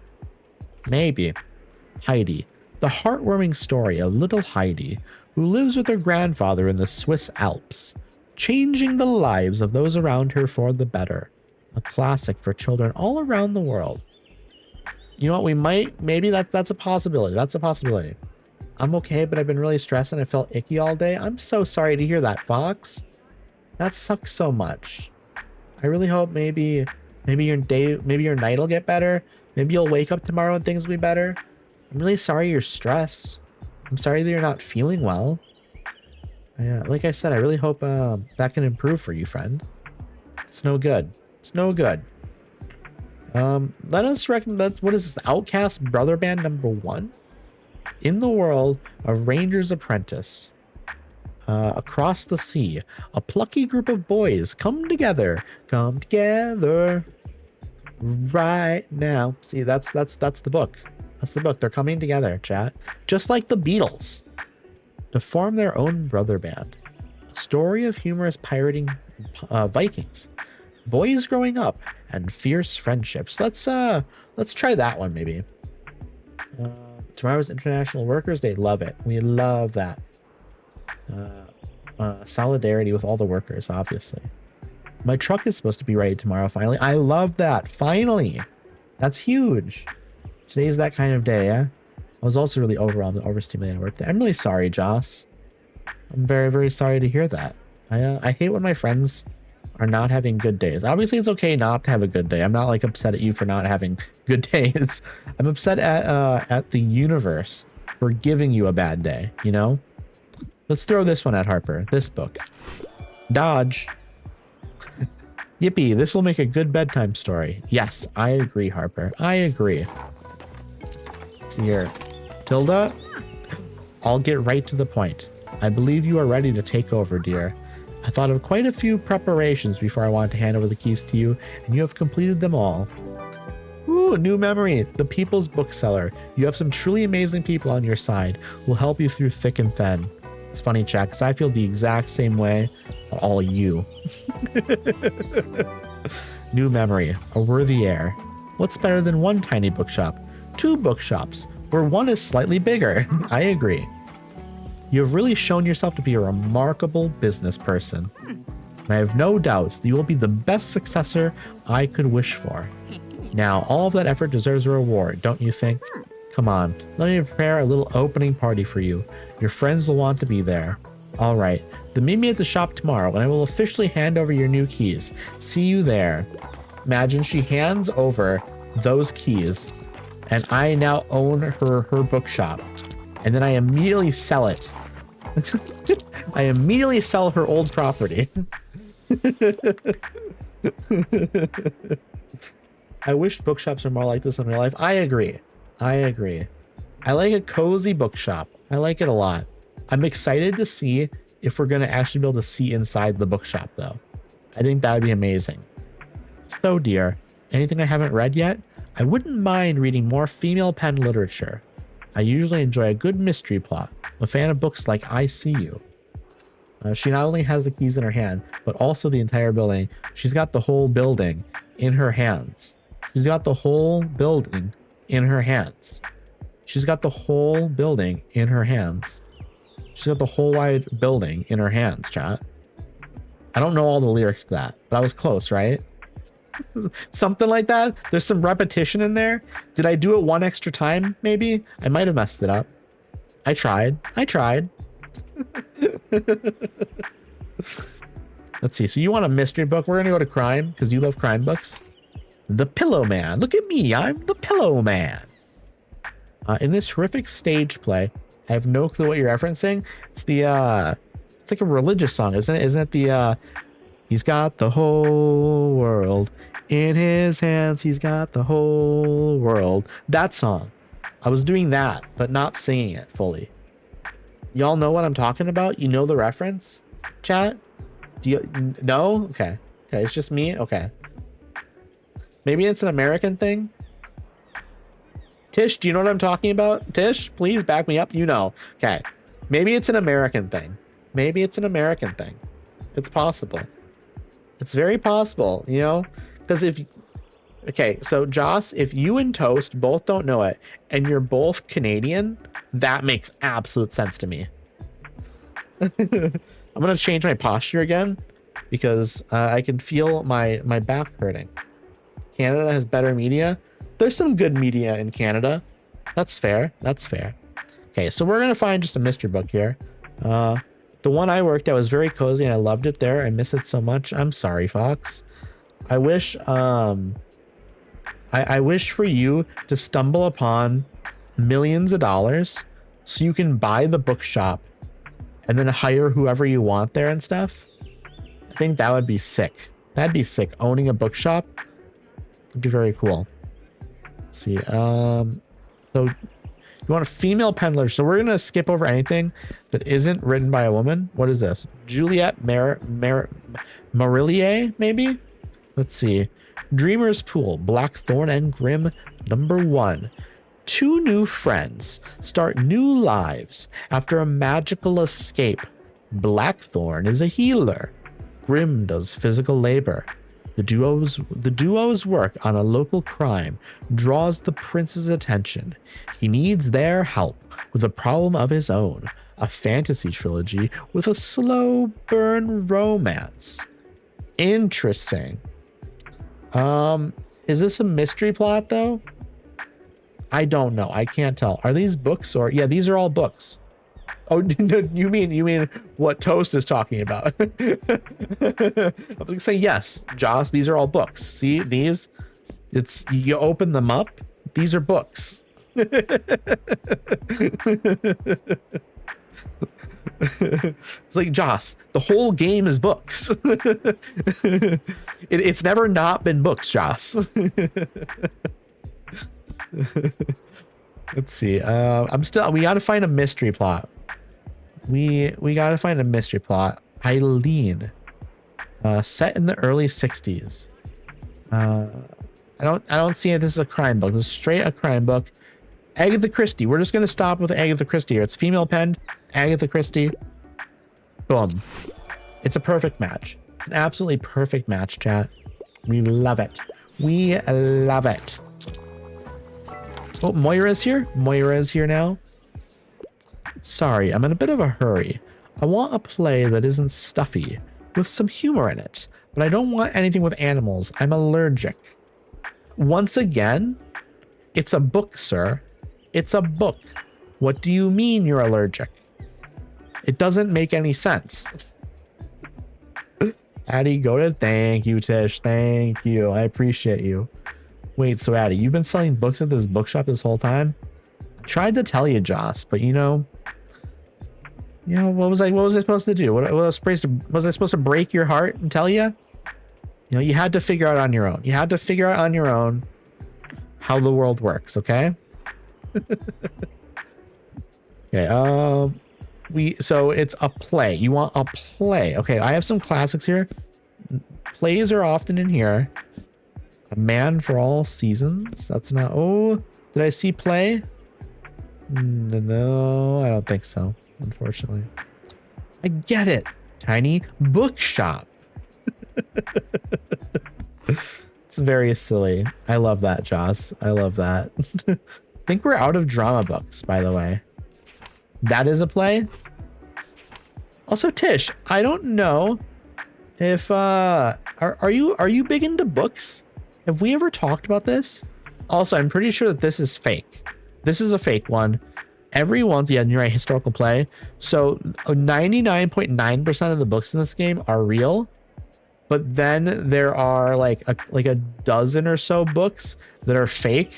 [SPEAKER 1] Maybe. Heidi. The heartwarming story of little Heidi, who lives with her grandfather in the Swiss Alps, changing the lives of those around her for the better. A classic for children all around the world. You know what, maybe that's a possibility. That's a possibility. I'm okay, but I've been really stressed and I felt icky all day. I'm so sorry to hear that, Fox. That sucks so much. I really hope maybe your night will get better. Maybe you'll wake up tomorrow and things will be better. I'm really sorry you're stressed. I'm sorry that you're not feeling well. Yeah, like I said, I really hope that can improve for you, friend. It's no good. It's no good. Let us recommend, what is this? Outcast Brother Band #1? In the world of Ranger's Apprentice. Across the sea, a plucky group of boys come together right now. See, that's the book. That's the book. They're coming together, chat. Just like the Beatles. To form their own brother band. A story of humorous pirating Vikings. Boys growing up and fierce friendships. Let's try that one maybe. Tomorrow's International Workers' Day. Love it. We love that. Solidarity with all the workers, obviously. My truck is supposed to be ready tomorrow, finally. I love that. Finally. That's huge. Today's that kind of day, yeah? I was also really overwhelmed and overstimulated at work today. I'm really sorry, Joss. I'm very, very sorry to hear that. I hate when my friends are not having good days. Obviously, it's okay not to have a good day. I'm not like upset at you for not having good days. I'm upset at the universe for giving you a bad day, you know? Let's throw this one at Harper. This book. Dodge. Yippee, this will make a good bedtime story. Yes, I agree, Harper. I agree. Let's see here. Tilda, I'll get right to the point. I believe you are ready to take over, dear. I thought of quite a few preparations before I wanted to hand over the keys to you, and you have completed them all. Ooh, new memory. The People's Bookseller. You have some truly amazing people on your side who will help you through thick and thin. It's funny, chat, because I feel the exact same way about all of you. New memory. A worthy heir. What's better than one tiny bookshop? Two bookshops, where one is slightly bigger. I agree. You have really shown yourself to be a remarkable business person. And I have no doubts that you will be the best successor I could wish for. Now, all of that effort deserves a reward, don't you think? Come on, let me prepare a little opening party for you. Your friends will want to be there. All right, then meet me at the shop tomorrow and I will officially hand over your new keys. See you there. Imagine she hands over those keys and I now own her bookshop. And then I immediately sell it. I immediately sell her old property. I wish bookshops were more like this in real life. I agree. I like a cozy bookshop. I like it a lot. I'm excited to see if we're going to actually be able to see inside the bookshop, though. I think that would be amazing. So, dear, anything I haven't read yet? I wouldn't mind reading more female pen literature. I usually enjoy a good mystery plot. I'm a fan of books like I See You. She not only has the keys in her hand, but also the entire building. She's got the whole building in her hands. She's got the whole building in her hands. She's got the whole building in her hands. She's got the whole wide building in her hands, chat. I don't know all the lyrics to that, but I was close, right? Something like that. There's some repetition in there. Did I do it one extra time? Maybe. I might have messed it up. I tried. Let's see. So you want a mystery book? We're going to go to crime because you love crime books. The Pillow Man. Look at me. I'm the Pillow Man. In this horrific stage play, I have no clue what you're referencing. It's the, it's like a religious song, isn't it? Isn't it the, he's got the whole world in his hands. He's got the whole world. That song. I was doing that, but not singing it fully. Y'all know what I'm talking about? You know the reference, chat? Do you know? Okay. Okay, it's just me? Okay. Maybe it's an American thing? Tish, do you know what I'm talking about? Tish, please back me up. You know. Okay. Maybe it's an American thing. It's possible. It's very possible, you know? Because if... Okay, so Joss, if you and Toast both don't know it, and you're both Canadian, that makes absolute sense to me. I'm going to change my posture again, because I can feel my back hurting. Canada has better media. There's some good media in Canada. That's fair. Okay, so we're going to find just a mystery book here. The one I worked at was very cozy, and I loved it there. I miss it so much. I'm sorry, Fox. I wish... I wish for you to stumble upon millions of dollars so you can buy the bookshop and then hire whoever you want there and stuff. I think that would be sick. That'd be sick. Owning a bookshop would be very cool. Let's see. So you want a female peddler. So we're going to skip over anything that isn't written by a woman. What is this? Juliette Marillier, maybe? Let's see. Dreamer's Pool, Blackthorn and Grimm, #1. Two new friends start new lives after a magical escape. Blackthorn is a healer. Grimm does physical labor. The duo's work on a local crime draws the prince's attention. He needs their help with a problem of his own. A fantasy trilogy with a slow burn romance. Interesting. Is this a mystery plot though? I don't know. I can't tell. Are these books or... Yeah, these are all books. Oh, you mean what Toast is talking about? I was gonna say yes, Joss. These are all books. See these? It's you open them up. These are books. It's like, Joss, the whole game is books. It's never not been books, Joss. Let's see. We gotta find a mystery plot. We gotta find a mystery plot. Eileen. Set in the early 60s. I don't see it. This is a crime book. This is straight a crime book. Agatha Christie. We're just gonna stop with Agatha Christie here. It's female penned. Agatha Christie. Boom. It's a perfect match. It's an absolutely perfect match, chat. We love it. We love it. Oh, Moira's here. Moira is here now. Sorry, I'm in a bit of a hurry. I want a play that isn't stuffy, with some humor in it, but I don't want anything with animals. I'm allergic. Once again, it's a book, sir. It's a book. What do you mean you're allergic? It doesn't make any sense. Addie, go to... Thank you, Tish. Thank you. I appreciate you. Wait, so Addie, you've been selling books at this bookshop this whole time? I tried to tell you, Joss, but what was I supposed to do? Was I supposed to break your heart and tell you? You had to figure out on your own. You had to figure out on your own how the world works, okay? Okay, so it's a play. You want a play. Okay, I have some classics here. Plays are often in here. A Man for All Seasons. That's not... Oh, did I see play? No, I don't think so, unfortunately. I get it. Tiny bookshop. It's very silly. I love that, Joss. I love that. I think we're out of drama books, by the way. That is a play. Also, Tish, I don't know if are you big into books? Have we ever talked about this? Also, I'm pretty sure that this is fake. This is a fake one. Every once, yeah, you're right, historical play. So 99.9% of the books in this game are real, but then there are like a dozen or so books that are fake,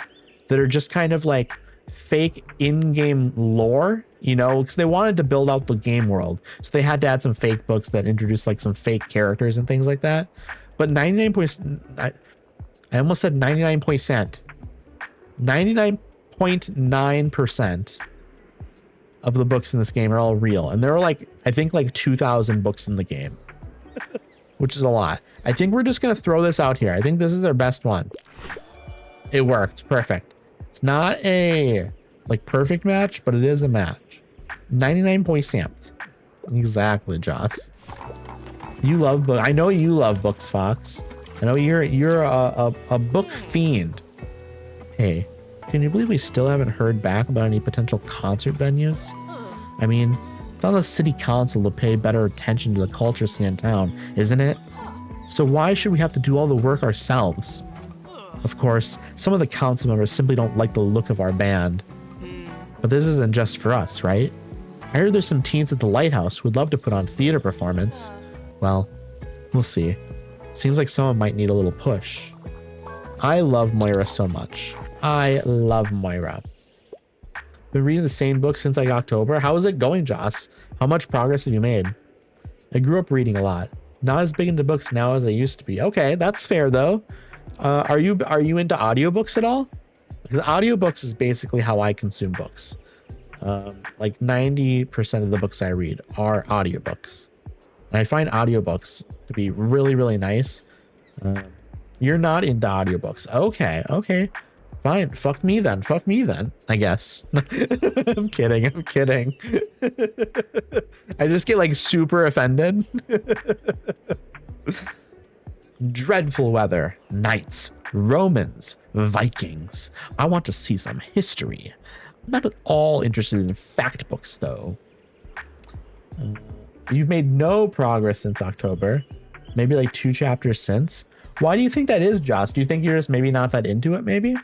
[SPEAKER 1] that are just kind of like fake in-game lore, because they wanted to build out the game world. So they had to add some fake books that introduced like some fake characters and things like that. But 99%, I almost said 99%. 99.9% of the books in this game are all real. And there are like, I think like 2,000 books in the game, which is a lot. I think we're just going to throw this out here. I think this is our best one. It worked. Perfect. It's not a like perfect match, but it is a match. 99%. Exactly, Joss. You love book. I know you love books, Fox. I know you're a book fiend. Hey, can you believe we still haven't heard back about any potential concert venues? I mean, it's on the city council to pay better attention to the culture scene in town, isn't it? So why should we have to do all the work ourselves? Of course, some of the council members simply don't like the look of our band. But this isn't just for us, right? I heard there's some teens at the lighthouse who would love to put on theater performance. Well, we'll see. Seems like someone might need a little push. I love Moira so much. I love Moira. Been reading the same book since like October. How is it going, Joss? How much progress have you made? I grew up reading a lot. Not as big into books now as I used to be. Okay, that's fair though. Are you into audiobooks at all? Because audiobooks is basically how I consume books. Like 90% of the books I read are audiobooks. And I find audiobooks to be really, really nice. You're not into audiobooks. Okay. Fine. Fuck me then, I guess. I'm kidding. I just get like super offended. Dreadful weather, knights, Romans, Vikings. I want to see some history. I'm not at all interested in fact books, though. You've made no progress since October. Maybe like 2 chapters since. Why do you think that is, Joss? Do you think you're just maybe not that into it, maybe?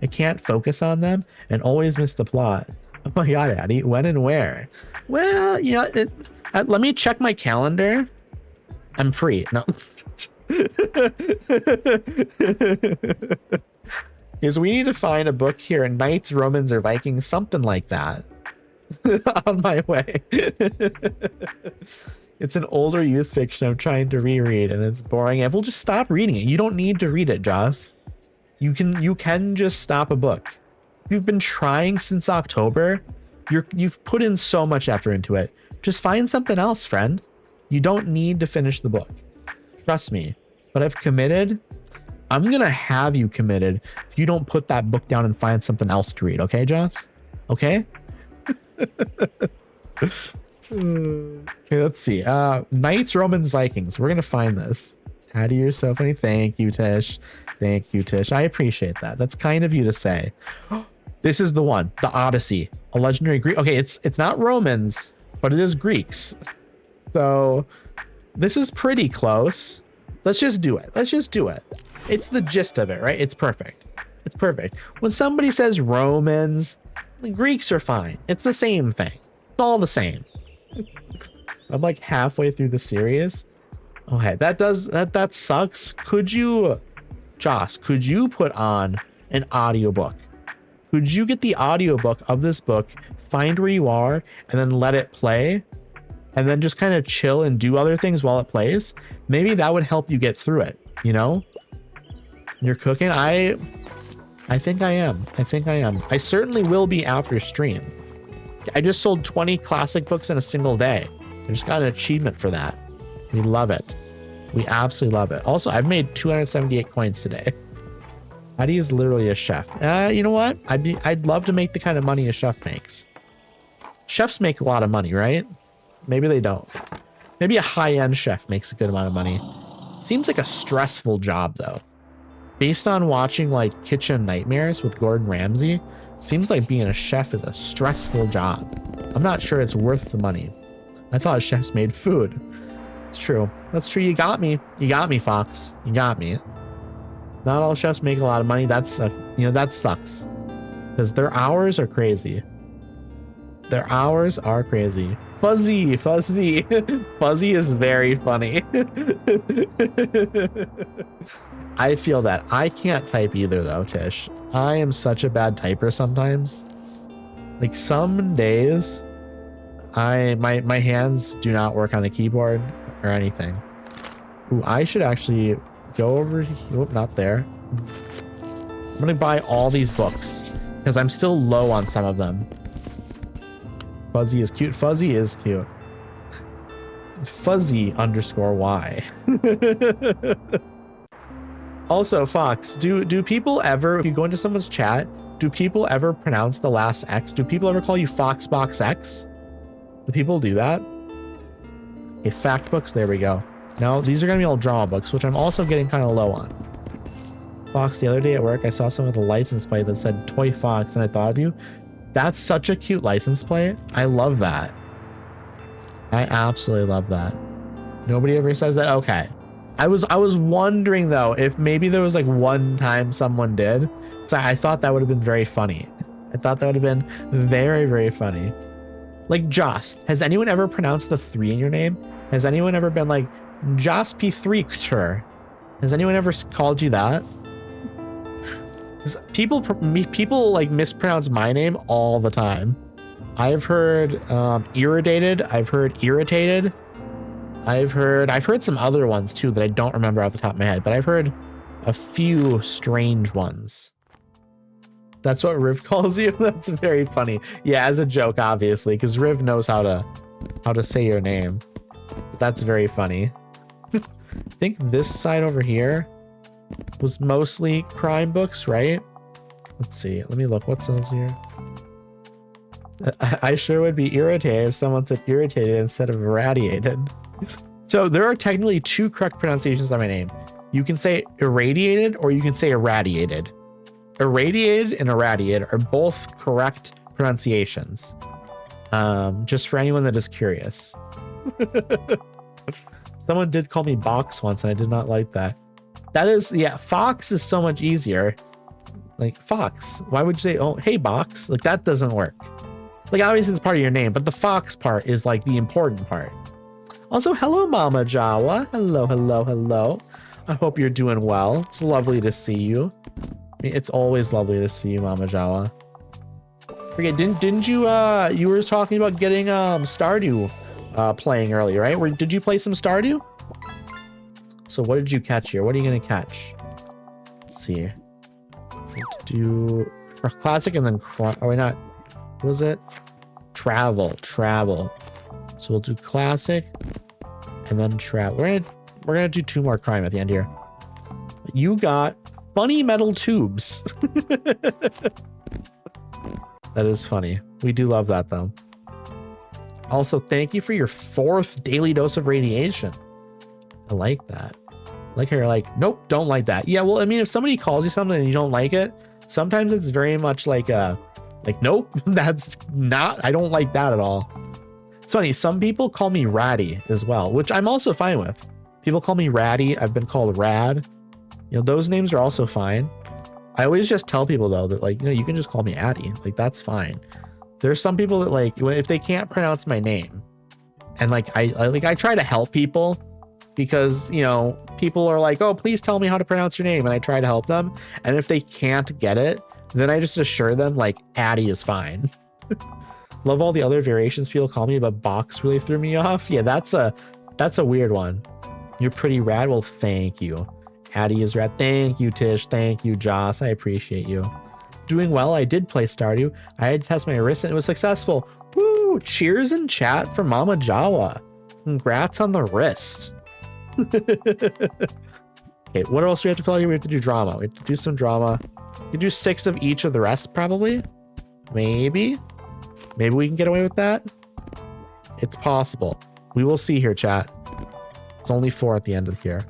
[SPEAKER 1] I can't focus on them and always miss the plot. Oh my god, Addie, when and where? Well, let me check my calendar. I'm free. No. Because we need to find a book here, Knights, Romans, or Vikings, something like that. On my way. It's an older youth fiction I'm trying to reread, and it's boring. If we'll just stop reading it. You don't need to read it, Joss. You can just stop a book. You've been trying since October. You've put in so much effort into it. Just find something else, friend. You don't need to finish the book. Trust me. But I've committed. I'm gonna have you committed if you don't put that book down and find something else to read. Okay, Joss? Okay? Okay, let's see. Knights, Romans, Vikings. We're gonna find this. Addie, you're so funny. Thank you, Tish. I appreciate that. That's kind of you to say. This is the one, the Odyssey, a legendary Greek. Okay, it's not Romans, but it is Greeks. So this is pretty close. Let's just do it. Let's just do it. It's the gist of it, right? It's perfect. It's perfect. When somebody says Romans, the Greeks are fine. It's the same thing. It's all the same. I'm like halfway through the series. Okay, that sucks. Could you, Joss, could you put on an audiobook? Could you get the audiobook of this book, find where you are, and then let it play? And then just kind of chill and do other things while it plays? Maybe that would help you get through it, you know? You're cooking? I think I am. I think I am. I certainly will be after stream. I just sold 20 classic books in a single day. I just got an achievement for that. We love it. We absolutely love it. Also, I've made 278 coins today. Heidi is literally a chef. You know what? I'd love to make the kind of money a chef makes. Chefs make a lot of money, right? Maybe they don't. Maybe a high-end chef makes a good amount of money. Seems like a stressful job, though. Based on watching like Kitchen Nightmares with Gordon Ramsay, seems like being a chef is a stressful job. I'm not sure it's worth the money. I thought chefs made food. It's true. That's true. You got me. You got me, Fox. You got me. Not all chefs make a lot of money. That's that sucks. Because their hours are crazy. Their hours are crazy. Fuzzy. Fuzzy is very funny. I feel that. I can't type either though, Tish. I am such a bad typer sometimes. Like some days, my hands do not work on a keyboard or anything. Ooh, I should actually go over here. Oh, not there. I'm gonna buy all these books because I'm still low on some of them. Fuzzy is cute. Fuzzy is cute. Fuzzy_Y. Also, Fox, do people ever, if you go into someone's chat, do people ever pronounce the last X? Do people ever call you Foxbox X? Do people do that? Okay, fact books, there we go. No, these are gonna be all drama books, which I'm also getting kind of low on. Fox, the other day at work, I saw someone with a license plate that said Toy Fox, and I thought of you. That's such a cute license plate. I love that. I absolutely love that. Nobody ever says that? Okay. I was wondering though, if maybe there was like one time someone did. So I thought that would have been very funny. I thought that would have been very, very funny. Like Joss, has anyone ever pronounced the 3 in your name? Has anyone ever been like, Joss P3? Has anyone ever called you that? People like mispronounce my name all the time. I've heard irradiated. I've heard irritated. I've heard some other ones too that I don't remember off the top of my head, but I've heard a few strange ones. That's what Riv calls you? That's very funny. Yeah, as a joke, obviously, because Riv knows how to say your name. But that's very funny. I think this side over here was mostly crime books, right? Let's see. Let me look. What's else here? I sure would be irritated if someone said irritated instead of irradiated. So there are technically 2 correct pronunciations of my name. You can say irradiated or you can say irradiated. Irradiated and irradiated are both correct pronunciations. Just for anyone that is curious. Someone did call me Box once and I did not like that. That is, yeah, Fox is so much easier. Like Fox, why would you say, oh, hey Box? Like that doesn't work. Like obviously it's part of your name, but the Fox part is like the important part. Also, hello Mama Jawa. Hello, hello, hello. I hope you're doing well. It's lovely to see you. It's always lovely to see you, Mama Jawa. Forget, didn't you you were talking about getting Stardew playing earlier, right? Did you play some Stardew? So what did you catch here? What are you gonna catch? Let's see. Do classic and then oh wait, not. What was it? Travel. So we'll do classic and then travel. We're gonna do 2 more crime at the end here. You got funny metal tubes. That is funny. We do love that though. Also, thank you for your 4th daily dose of radiation. I like that. Like how you're like, nope, don't like that. Yeah, well, I mean, if somebody calls you something and you don't like it, sometimes it's very much like Like, nope, that's not, I don't like that at all. It's funny, some people call me Ratty as well, which I'm also fine with. People call me Ratty. I've been called Rad. You know, those names are also fine. I always just tell people though that, like, you know, you can just call me Addy. Like, that's fine. There's some people that, like, if they can't pronounce my name, and like I try to help people because, you know, people are like, oh, please tell me how to pronounce your name, and I try to help them. And if they can't get it, then I just assure them like Addy is fine. Love all the other variations people call me, but Box really threw me off. Yeah, that's a weird one. You're pretty rad. Well, thank you. Addy is rad. Thank you, Tish. Thank you, Joss. I appreciate you. Doing well. I did play Stardew. I had to test my wrist and it was successful. Woo! Cheers in chat for Mama Jawa. Congrats on the wrist. Okay, what else do we have to fill out here? We have to do drama. We have to do some drama. We can do 6 of each of the rest, probably. Maybe we can get away with that. It's possible. We will see here, chat. It's only 4 at the end of here.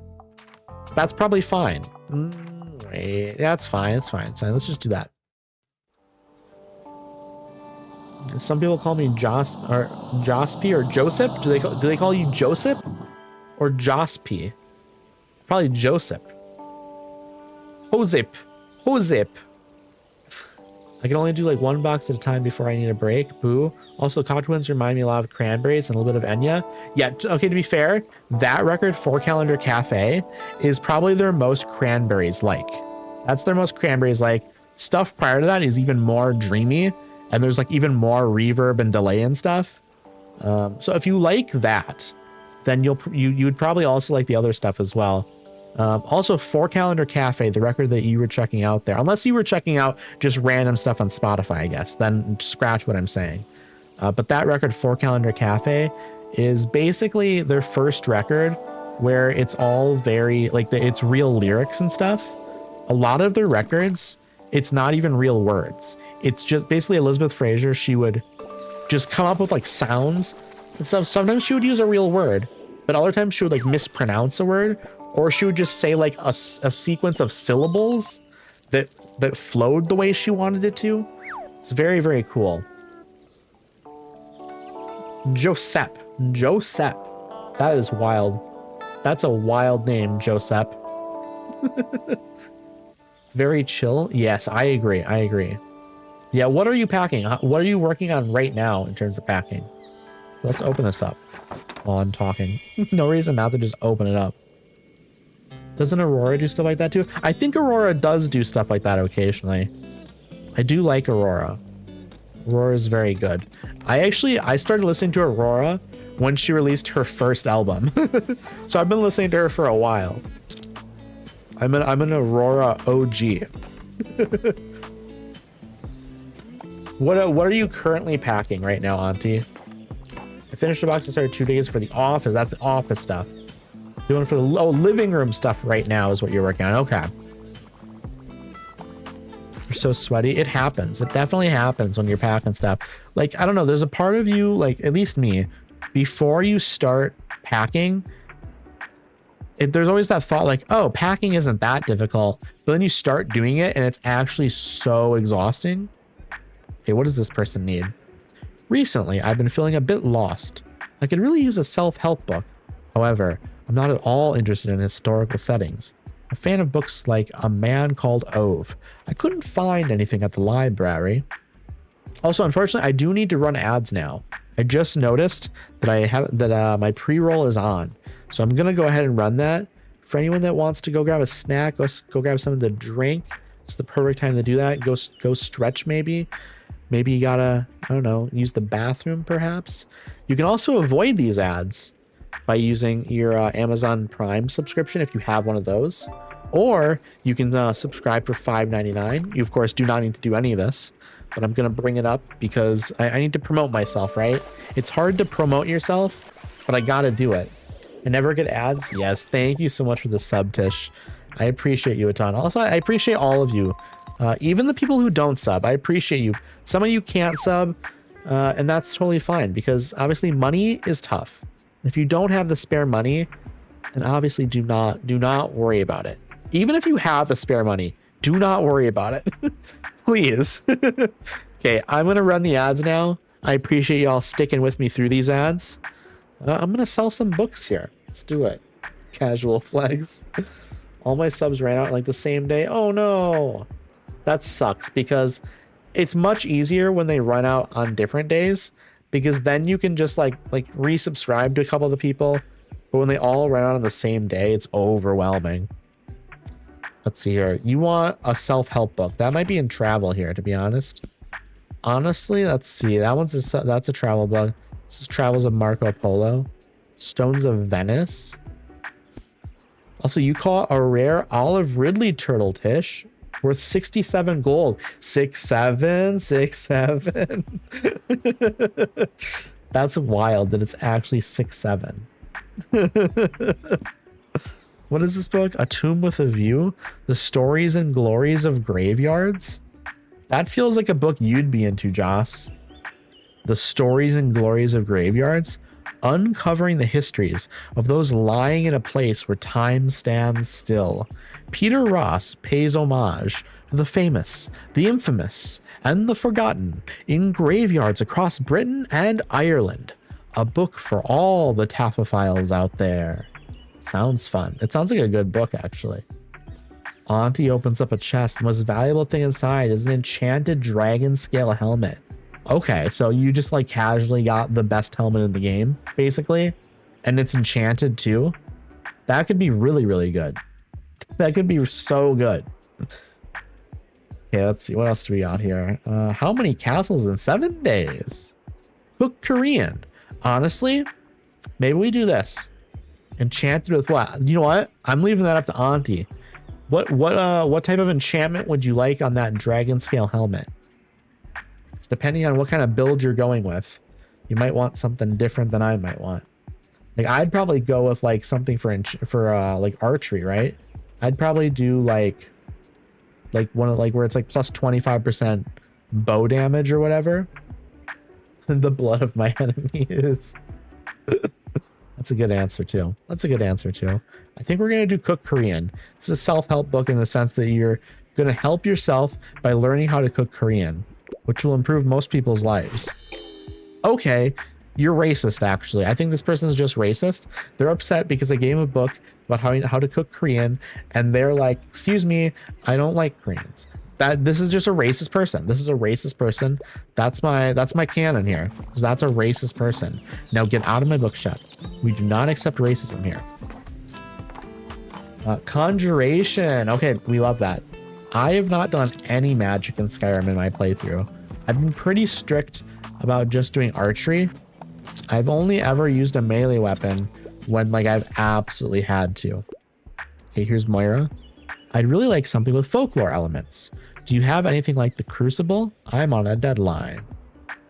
[SPEAKER 1] That's probably fine. Wait, that's fine. It's fine. It's fine. Let's just do that. Some people call me Josp or Joseph. Do they call you Joseph or Josp? Probably Joseph. Hosip. I can only do like 1 box at a time before I need a break. Boo. Also, Cocktails remind me a lot of Cranberries and a little bit of Enya. Yeah, okay, to be fair, that record, 4 Calendar Cafe, is probably their most Cranberries-like. That's their most Cranberries-like. Stuff prior to that is even more dreamy, and there's like even more reverb and delay and stuff. So if you like that, then you would probably also like the other stuff as well. Also, 4 Calendar Cafe, the record that you were checking out there, unless you were checking out just random stuff on Spotify, I guess, then scratch what I'm saying. But that record, 4 Calendar Cafe, is basically their first record where it's all very, like, it's real lyrics and stuff. A lot of their records, it's not even real words. It's just basically Elizabeth Fraser. She would just come up with like sounds and stuff. Sometimes she would use a real word, but other times she would like mispronounce a word. Or she would just say like a sequence of syllables that flowed the way she wanted it to. It's very, very cool. Josep. That is wild. That's a wild name, Josep. Very chill. Yes, I agree. Yeah, what are you packing? What are you working on right now in terms of packing? Let's open this up while I'm talking. No reason not to just open it up. Doesn't Aurora do stuff like that too? I think Aurora does do stuff like that occasionally. I do like Aurora. Aurora is very good. I started listening to Aurora when she released her first album. So I've been listening to her for a while. I'm an Aurora OG. What are you currently packing right now, Auntie? I finished the box and started 2 days for the office. That's the office stuff. Doing for the living room stuff right now is what you're working on. Okay. You're so sweaty. It happens. It definitely happens when you're packing stuff. Like, I don't know. There's a part of you, like, at least me, before you start packing, there's always that thought like, oh, packing isn't that difficult. But then you start doing it and it's actually so exhausting. Okay, what does this person need? Recently, I've been feeling a bit lost. I could really use a self-help book. However, I'm not at all interested in historical settings. A fan of books like A Man Called Ove. I couldn't find anything at the library. Also, unfortunately, I do need to run ads now. I just noticed that my pre-roll is on. So I'm going to go ahead and run that. For anyone that wants to go grab a snack, go grab something to drink. It's the perfect time to do that. Go stretch maybe. Maybe you gotta, I don't know, use the bathroom perhaps. You can also avoid these ads by using your Amazon Prime subscription if you have one of those, or you can subscribe for $5.99. You of course do not need to do any of this, but I'm gonna bring it up because I need to promote myself, right? It's hard to promote yourself, but I gotta do it. I never get ads. Yes, thank you so much for the sub, Tish. I appreciate you a ton. Also, I appreciate all of you, even the people who don't sub. I appreciate you. Some of you can't sub, and that's totally fine because obviously money is tough. If you don't have the spare money, then obviously do not worry about it. Even if you have the spare money, do not worry about it. Please. Okay, Okay, I'm gonna run the ads now. I appreciate y'all sticking with me through these ads. I'm gonna sell some books here. Let's do it. Casual flags. All my subs ran out like the same day. Oh no, that sucks because it's much easier when they run out on different days, because then you can just like resubscribe to a couple of the people. But when they all run out on the same day, it's overwhelming. Let's see here. You want a self-help book? That might be in travel here, to be honest. Honestly, let's see. That's a travel book. This is Travels of Marco Polo. Stones of Venice. Also, you call a rare Olive Ridley turtle, Tish, worth 67 gold. 67, 67. That's wild that it's actually 67. What is this book? A Tomb with a View? The Stories and Glories of Graveyards? That feels like a book you'd be into, Joss. The Stories and Glories of Graveyards? Uncovering the histories of those lying in a place where time stands still. Peter Ross pays homage to the famous, the infamous, and the forgotten in graveyards across Britain and Ireland. A book for all the taphophiles out there. Sounds fun. It sounds like a good book, actually. Auntie opens up a chest. The most valuable thing inside is an enchanted dragon scale helmet. Okay, so you just like casually got the best helmet in the game, basically, and it's enchanted too. That could be really, really good. That could be so good. Okay, let's see. What else do we got here? How many castles in 7 days? Cook Korean. Honestly, maybe we do this. Enchanted with what? You know what? I'm leaving that up to Auntie. What type of enchantment would you like on that dragon scale helmet? Depending on what kind of build you're going with, you might want something different than I might want. Like I'd probably go with like something for like archery, right? I'd probably do like one of like where it's like plus 25% bow damage or whatever. The blood of my enemy is. That's a good answer too. That's a good answer too. I think we're gonna do Cook Korean. This is a self-help book in the sense that you're gonna help yourself by learning how to cook Korean, which will improve most people's lives. Okay, you're racist, actually. I think this person is just racist. They're upset because I gave them a book about how to cook Korean, and they're like, excuse me, I don't like Koreans. This is just a racist person. This is a racist person. That's my canon here, because that's a racist person. Now get out of my bookshop. We do not accept racism here. Conjuration. Okay, we love that. I have not done any magic in Skyrim in my playthrough. I've been pretty strict about just doing archery. I've only ever used a melee weapon when like I've absolutely had to. Okay, here's Moira. I'd really like something with folklore elements. Do you have anything like the Crucible? I'm on a deadline.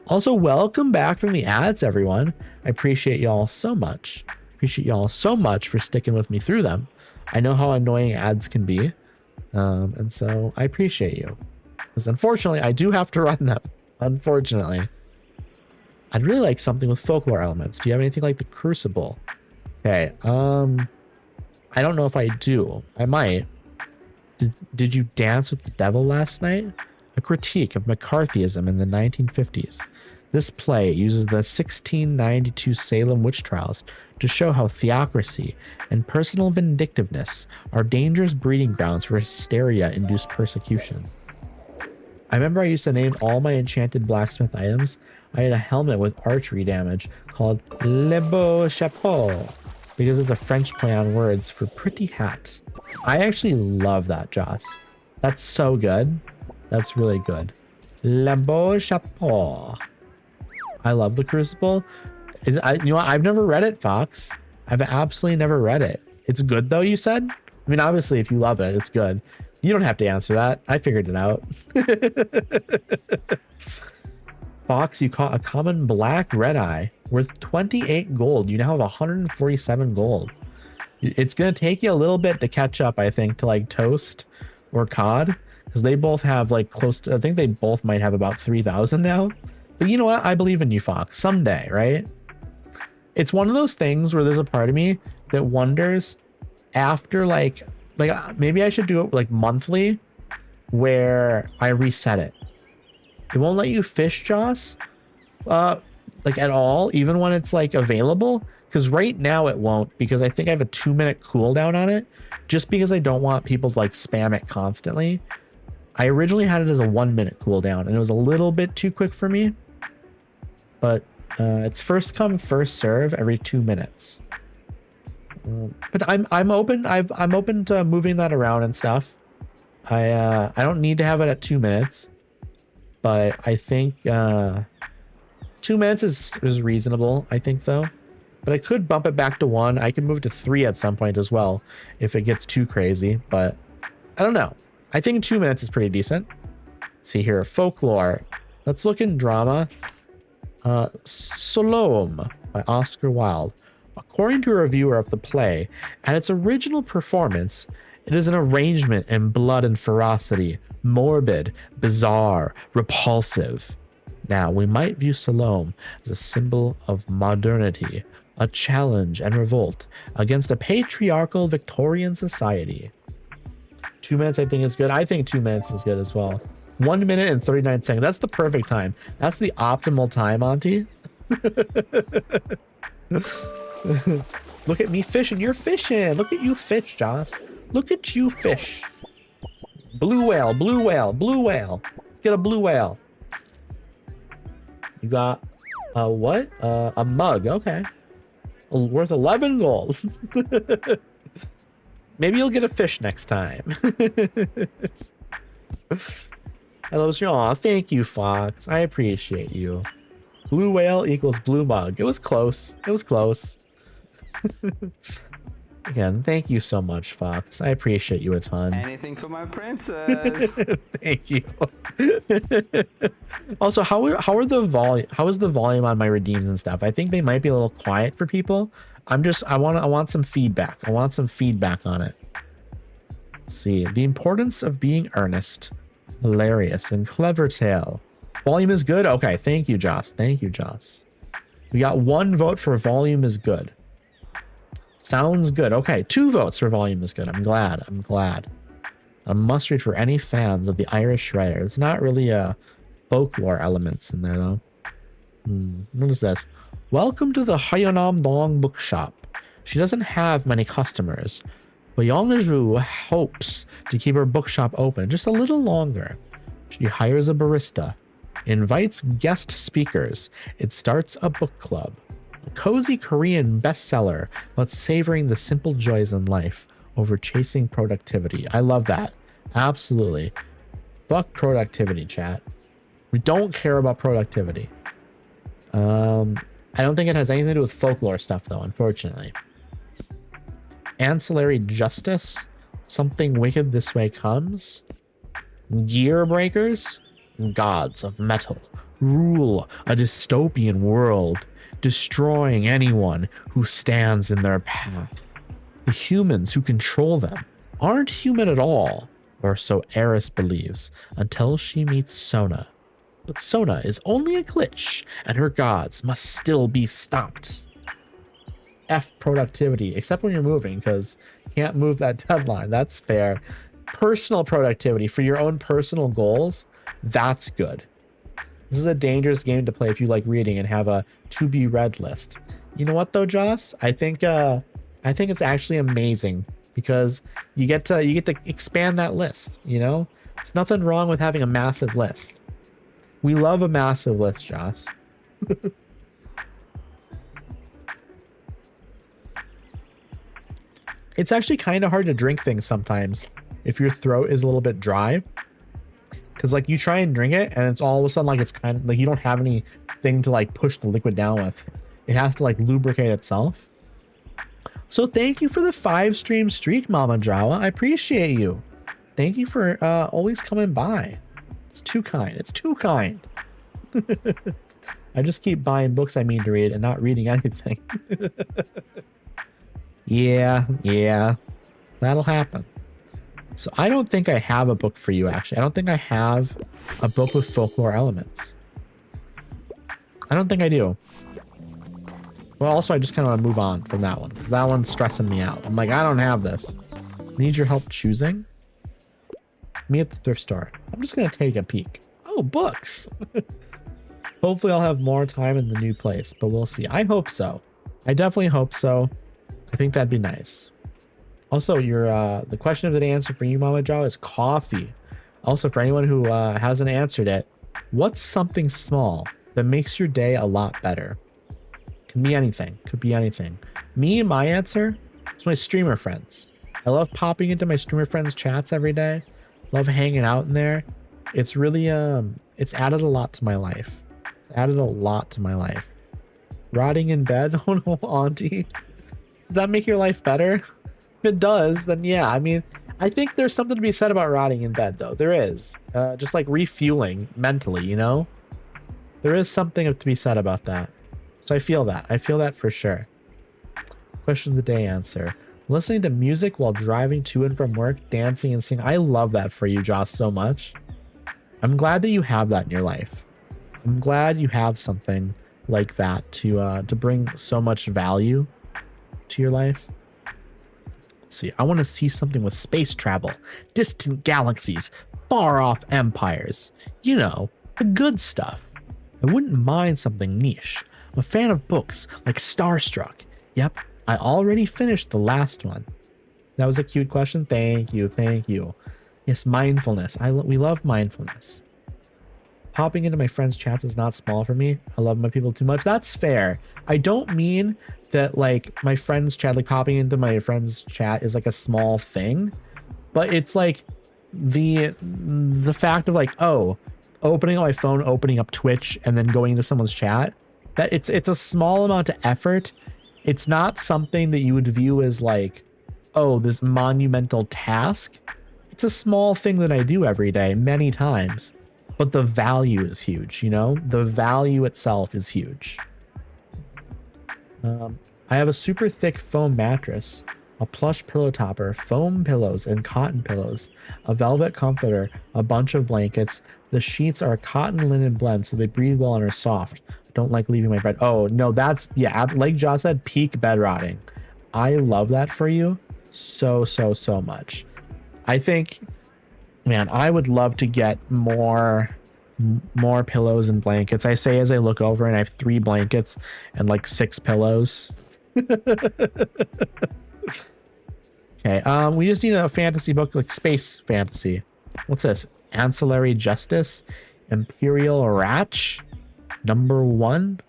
[SPEAKER 1] Also, welcome back from the ads, everyone. I appreciate y'all so much. Appreciate y'all so much for sticking with me through them. I know how annoying ads can be. And so I appreciate you, because unfortunately I do have to run them. Unfortunately, I'd really like something with folklore elements. Do you have anything like the Crucible? Okay. I don't know if I do. I might. Did you dance with the devil last night? A critique of McCarthyism in the 1950s. This play uses the 1692 Salem witch trials to show how theocracy and personal vindictiveness are dangerous breeding grounds for hysteria-induced persecution. I remember I used to name all my enchanted blacksmith items. I had a helmet with archery damage called Le Beau Chapeau because of the French play on words for pretty hat. I actually love that, Joss. That's so good. That's really good. Le Beau Chapeau. I love the Crucible. You know what? I've never read it, Fox. I've absolutely never read it. It's good though, you said? I mean, obviously, if you love it, it's good. You don't have to answer that. I figured it out. Fox, you caught a common black red eye worth 28 gold. You now have 147 gold. It's going to take you a little bit to catch up, I think, to like Toast or Cod, because they both have like close to, I think they both might have about 3,000 now. But you know what? I believe in you, Fox. Someday, right? It's one of those things where there's a part of me that wonders after like maybe I should do it like monthly where I reset it. It won't let you fish, Joss, like at all, even when it's like available. Because right now it won't, because I think I have a 2-minute cooldown on it, just because I don't want people to like spam it constantly. I originally had it as a 1-minute cooldown, and it was a little bit too quick for me. But it's first come, first serve every 2 minutes. But I'm open. I'm open to moving that around and stuff. I don't need to have it at 2 minutes, but I think 2 minutes is reasonable. I think though. But I could bump it back to 1. I can move to 3 at some point as well if it gets too crazy. But I don't know. I think 2 minutes is pretty decent. Let's see here. Folklore. Let's look in drama. Salome by Oscar Wilde. According to a reviewer of the play, at its original performance, it is an arrangement in blood and ferocity, morbid, bizarre, repulsive. Now, we might view Salome as a symbol of modernity, a challenge and revolt against a patriarchal Victorian society. 2 minutes, I think, is good. I think 2 minutes is good as well. 1 minute and 39 seconds. That's the perfect time. That's the optimal time, Auntie. Look at me fishing. You're fishing. Look at you fish, Joss. Look at you fish. Blue whale, blue whale, blue whale. Get a blue whale. You got what? A mug. Okay. Worth 11 gold. Maybe you'll get a fish next time. Hello, Aw, thank you, Fox. I appreciate you. Blue whale equals blue mug. It was close. It was close. Again, thank you so much, Fox. I appreciate you a ton.
[SPEAKER 2] Anything for my princess.
[SPEAKER 1] Thank you. Also, how is the volume on my redeems and stuff? I think they might be a little quiet for people. I want some feedback. I want some feedback on it. Let's see. The importance of being earnest, hilarious, and clever tale. Volume is good. Okay, thank you, Joss. Thank you, Joss. We got 1 vote for volume is good. Sounds good. Okay, 2 votes for volume is good. I'm glad. I'm glad. A must read for any fans of the Irish writer. It's not really folklore elements in there though. What is this? Welcome to the Hyonam bookshop. She doesn't have many customers, but Yongju hopes to keep her bookshop open just a little longer. She hires a barista, invites guest speakers. It starts a book club. A cozy Korean bestseller about savoring the simple joys in life over chasing productivity. I love that. Absolutely. Fuck productivity, chat. We don't care about productivity. I don't think it has anything to do with folklore stuff, though, unfortunately. Ancillary justice. Something wicked this way comes. Gear breakers. Gods of metal rule a dystopian world, destroying anyone who stands in their path. The humans who control them aren't human at all, or so Eris believes, until she meets Sona. But Sona is only a glitch, and her gods must still be stopped. F productivity, except when you're moving, because you can't move that deadline. That's fair. Personal productivity for your own personal goals, that's good. This is a dangerous game to play if you like reading and have a to be read list. You know what though, Joss? I think it's actually amazing because you get to expand that list, you know? There's nothing wrong with having a massive list. We love a massive list, Joss. It's actually kind of hard to drink things sometimes if your throat is a little bit dry. Because like you try and drink it and it's all of a sudden like it's kind of like you don't have anything to like push the liquid down with. It has to like lubricate itself. So thank you for the 5-stream streak, Mama Jawa. I appreciate you. Thank you for always coming by. It's too kind. It's too kind. I just keep buying books I mean to read and not reading anything. Yeah. That'll happen. So I don't think I have a book for you, actually. I don't think I have a book with folklore elements. I don't think I do. Well, also, I just kind of want to move on from that one, because that one's stressing me out. I'm like, I don't have this. Need your help choosing? Me at the thrift store. I'm just going to take a peek. Oh, books. Hopefully I'll have more time in the new place, but we'll see. I hope so. I definitely hope so. I think that'd be nice. Also, your the question of the day answer for you, Mama Joe, is coffee. Also, for anyone who hasn't answered it, what's something small that makes your day a lot better? Can be anything. Could be anything. Me, my answer is my streamer friends. I love popping into my streamer friends' chats every day. Love hanging out in there. It's really it's added a lot to my life. It's added a lot to my life. Rotting in bed? Oh no, Auntie. Does that make your life better? If it does, then yeah. I mean, I think there's something to be said about rotting in bed, though. There is. Just like refueling mentally, you know? There is something to be said about that. So I feel that. I feel that for sure. Question of the day answer. Listening to music while driving to and from work, dancing and singing. I love that for you, Joss, so much. I'm glad that you have that in your life. I'm glad you have something like that to bring so much value to your life. Let's see. I want to see something with space travel, distant galaxies, far off empires. You know, the good stuff. I wouldn't mind something niche. I'm a fan of books like Starstruck. Yep, I already finished the last one. That was a cute question. Thank you. Thank you. Yes, mindfulness. We love mindfulness. Popping into my friends' chats is not small for me. I love my people too much. That's fair. I don't mean that like my friends' chat, like popping into my friends' chat is like a small thing, but it's like the fact of like, oh, opening up my phone, opening up Twitch, and then going into someone's chat. That it's a small amount of effort. It's not something that you would view as like, oh, this monumental task. It's a small thing that I do every day, many times. But the value is huge, you know? The value itself is huge. I have a super thick foam mattress, a plush pillow topper, foam pillows and cotton pillows, a velvet comforter, a bunch of blankets. The sheets are a cotton linen blend, so they breathe well and are soft. Don't like leaving my bed. Oh, no, that's, yeah, like Josh said, peak bed rotting. I love that for you so much. I think, man, I would love to get more pillows and blankets. I say as I look over and I have 3 blankets and like 6 pillows. Okay, we just need a fantasy book, like space fantasy. What's this? Ancillary Justice, Imperial Ratch, #1.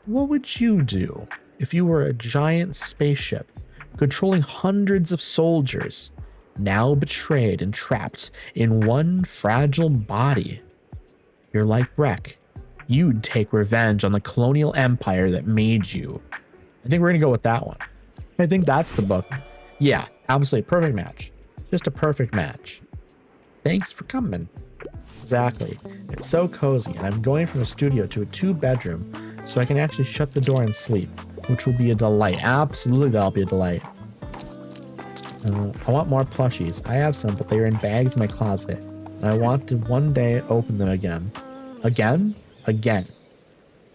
[SPEAKER 1] What would you do if you were a giant spaceship controlling hundreds of soldiers, now betrayed and trapped in one fragile body? You're like Wreck. You'd take revenge on the colonial empire that made you. I think we're gonna go with that one. I think that's the book. Yeah, absolutely. Perfect match. Just a perfect match. Thanks for coming. Exactly. It's so cozy, and I'm going from a studio to a 2-bedroom, so I can actually shut the door and sleep, which will be a delight. Absolutely, that'll be a delight. I want more plushies. I have some, but they are in bags in my closet, and I want to one day open them again. Again? Again.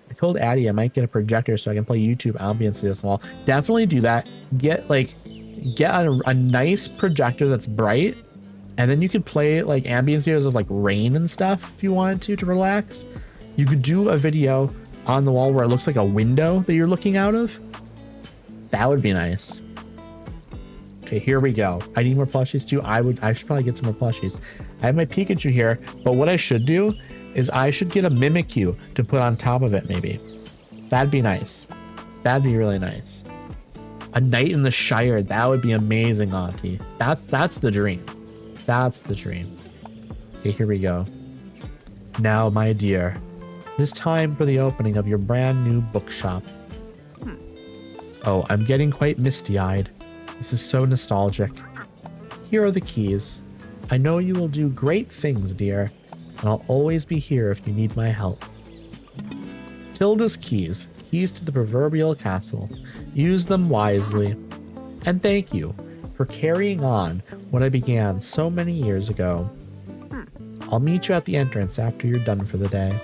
[SPEAKER 1] I told Addie I might get a projector so I can play YouTube ambience videos on the wall. Definitely do that. Get a nice projector that's bright, and then you could play like ambience videos of like rain and stuff if you wanted to relax. You could do a video on the wall where it looks like a window that you're looking out of. That would be nice. Okay, here we go. I need more plushies too. I should probably get some more plushies. I have my Pikachu here, but what I should do is I should get a Mimikyu to put on top of it maybe. That'd be nice. That'd be really nice. A Knight in the Shire. That would be amazing, Auntie. That's the dream. That's the dream. Okay, here we go. Now, my dear, it is time for the opening of your brand new bookshop. Oh, I'm getting quite misty-eyed. This is so nostalgic. Here are the keys. I know you will do great things, dear, and I'll always be here if you need my help. Tilda's keys. Keys to the proverbial castle. Use them wisely. And thank you for carrying on what I began so many years ago. I'll meet you at the entrance after you're done for the day.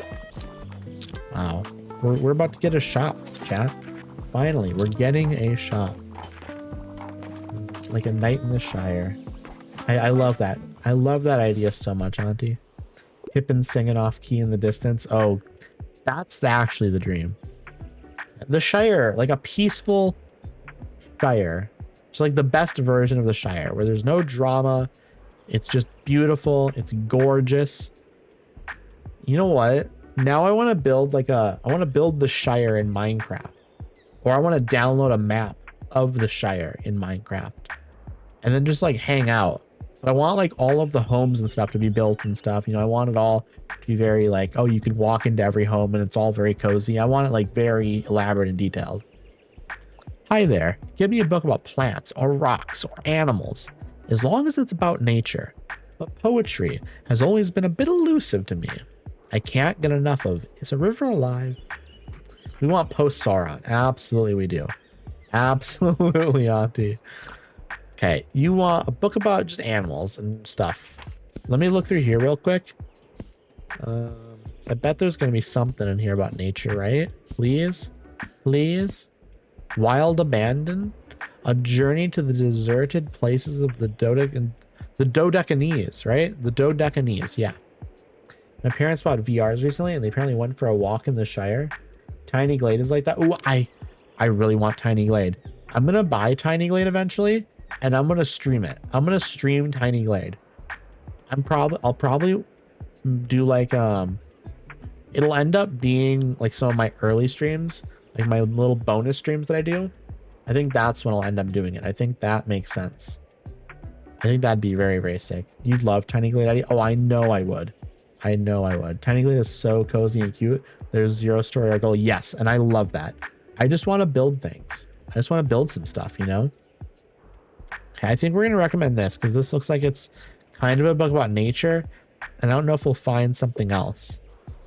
[SPEAKER 1] Wow. We're about to get a shop, chat. Finally, we're getting a shop. Like a Knight in the Shire. I love that. I love that idea so much, Auntie. Pippin singing off key in the distance. Oh, that's actually the dream. The Shire, like a peaceful Shire. It's like the best version of the Shire, where there's no drama. It's just beautiful. It's gorgeous. You know what? Now I want to build I want to build the Shire in Minecraft. Or I want to download a map of the Shire in Minecraft. And then just like hang out. But I want like all of the homes and stuff to be built and stuff. You know, I want it all to be very like, oh, you could walk into every home and it's all very cozy. I want it like very elaborate and detailed. Hi there. Give me a book about plants or rocks or animals, as long as it's about nature. But poetry has always been a bit elusive to me. I can't get enough of Is a River Alive? We want post Sauron. Absolutely we do. Absolutely, Auntie. Okay, you want a book about just animals and stuff. Let me look through here real quick. I bet there's going to be something in here about nature, right? Please? Please? Wild Abandon? A journey to the deserted places of the Dodecanese, right? The Dodecanese, yeah. My parents bought VRs recently, and they apparently went for a walk in the Shire. Tiny Glade is like that. Ooh, I really want Tiny Glade. I'm gonna buy Tiny Glade eventually, and I'm gonna stream it. I'm gonna stream Tiny Glade. I'll probably do like it'll end up being like some of my early streams, like my little bonus streams that I do. I think that's when I'll end up doing it. I think that makes sense. I think that'd be very, very sick. You'd love Tiny Glade, Eddie? Oh, I know I would. I know I would. Tiny Glade is so cozy and cute. There's zero story arc. Yes, and I love that. I just want to build things. I just want to build some stuff, you know? Okay, I think we're going to recommend this because this looks like it's kind of a book about nature. And I don't know if we'll find something else.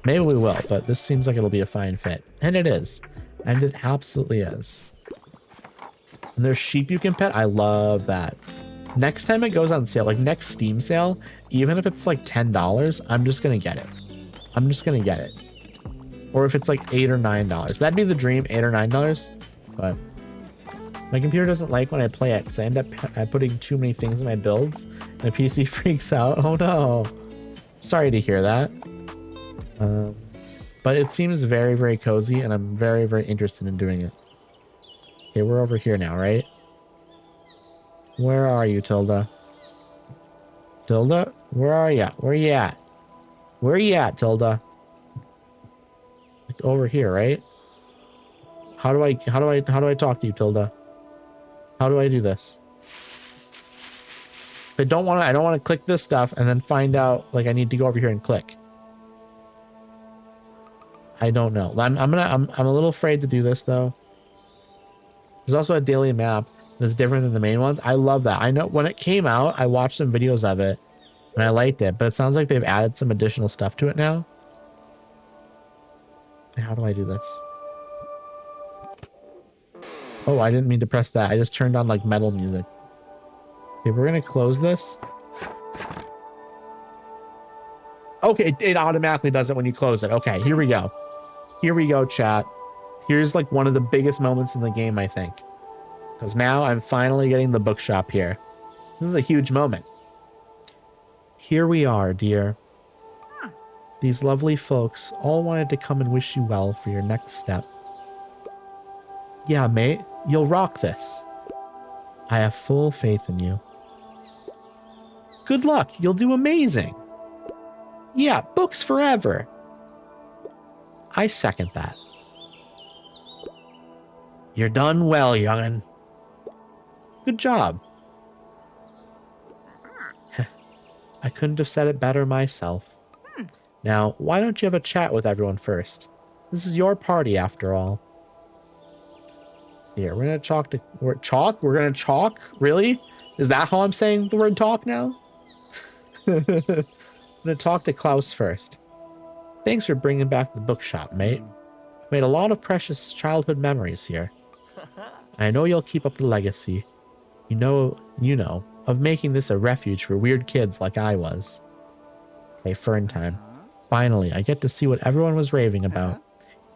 [SPEAKER 1] Maybe we will, but this seems like it'll be a fine fit. And it is. And it absolutely is. And there's sheep you can pet. I love that. Next time it goes on sale, like next Steam sale, even if it's like $10, I'm just going to get it. I'm just going to get it. Or if it's like $8 or $9. That'd be the dream, $8 or $9. But my computer doesn't like when I play it because I end up putting too many things in my builds. And the PC freaks out. Oh no. Sorry to hear that. But it seems very, very cozy and I'm very, very interested in doing it. Okay, we're over here now, right? Where are you, Tilda? Tilda? Where are you? Where you at? Where you at, Tilda? Like over here, right? How do I talk to you, Tilda? How do I do this? I don't want to click this stuff and then find out like I need to go over here and click. I don't know. I'm a little afraid to do this though. There's also a daily map that's different than the main ones. I love that. I know when it came out, I watched some videos of it and I liked it, but it sounds like they've added some additional stuff to it now. How do I do this? Oh, I didn't mean to press that. I just turned on like metal music. Okay, we're gonna close this. Okay, it automatically does it when you close it. Okay, here we go. Here we go, chat. Here's like one of the biggest moments in the game, I think. Because now I'm finally getting the bookshop here. This is a huge moment. Here we are, dear. These lovely folks all wanted to come and wish you well for your next step. Yeah, mate, you'll rock this. I have full faith in you. Good luck, you'll do amazing. Yeah, books forever. I second that. You're done well, young'un. Good job. I couldn't have said it better myself. Now, why don't you have a chat with everyone first? This is your party, after all. Here, we're gonna talk to... Chalk? We're gonna chalk? Really? Is that how I'm saying the word talk now? I'm gonna talk to Klaus first. Thanks for bringing back the bookshop, mate. I've made a lot of precious childhood memories here. I know you'll keep up the legacy. You know, of making this a refuge for weird kids like I was. Okay, Fern time. Finally, I get to see what everyone was raving about.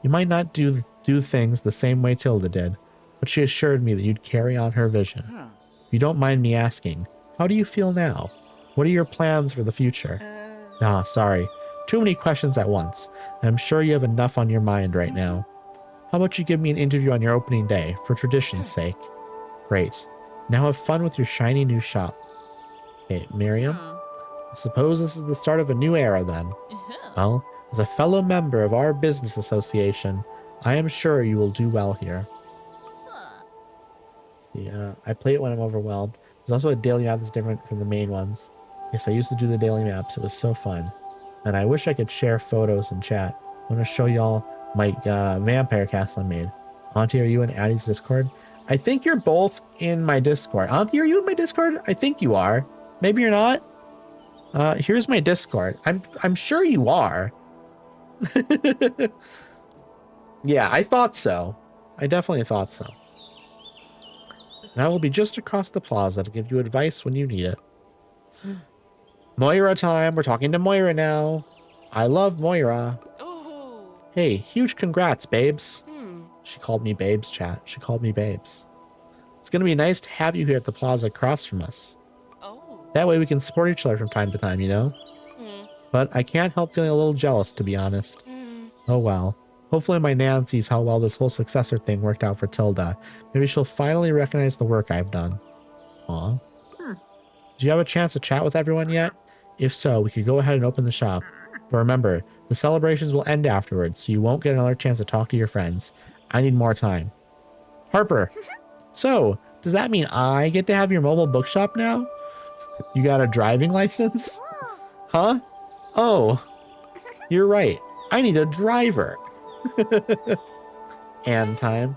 [SPEAKER 1] You might not do things the same way Tilda did, but she assured me that you'd carry on her vision. If you don't mind me asking, how do you feel now? What are your plans for the future? Ah, sorry. Too many questions at once, and I'm sure you have enough on your mind right now. How about you give me an interview on your opening day, for tradition's sake? Great. Now have fun with your shiny new shop. Okay, Miriam. I suppose this is the start of a new era then. Well, as a fellow member of our business association, I am sure you will do well here. Let's see, I play it when I'm overwhelmed. There's also a daily map that's different from the main ones. Yes, I used to do the daily maps. It was so fun. And I wish I could share photos and chat. I want to show y'all my vampire castle I made. Auntie, are you in Addie's Discord? I think you're both in my Discord. Auntie, are you in my Discord? I think you are. Maybe you're not. Here's my Discord. I'm sure you are. Yeah, I thought so. I definitely thought so. And I will be just across the plaza to give you advice when you need it. Moira time. We're talking to Moira now. I love Moira.
[SPEAKER 3] Oh.
[SPEAKER 1] Hey, huge congrats, babes. She called me babes, chat. She called me babes. It's going to be nice to have you here at the plaza across from us.
[SPEAKER 3] Oh.
[SPEAKER 1] That way we can support each other from time to time, you know? But I can't help feeling a little jealous, to be honest. Oh well. Hopefully my Nan sees how well this whole successor thing worked out for Tilda. Maybe she'll finally recognize the work I've done. Aw. Did you have a chance to chat with everyone yet? If so, we could go ahead and open the shop. But remember, the celebrations will end afterwards, so you won't get another chance to talk to your friends. I need more time. Harper, so, does that mean I get to have your mobile bookshop now? You got a driving license? Huh? Oh, you're right. I need a driver. And time.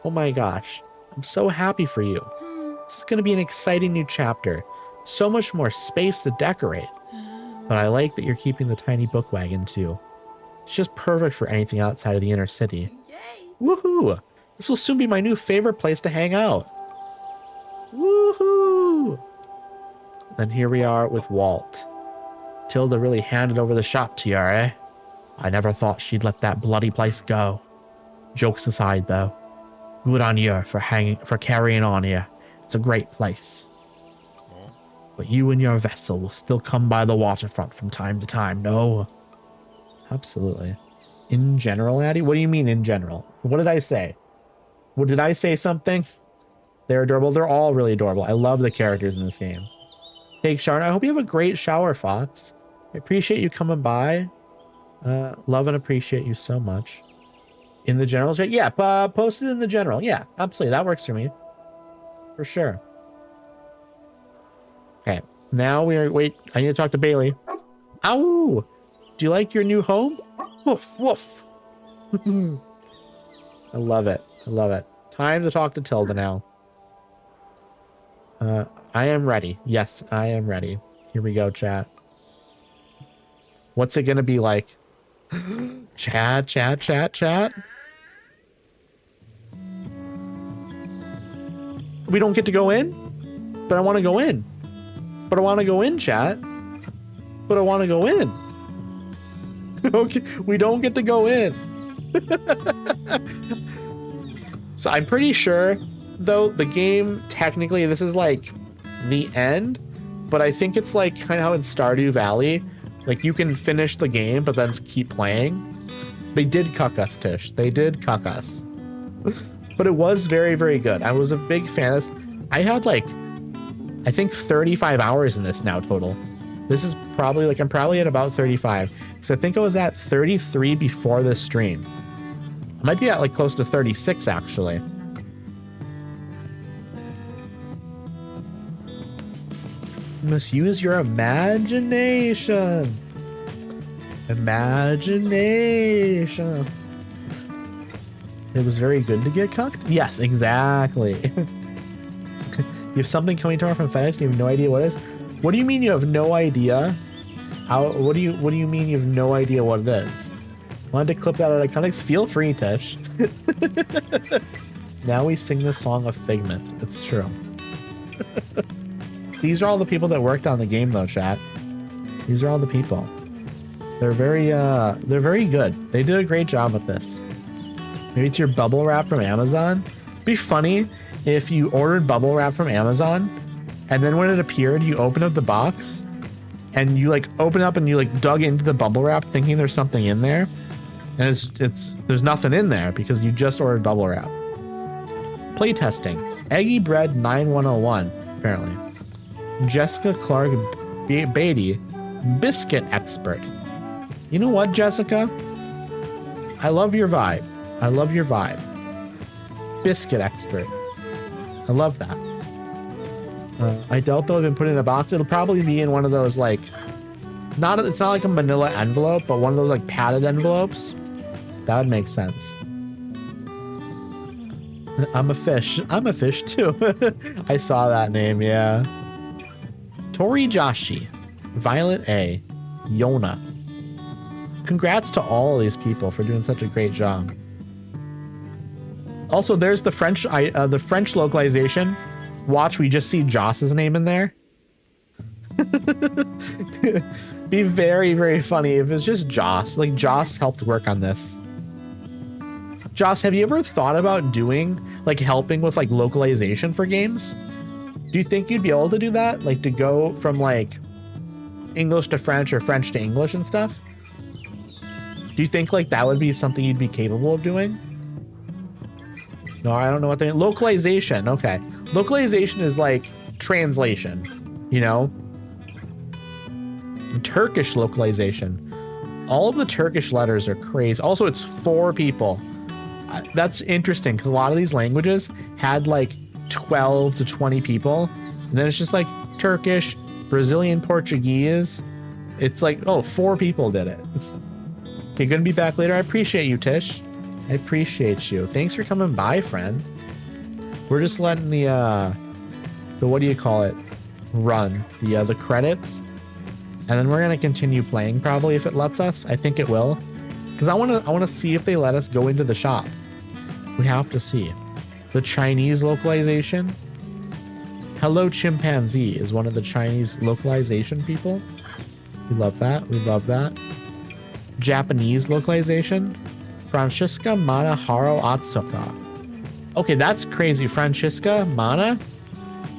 [SPEAKER 1] Oh my gosh. I'm so happy for you. This is going to be an exciting new chapter. So much more space to decorate. But I like that you're keeping the tiny book wagon too. It's just perfect for anything outside of the inner city.
[SPEAKER 3] Yay.
[SPEAKER 1] Woohoo! This will soon be my new favorite place to hang out. Woohoo! Then here we are with Walt. Tilda really handed over the shop to you, eh? I never thought she'd let that bloody place go. Jokes aside, though, good on you for carrying on here. It's a great place. But you and your vessel will still come by the waterfront from time to time, no? Absolutely. In general, Addie? What do you mean in general? What did I say? What did I say something? They're adorable. They're all really adorable. I love the characters in this game. Take shower. I hope you have a great shower, Fox. I appreciate you coming by. Love and appreciate you so much. In the general chat? Yeah, post it in the general. Yeah, absolutely. That works for me. For sure. Okay, now we are... Wait, I need to talk to Bailey. Ow! Do you like your new home? Woof, woof. I love it. I love it. Time to talk to Tilda now. I am ready. Yes, I am ready. Here we go, chat. What's it gonna be like? Chat, chat, chat, chat. We don't get to go in? But I want to go in. But I want to go in, chat. But I want to go in. Okay, we don't get to go in. So I'm pretty sure, though, the game, technically, this is like the end. But I think it's like kind of how in Stardew Valley, like you can finish the game, but then keep playing. They did cuck us, Tish. They did cuck us. But it was very, very good. I was a big fan of this. I had like, I think 35 hours in this now total. This is probably like, I'm probably at about 35. Because I think I was at 33 before this stream. I might be at like close to 36 actually. You must use your imagination. Imagination. It was very good to get cucked? Yes, exactly. You have something coming tomorrow from FedEx and you have no idea what it is? What do you mean you have no idea? What do you mean you have no idea what it is? Wanted to clip that out of context? Feel free, Tish. Now we sing the song of Figment. It's true. These are all the people that worked on the game though, chat. These are all the people. They're very good. They did a great job with this. Maybe it's your bubble wrap from Amazon. It'd be funny if you ordered bubble wrap from Amazon and then when it appeared, you open up the box and you like open up and you like dug into the bubble wrap thinking there's something in there, and there's nothing in there because you just ordered bubble wrap. Playtesting. Eggy Bread 9101 apparently. Jessica Clark Beatty, biscuit expert. You know what, Jessica? I love your vibe. I love your vibe. Biscuit expert. I love that. I doubt they'll have been put in a box. It'll probably be in one of those like, it's not like a manila envelope, but one of those like padded envelopes. That would make sense. I'm a fish. I'm a fish too. I saw that name, yeah. Tori Joshi, Violet A, Yona. Congrats to all of these people for doing such a great job. Also, there's the French localization. Watch, we just see Joss's name in there. Be very, very funny if it's just Joss. Like, Joss helped work on this. Joss, have you ever thought about doing, like, helping with, like, localization for games? Do you think you'd be able to do that? Like, to go from, like, English to French or French to English and stuff? Do you think, like, that would be something you'd be capable of doing? No, I don't know what they mean. Localization, okay. Localization is, like, translation, you know? Turkish localization. All of the Turkish letters are crazy. Also, it's 4 people. That's interesting because a lot of these languages had like 12 to 20 people. And then it's just like Turkish, Brazilian Portuguese. It's like, oh, 4 people did it. Okay, gonna be back later. I appreciate you, Tish. I appreciate you. Thanks for coming by, friend. We're just letting the what do you call it, run, the credits. And then we're gonna continue playing probably if it lets us. I think it will. Because I wanna see if they let us go into the shop. We have to see. The Chinese localization. Hello Chimpanzee is one of the Chinese localization people. We love that. We love that. Japanese localization. Francisca Mana Haro Atsuka. Okay, that's crazy. Francisca Mana?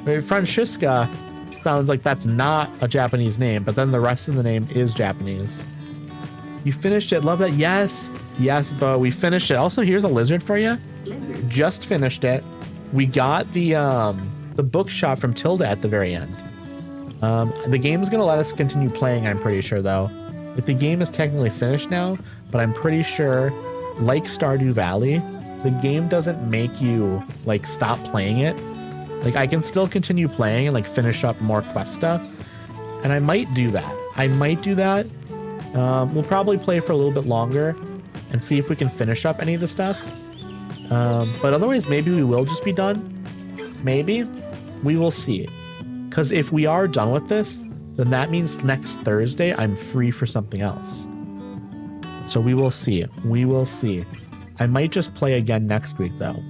[SPEAKER 1] Wait, Francisca sounds like that's not a Japanese name, but then the rest of the name is Japanese. You finished it. Love that. Yes. Yes, but we finished it. Also, here's a lizard for you. Just finished it. We got the bookshop from Tilda at the very end. The game's going to let us continue playing, I'm pretty sure, though. Like, the game is technically finished now, but I'm pretty sure, like Stardew Valley, the game doesn't make you, like, stop playing it. Like, I can still continue playing and, like, finish up more quest stuff. And I might do that. We'll probably play for a little bit longer and see if we can finish up any of the stuff. But otherwise, maybe we will just be done. Maybe. We will see. Because if we are done with this, then that means next Thursday I'm free for something else. So we will see. We will see. I might just play again next week, though.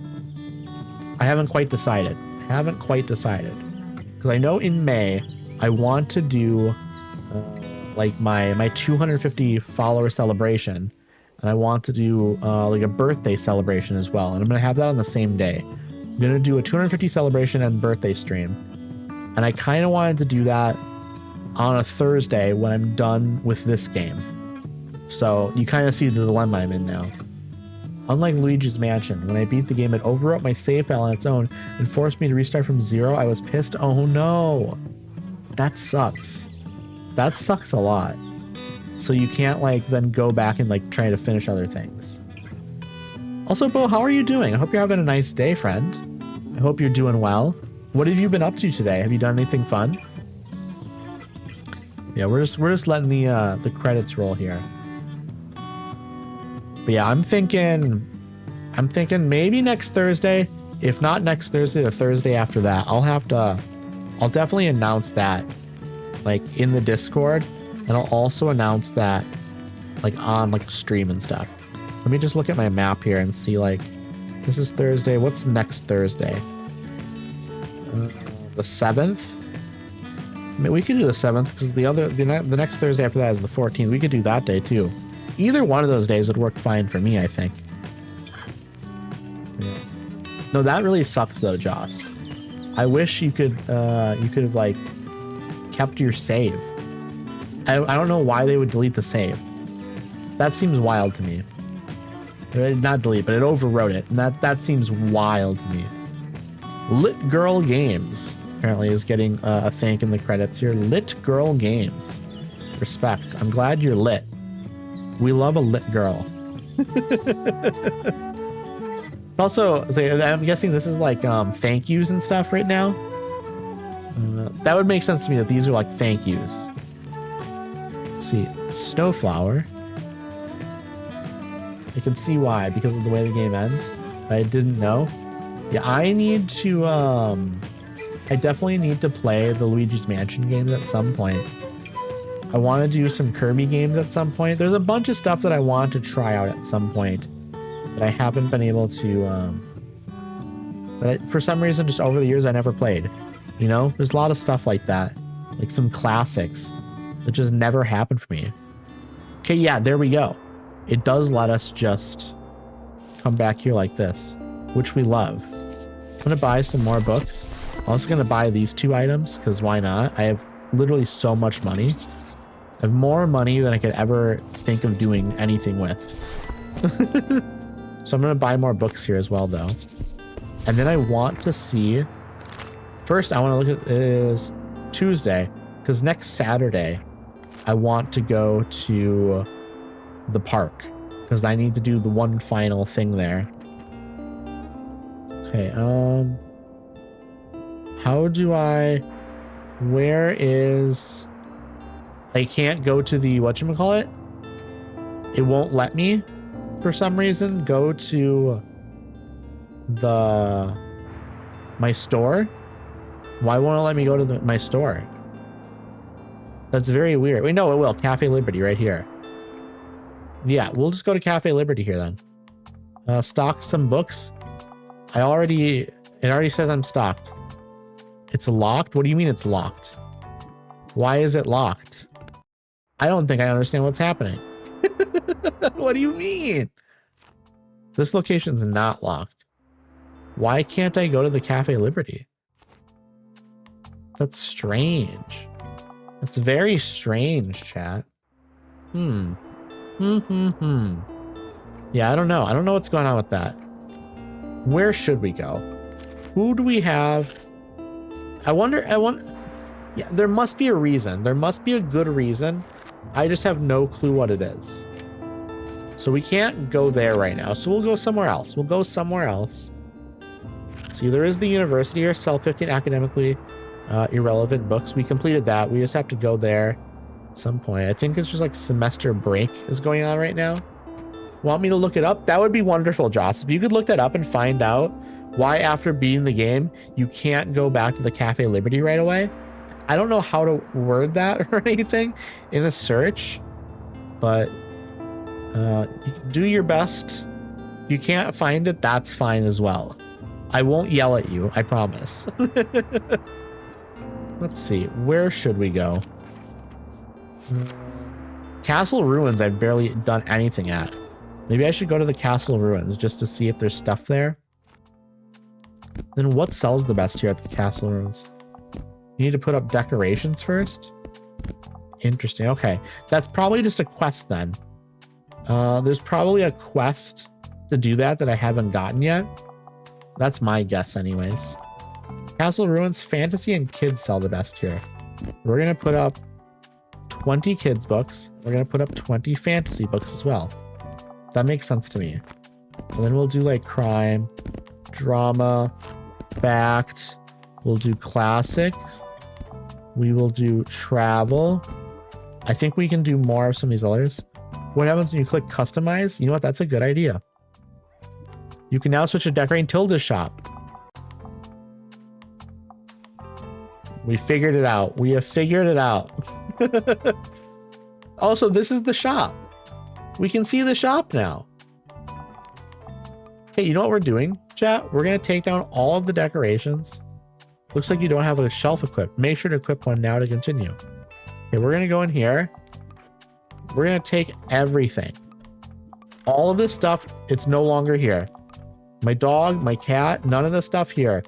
[SPEAKER 1] I haven't quite decided. Because I know in May, I want to do like my 250 follower celebration. And I want to do like a birthday celebration as well. And I'm going to have that on the same day. I'm going to do a 250 celebration and birthday stream. And I kind of wanted to do that on a Thursday when I'm done with this game. So you kind of see the dilemma I'm in now. Unlike Luigi's Mansion, when I beat the game, it overwrote my save file on its own and forced me to restart from 0. I was pissed. Oh no. That sucks. That sucks a lot. So you can't like then go back and like try to finish other things. Also, Bo, how are you doing? I hope you're having a nice day, friend. I hope you're doing well. What have you been up to today? Have you done anything fun? Yeah, we're just letting the credits roll here. But yeah, I'm thinking maybe next Thursday. If not next Thursday, the Thursday after that. I'll definitely announce that like in the Discord, and I'll also announce that like on like stream and stuff. Let me just look at my map here and see like this is Thursday. What's next Thursday? The 7th? I mean, we could do the 7th because the next Thursday after that is the 14th. We could do that day too. Either one of those days would work fine for me, I think. Yeah. No, that really sucks though, Joss. I wish you could have like kept your save. I don't know why they would delete the save. That seems wild to me. Not delete, but it overwrote it. And that seems wild to me. Lit Girl Games apparently is getting a thank in the credits here. Lit Girl Games. Respect. I'm glad you're lit. We love a lit girl. It's also, I'm guessing this is like thank yous and stuff right now. That would make sense to me that these are like thank yous. Let's see. Snowflower. I can see why, because of the way the game ends. But I didn't know. Yeah, I need to, I definitely need to play the Luigi's Mansion games at some point. I want to do some Kirby games at some point. There's a bunch of stuff that I want to try out at some point that I haven't been able to, for some reason, just over the years, I never played. You know, there's a lot of stuff like that, like some classics that just never happened for me. Okay, yeah, there we go. It does let us just come back here like this, which we love. I'm gonna buy some more books. I'm also gonna buy these 2 items because why not? I have literally so much money. I have more money than I could ever think of doing anything with. So I'm gonna buy more books here as well though. And then I want to see, first I want to look at is Tuesday, because next Saturday I want to go to the park because I need to do the one final thing there. Okay, how do where is, I can't go to the, whatchamacallit? It won't let me, for some reason, go to my store. Why won't it let me go to my store? That's very weird. Wait, no, it will. Cafe Liberty right here. Yeah, we'll just go to Cafe Liberty here then. Stock some books. It already says I'm stocked. It's locked? What do you mean it's locked? Why is it locked? I don't think I understand what's happening. What do you mean? This location's not locked. Why can't I go to the Cafe Liberty? That's strange. That's very strange, chat. Yeah, I don't know. I don't know what's going on with that. Where should we go? Who do we have? Yeah, there must be a reason. There must be a good reason. I just have no clue what it is. So we can't go there right now. So we'll go somewhere else. We'll go somewhere else. See, there is the university here. Sell 15 academically irrelevant books. We completed that. We just have to go there at some point. I think it's just like semester break is going on right now. Want me to look it up? That would be wonderful, Joss. If you could look that up and find out why after beating the game, you can't go back to the Cafe Liberty right away. I don't know how to word that or anything in a search, but do your best. If you can't find it, that's fine as well. I won't yell at you, I promise. Let's see, where should we go? Castle Ruins, I've barely done anything at. Maybe I should go to the Castle Ruins just to see if there's stuff there. Then what sells the best here at the Castle Ruins? You need to put up decorations first? Interesting, okay. That's probably just a quest then. There's probably a quest to do that I haven't gotten yet. That's my guess anyways. Castle Ruins, fantasy and kids sell the best here. We're gonna put up 20 kids books. We're gonna put up 20 fantasy books as well. That makes sense to me. And then we'll do like crime, drama, fact. We'll do classics. We will do travel. I think we can do more of some of these others. What happens when you click customize? You know what? That's a good idea. You can now switch to decorating Tilda's shop. We figured it out. We have figured it out. Also, this is the shop. We can see the shop now. Hey, you know what we're doing, chat? We're going to take down all of the decorations. Looks like you don't have a shelf equipped. Make sure to equip one now to continue. Okay, we're going to go in here. We're going to take everything. All of this stuff, it's no longer here. My dog, my cat, none of the stuff here.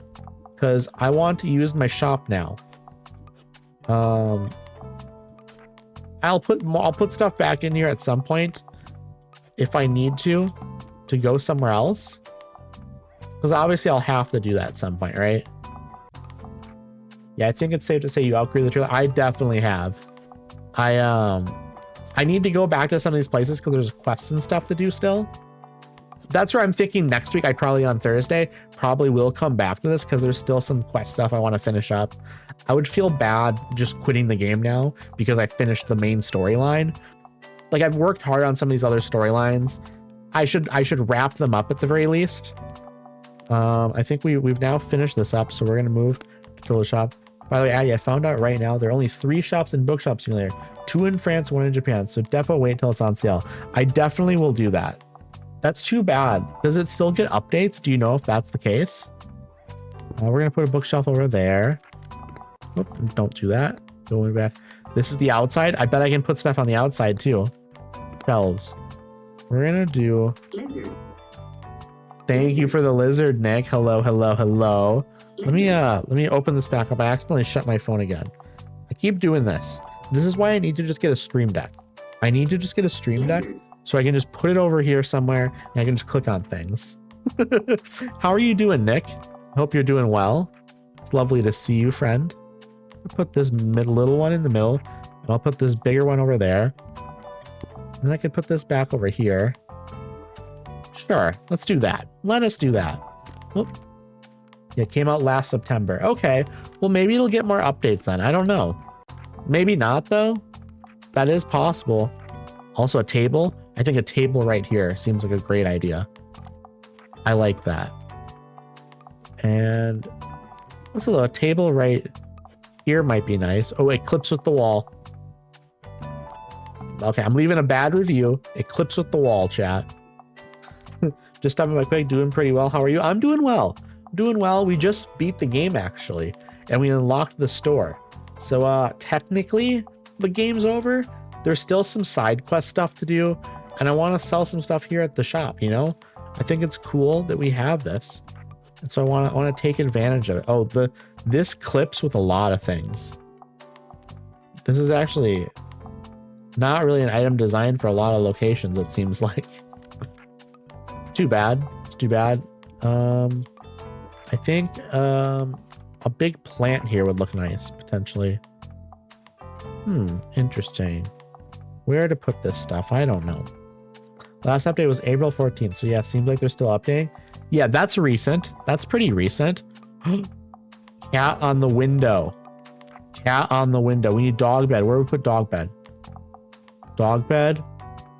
[SPEAKER 1] Because I want to use my shop now. I'll put stuff back in here at some point if I need to go somewhere else. Because obviously I'll have to do that at some point, right? Yeah, I think it's safe to say you upgraded the trailer. I definitely have. I need to go back to some of these places because there's quests and stuff to do still. That's where I'm thinking next week. I probably on Thursday probably will come back to this because there's still some quest stuff I want to finish up. I would feel bad just quitting the game now because I finished the main storyline. Like I've worked hard on some of these other storylines. I should wrap them up at the very least. I think we've now finished this up, so we're gonna move to the shop. By the way, Addy, I found out right now there are only 3 shops in Bookshop Simulator, 2 in France, 1 in Japan. So definitely wait until it's on sale. I definitely will do that. That's too bad. Does it still get updates? Do you know if that's the case? We're gonna put a bookshelf over there. Oop, don't do that. Going back. This is the outside. I bet I can put stuff on the outside too. Shelves. We're gonna do.
[SPEAKER 3] Lizard.
[SPEAKER 1] Thank you for the lizard, Nick. Hello, hello, hello. Let me open this back up. I accidentally shut my phone again. I keep doing this. This is why I need to just get a stream deck. I need to just get a stream deck so I can just put it over here somewhere and I can just click on things. How are you doing, Nick? I hope you're doing well. It's lovely to see you, friend. I'll put this little one in the middle and I'll put this bigger one over there. And then I could put this back over here. Sure, let's do that. Let us do that. Oop. Yeah, it came out last September. Okay, well, maybe it'll get more updates then. I don't know. Maybe not, though. That is possible. Also, a table. I think a table right here seems like a great idea. I like that. And also, a table right here might be nice. Oh, it clips with the wall. Okay, I'm leaving a bad review. It clips with the wall, chat. Just stopping by quick, doing pretty well. How are you? I'm doing well. Doing well. We just beat the game actually, and we unlocked the store. So technically the game's over. There's still some side quest stuff to do, and I want to sell some stuff here at the shop, you know? I think it's cool that we have this. And so I want to take advantage of it. Oh, this clips with a lot of things. This is actually not really an item designed for a lot of locations, it seems like. Too bad. It's too bad. I think a big plant here would look nice, potentially. Interesting. Where to put this stuff? I don't know. Last update was April 14th. So yeah, seems like they're still updating. Yeah, that's recent. That's pretty recent. Cat on the window. Cat on the window. We need dog bed. Where do we put dog bed? Dog bed.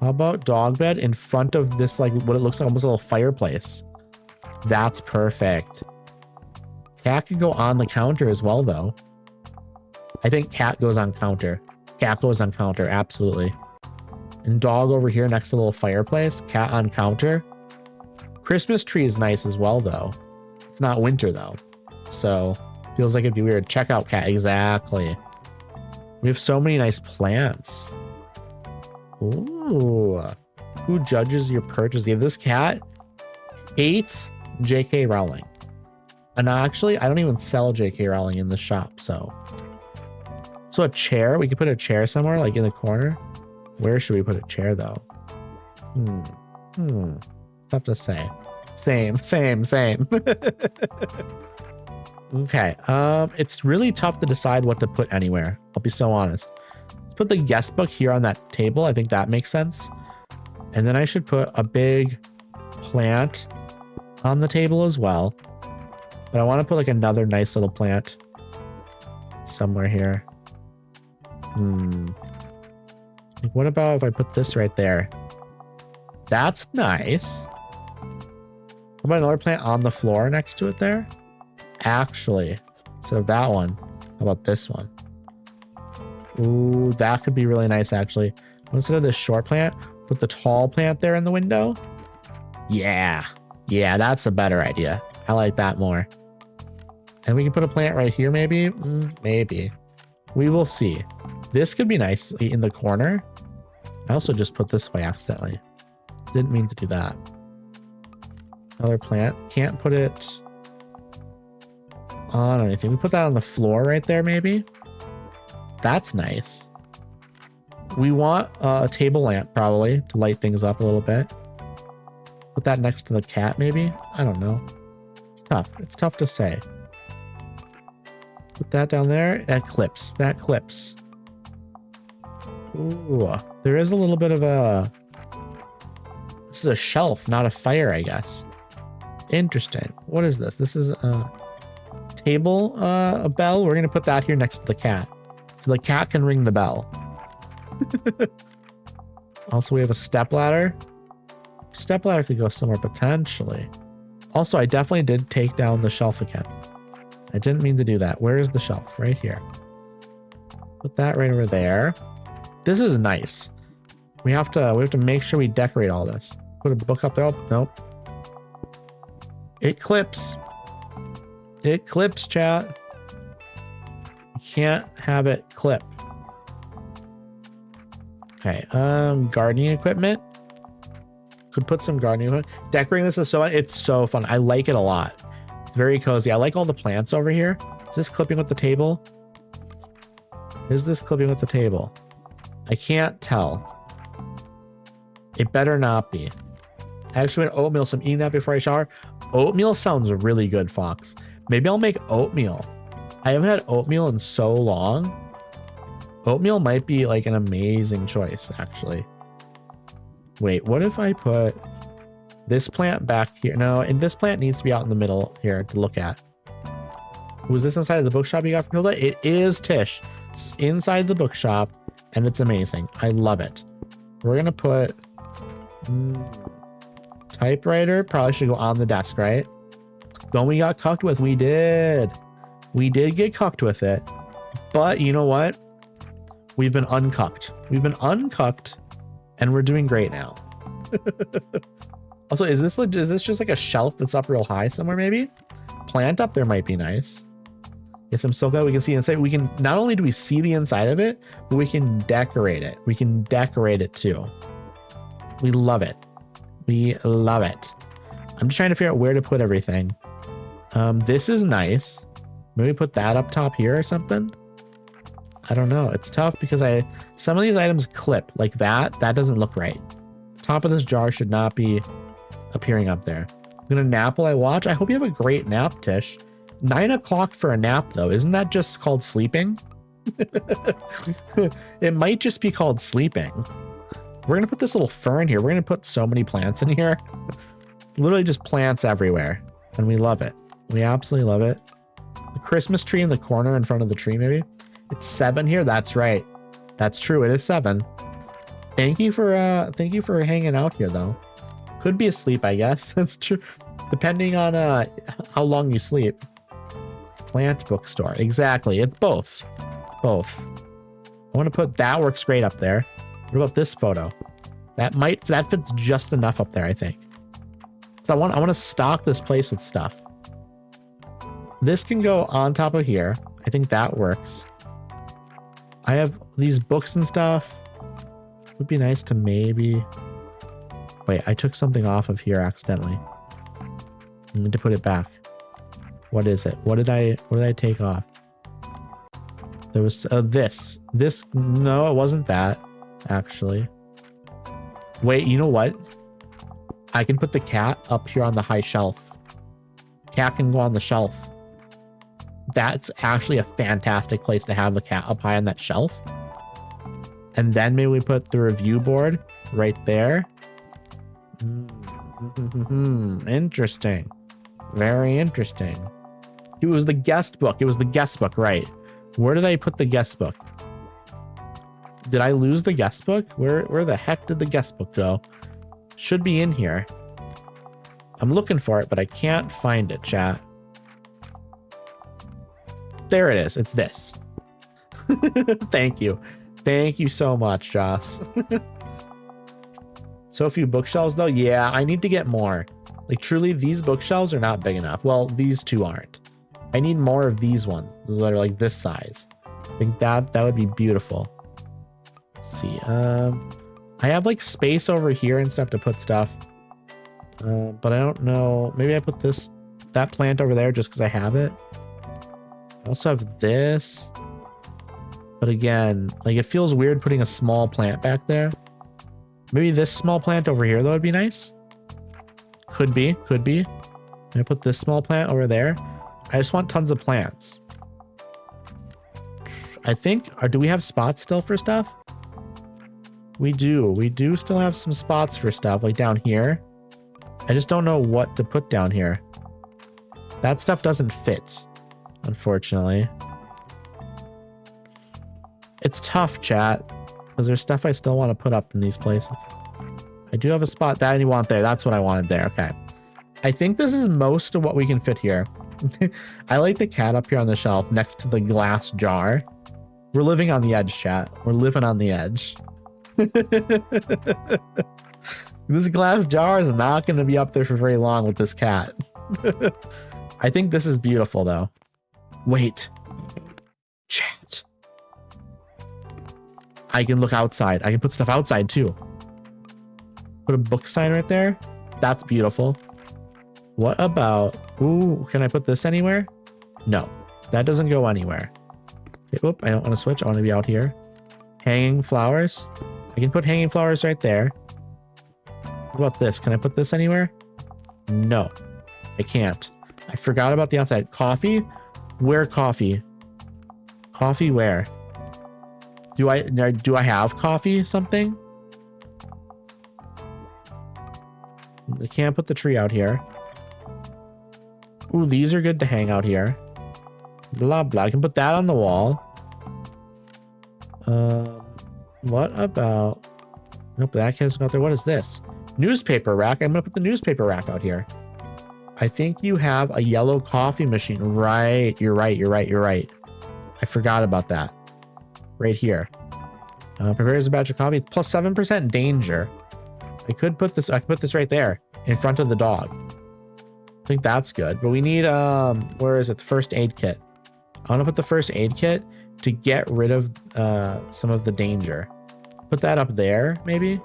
[SPEAKER 1] How about dog bed in front of this, like what it looks like almost a little fireplace? That's perfect. Cat could go on the counter as well, though. I think cat goes on counter. Cat goes on counter, absolutely. And dog over here next to the little fireplace. Cat on counter. Christmas tree is nice as well, though. It's not winter, though. So, feels like it'd be weird. Check out cat. Exactly. We have so many nice plants. Ooh. Who judges your purchase? Yeah, this cat hates J.K. Rowling. And actually, I don't even sell J.K. Rowling in the shop, so. So a chair? We could put a chair somewhere, like in the corner. Where should we put a chair, though? Tough to say. Same. Okay. It's really tough to decide what to put anywhere. I'll be so honest. Let's put the guest book here on that table. I think that makes sense. And then I should put a big plant on the table as well. But I want to put like another nice little plant somewhere here. What about if I put this right there? That's nice. How about another plant on the floor next to it there? Actually, instead of that one, how about this one? Ooh, that could be really nice, actually. Instead of this short plant, put the tall plant there in the window. Yeah, that's a better idea. I like that more. And we can put a plant right here, maybe? Maybe. We will see. This could be nice in the corner. I also just put this by accidentally. Didn't mean to do that. Another plant. Can't put it on anything. We put that on the floor right there, maybe? That's nice. We want a table lamp probably to light things up a little bit. Put that next to the cat maybe? I don't know. It's tough. It's tough to say. Put that down there. That clips. That clips. Ooh, there is a little bit of a... This is a shelf, not a fire, I guess. Interesting. What is this? This is a table, a bell. We're going to put that here next to the cat. So the cat can ring the bell. Also, we have a stepladder. Stepladder could go somewhere potentially. Also, I definitely did take down the shelf again. I didn't mean to do that. Where is the shelf? Right here. Put that right over there. This is nice. We have to make sure we decorate all this. Put a book up there. Oh, nope. It clips. It clips, chat. You can't have it clip. Okay, gardening equipment. Could put some gardening equipment. Decorating this is it's so fun. I like it a lot. It's very cozy. I like all the plants over here. Is this clipping with the table? Is this clipping with the table? I can't tell. It better not be. I actually made oatmeal, so I'm eating that before I shower. Oatmeal sounds really good, Fox. Maybe I'll make oatmeal. I haven't had oatmeal in so long. Oatmeal might be like an amazing choice, actually. Wait, what if I put this plant back here? No, and this plant needs to be out in the middle here to look at. Was this inside of the bookshop you got from Hilda? It is, Tish. It's inside the bookshop, and it's amazing. I love it. We're going to put... typewriter probably should go on the desk, right? Don't we got cucked with? We did. We did get cucked with it. But you know what? We've been uncucked. We've been uncucked, and we're doing great now. Also, is this just like a shelf that's up real high somewhere maybe? Plant up there might be nice. Yes, I'm so glad we can see inside. We can, not only do we see the inside of it, but we can decorate it. We can decorate it too. We love it. We love it. I'm just trying to figure out where to put everything. This is nice. Maybe put that up top here or something. I don't know. It's tough because some of these items clip like that. That doesn't look right. The top of this jar should not be appearing up there. I'm gonna nap while I watch. I hope you have a great nap, Tish. 9 o'clock for a nap though. Isn't that just called sleeping? It might just be called sleeping. We're gonna put this little fern here. We're gonna put so many plants in here. It's literally just plants everywhere, and we love it. We absolutely love it. The Christmas tree in the corner in front of the tree, maybe. It's 7 here. That's right. That's true. It is 7. Thank you for hanging out here though. Could be asleep, I guess. That's true. Depending on how long you sleep. Plant bookstore. Exactly. It's both. Both. I want to put that works great up there. What about this photo? That fits just enough up there, I think. So I want to stock this place with stuff. This can go on top of here. I think that works. I have these books and stuff. Would be nice to maybe... Wait, I took something off of here accidentally. I need to put it back. What is it? What did I take off? There was this. This, no, it wasn't that, actually. Wait, you know what? I can put the cat up here on the high shelf. Cat can go on the shelf. That's actually a fantastic place to have the cat up high on that shelf. And then maybe we put the review board right there. Interesting. Very interesting. It was the guest book. It was the guest book, right? Where did I put the guest book? Did I lose the guest book? Where the heck did the guest book go? Should be in here. I'm looking for it, but I can't find it, chat. There it is. It's this. Thank you. Thank you so much, Joss. So few bookshelves, though. Yeah, I need to get more. Like, truly, these bookshelves are not big enough. Well, these two aren't. I need more of these ones that are like this size. I think that would be beautiful. Let's see. I have like space over here and stuff to put stuff. But I don't know. Maybe I put that plant over there just because I have it. I also have this. But again, like it feels weird putting a small plant back there. Maybe this small plant over here though would be nice. Could be, could be. Can I put this small plant over there? I just want tons of plants. I think, or do we have spots still for stuff? We do still have some spots for stuff like down here. I just don't know what to put down here. That stuff doesn't fit, unfortunately. It's tough, chat, because there's stuff I still want to put up in these places. I do have a spot that I want there. That's what I wanted there. Okay. I think this is most of what we can fit here. I like the cat up here on the shelf next to the glass jar. We're living on the edge, chat. We're living on the edge. This glass jar is not going to be up there for very long with this cat. I think this is beautiful, though. Wait. Chat. I can look outside. I can put stuff outside, too. Put a book sign right there. That's beautiful. What about... Ooh, can I put this anywhere? No. That doesn't go anywhere. Okay, whoop, I don't want to switch. I want to be out here. Hanging flowers. I can put hanging flowers right there. What about this? Can I put this anywhere? No. I can't. I forgot about the outside. Coffee? Where coffee? Coffee where? Do I have coffee something? I can't put the tree out here. Ooh, these are good to hang out here. Blah, blah. I can put that on the wall. What about... Nope, that can't go out there. What is this? Newspaper rack. I'm going to put the newspaper rack out here. I think you have a yellow coffee machine. Right. You're right. You're right. You're right. I forgot about that. Right here. Prepares a batch of coffee. Plus 7% danger. I could put this right there in front of the dog. I think that's good. But we need, where is it? The first aid kit. I want to put the first aid kit to get rid of some of the danger. Put that up there, maybe?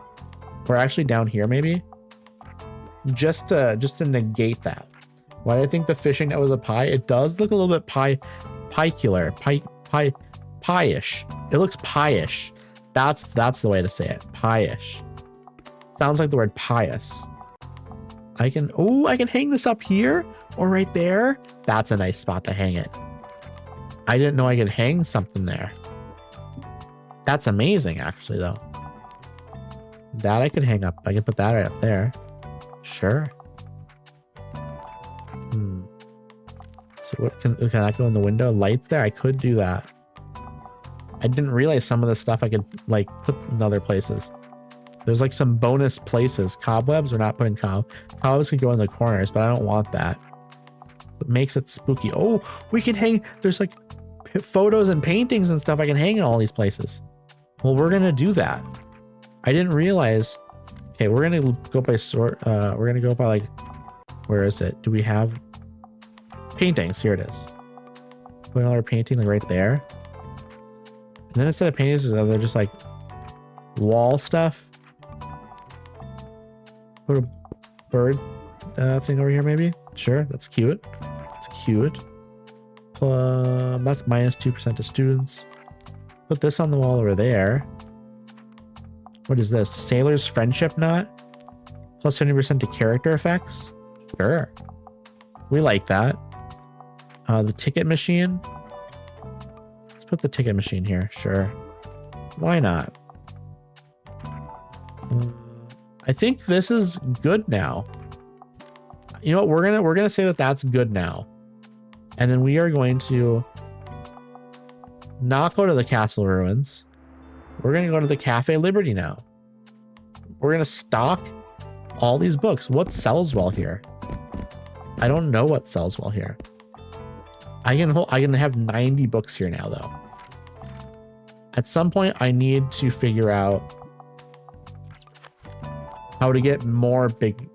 [SPEAKER 1] Or actually down here, maybe? Just to negate that. Why do I think the fishing net was a pie? It does look a little bit pie-ish. It looks pie-ish. That's the way to say it. Pie-ish. Sounds like the word pious. I can hang this up here or right there. That's a nice spot to hang it. I didn't know I could hang something there. That's amazing, actually, though. That I could hang up. I could put that right up there. Sure. So what can that go in the window? Lights there? I could do that. I didn't realize some of the stuff I could like put in other places. There's like some bonus places. Cobwebs, we're not putting cobwebs can go in the corners, but I don't want that. It makes it spooky. Oh, we can hang. There's like photos and paintings and stuff I can hang in all these places. Well, we're gonna do that. I didn't realize. Okay, we're gonna go by sort. We're gonna go by like, where is it? Do we have paintings? Here it is. Put another painting like right there. And then instead of paintings, they're just like wall stuff. Put a bird thing over here, maybe. Sure, that's cute. It's cute. That's minus 2% to students. Put this on the wall over there. What is this? Sailor's friendship knot? Plus 50% to character effects? Sure. We like that. The ticket machine. Let's put the ticket machine here. Sure. Why not? I think this is good now. You know what? We're gonna say that that's good now. And then we are going to not go to the castle ruins. We're going to go to the Cafe Liberty now. We're going to stock all these books. What sells well here? I don't know what sells well here. I can have 90 books here now, though. At some point, I need to figure out how to get more big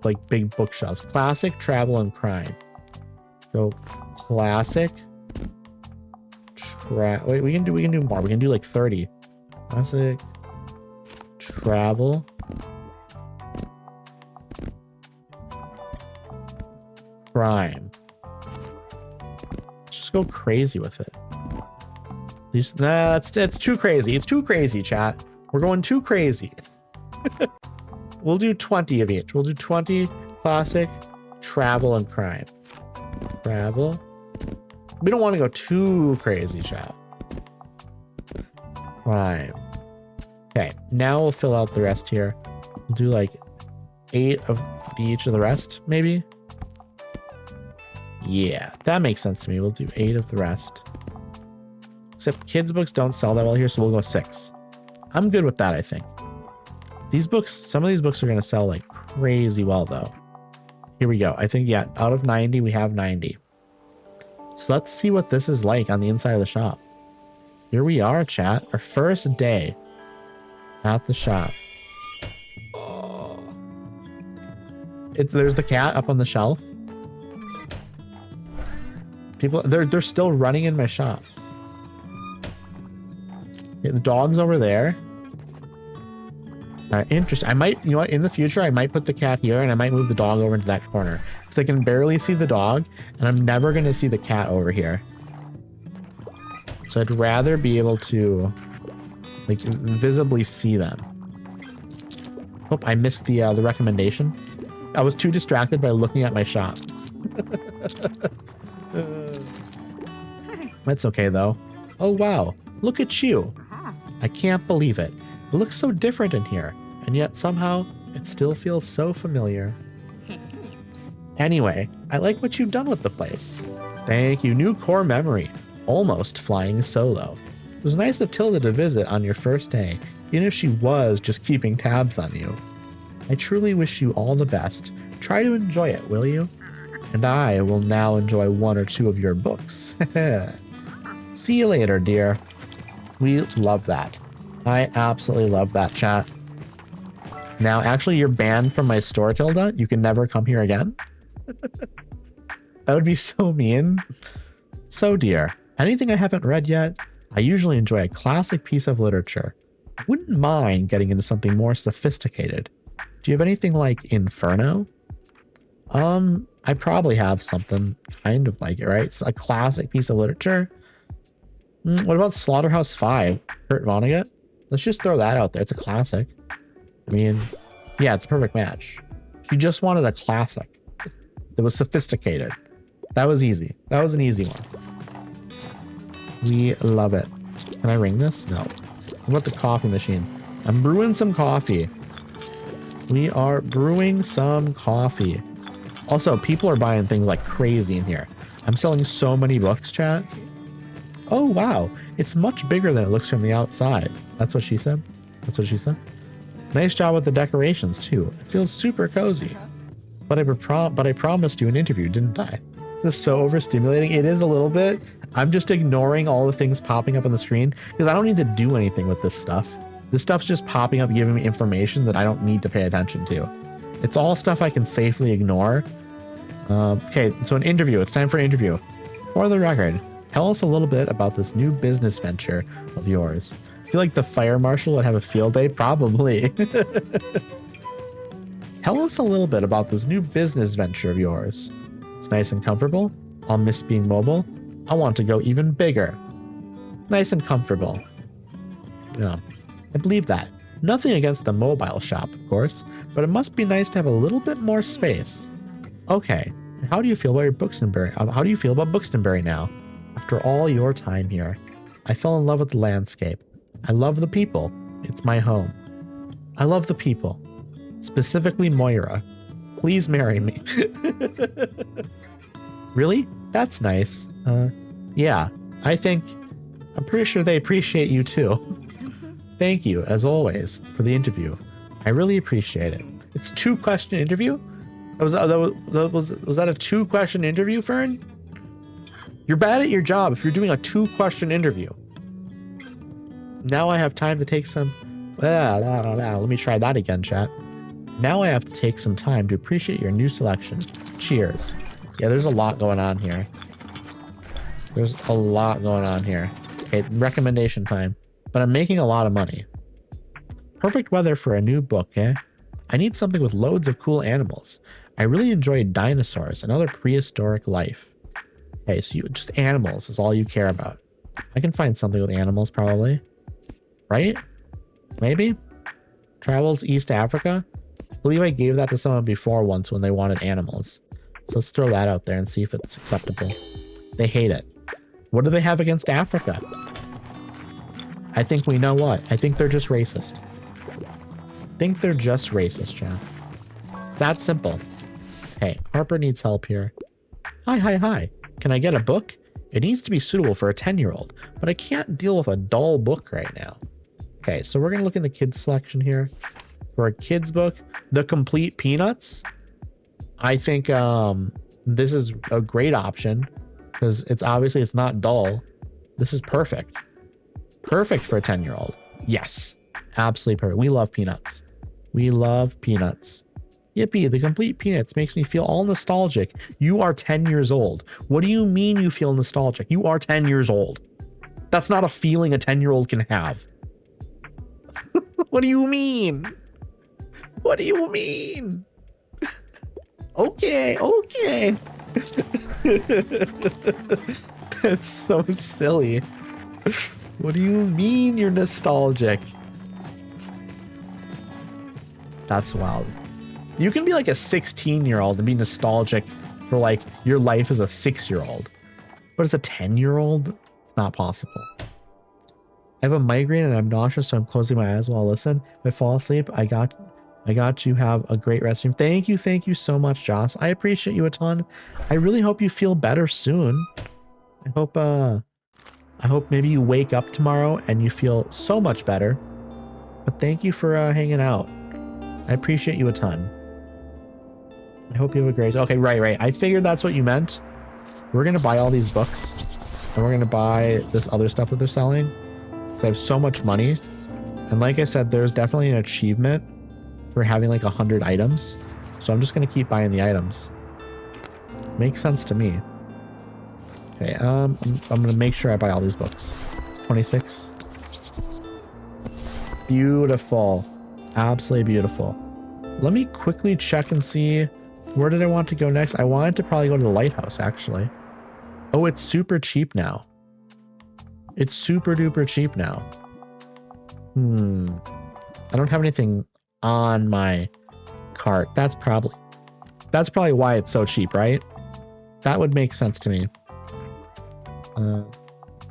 [SPEAKER 1] bookshelves. Classic, travel, and crime. So classic. Wait, we can do more. We can do like 30. Classic, travel, crime. Let's just go crazy with it. These, nah, it's too crazy. It's too crazy, chat. We're going too crazy. We'll do 20 of each. We'll do 20 classic, travel, and crime. Travel. We don't want to go too crazy, chat. Crime. Okay, now we'll fill out the rest here. We'll do like 8 of each of the rest, maybe. Yeah, that makes sense to me. We'll do 8 of the rest. Except kids' books don't sell that well here, so we'll go 6. I'm good with that, I think. These books, some of these books are going to sell like crazy well, though. Here we go. I think, yeah, out of 90, we have 90. So let's see what this is like on the inside of the shop. Here we are, chat. Our first day at the shop. There's the cat up on the shelf. People, they're still running in my shop. Okay, the dog's over there. All right, interesting. I might, you know what, in the future, I might put the cat here and I might move the dog over into that corner because I can barely see the dog and I'm never going to see the cat over here. So I'd rather be able to like visibly see them. Oh, I missed the recommendation. I was too distracted by looking at my shop. That's okay though. Oh wow, look at you. I can't believe it. It looks so different in here, and yet somehow it still feels so familiar. Anyway, I like what you've done with the place. Thank you. New core memory. Almost flying solo. It was nice of Tilda to visit on your first day, even if she was just keeping tabs on you. I truly wish you all the best. Try to enjoy it, will you? And I will now enjoy 1 or 2 of your books. See you later, dear. We love that. I absolutely love that, chat. Now, actually, you're banned from my store, Tilda. You can never come here again. That would be so mean. So, dear, anything I haven't read yet? I usually enjoy a classic piece of literature. I wouldn't mind getting into something more sophisticated. Do you have anything like Inferno? I probably have something kind of like it, right? It's a classic piece of literature. What about Slaughterhouse 5? Kurt Vonnegut? Let's just throw that out there. It's a classic. I mean, yeah, it's a perfect match. She just wanted a classic that was sophisticated. That was easy. That was an easy one. We love it. Can I ring this? No. What about the coffee machine? I'm brewing some coffee. We are brewing some coffee. Also, people are buying things like crazy in here. I'm selling so many books, chat. Oh, wow. It's much bigger than it looks from the outside. That's what she said. That's what she said. Nice job with the decorations, too. It feels super cozy. But I promised you an interview, didn't I? Is this so overstimulating? It is a little bit. I'm just ignoring all the things popping up on the screen because I don't need to do anything with this stuff. This stuff's just popping up, giving me information that I don't need to pay attention to. It's all stuff I can safely ignore. Okay, so an interview. It's time for an interview. For the record, tell us a little bit about this new business venture of yours. I feel like the fire marshal would have a field day, probably. Tell us a little bit about this new business venture of yours. It's nice and comfortable. I'll miss being mobile. I want to go even bigger. Nice and comfortable. Yeah, I believe that. Nothing against the mobile shop, of course, but it must be nice to have a little bit more space. Okay, and how do you feel about your Buxtonbury? How do you feel about Buxtonbury now? After all your time here, I fell in love with the landscape. I love the people. It's my home. I love the people. Specifically Moira. Please marry me. Really? That's nice. Yeah, I'm pretty sure they appreciate you too. Thank you, as always, for the interview. I really appreciate it. It's a 2-question interview? Was that a 2-question interview, Fern? You're bad at your job if you're doing a 2-question interview. Now I have time to take some... Let me try that again, chat. Now I have to take some time to appreciate your new selection. Cheers. Yeah, there's a lot going on here. There's a lot going on here. Okay, recommendation time. But I'm making a lot of money. Perfect weather for a new book, eh? I need something with loads of cool animals. I really enjoy dinosaurs and other prehistoric life. Okay, so just animals is all you care about. I can find something with animals probably. Right? Maybe? Travels East Africa? I believe I gave that to someone before once when they wanted animals. So let's throw that out there and see if it's acceptable. They hate it. What do they have against Africa? I think we know what. I think they're just racist. I think they're just racist, Chad. That's simple. Hey, Harper needs help here. Hi. Can I get a book? It needs to be suitable for a 10-year-old, but I can't deal with a dull book right now. Okay, so we're going to look in the kids section here. For a kids book, The Complete Peanuts. I think this is a great option because it's not dull. This is perfect. Perfect for a 10-year-old. Yes, absolutely perfect. We love Peanuts. We love Peanuts. Yippee, The Complete Peanuts makes me feel all nostalgic. You are 10 years old. What do you mean you feel nostalgic? You are 10 years old. That's not a feeling a 10-year-old can have. What do you mean? What do you mean? Okay. That's so silly. What do you mean you're nostalgic? That's wild. You can be like a 16-year-old and be nostalgic for like your life as a 6-year-old. But as a 10-year-old, it's not possible. I have a migraine and I'm nauseous, so I'm closing my eyes while I listen. If I fall asleep, I got you. Have a great rest of your day. Thank you so much, Joss. I appreciate you a ton. I really hope you feel better soon. I hope maybe you wake up tomorrow and you feel so much better. But thank you for hanging out. I appreciate you a ton. I hope you have a great... Okay, right. I figured that's what you meant. We're going to buy all these books. And we're going to buy this other stuff that they're selling. Because I have so much money. And like I said, there's definitely an achievement for having like 100 items. So I'm just going to keep buying the items. Makes sense to me. Okay, I'm going to make sure I buy all these books. It's 26. Beautiful. Absolutely beautiful. Let me quickly check and see, where did I want to go next? I wanted to probably go to the lighthouse, actually. Oh, it's super cheap now. It's super duper cheap now. I don't have anything on my cart. That's probably why it's so cheap, right? That would make sense to me.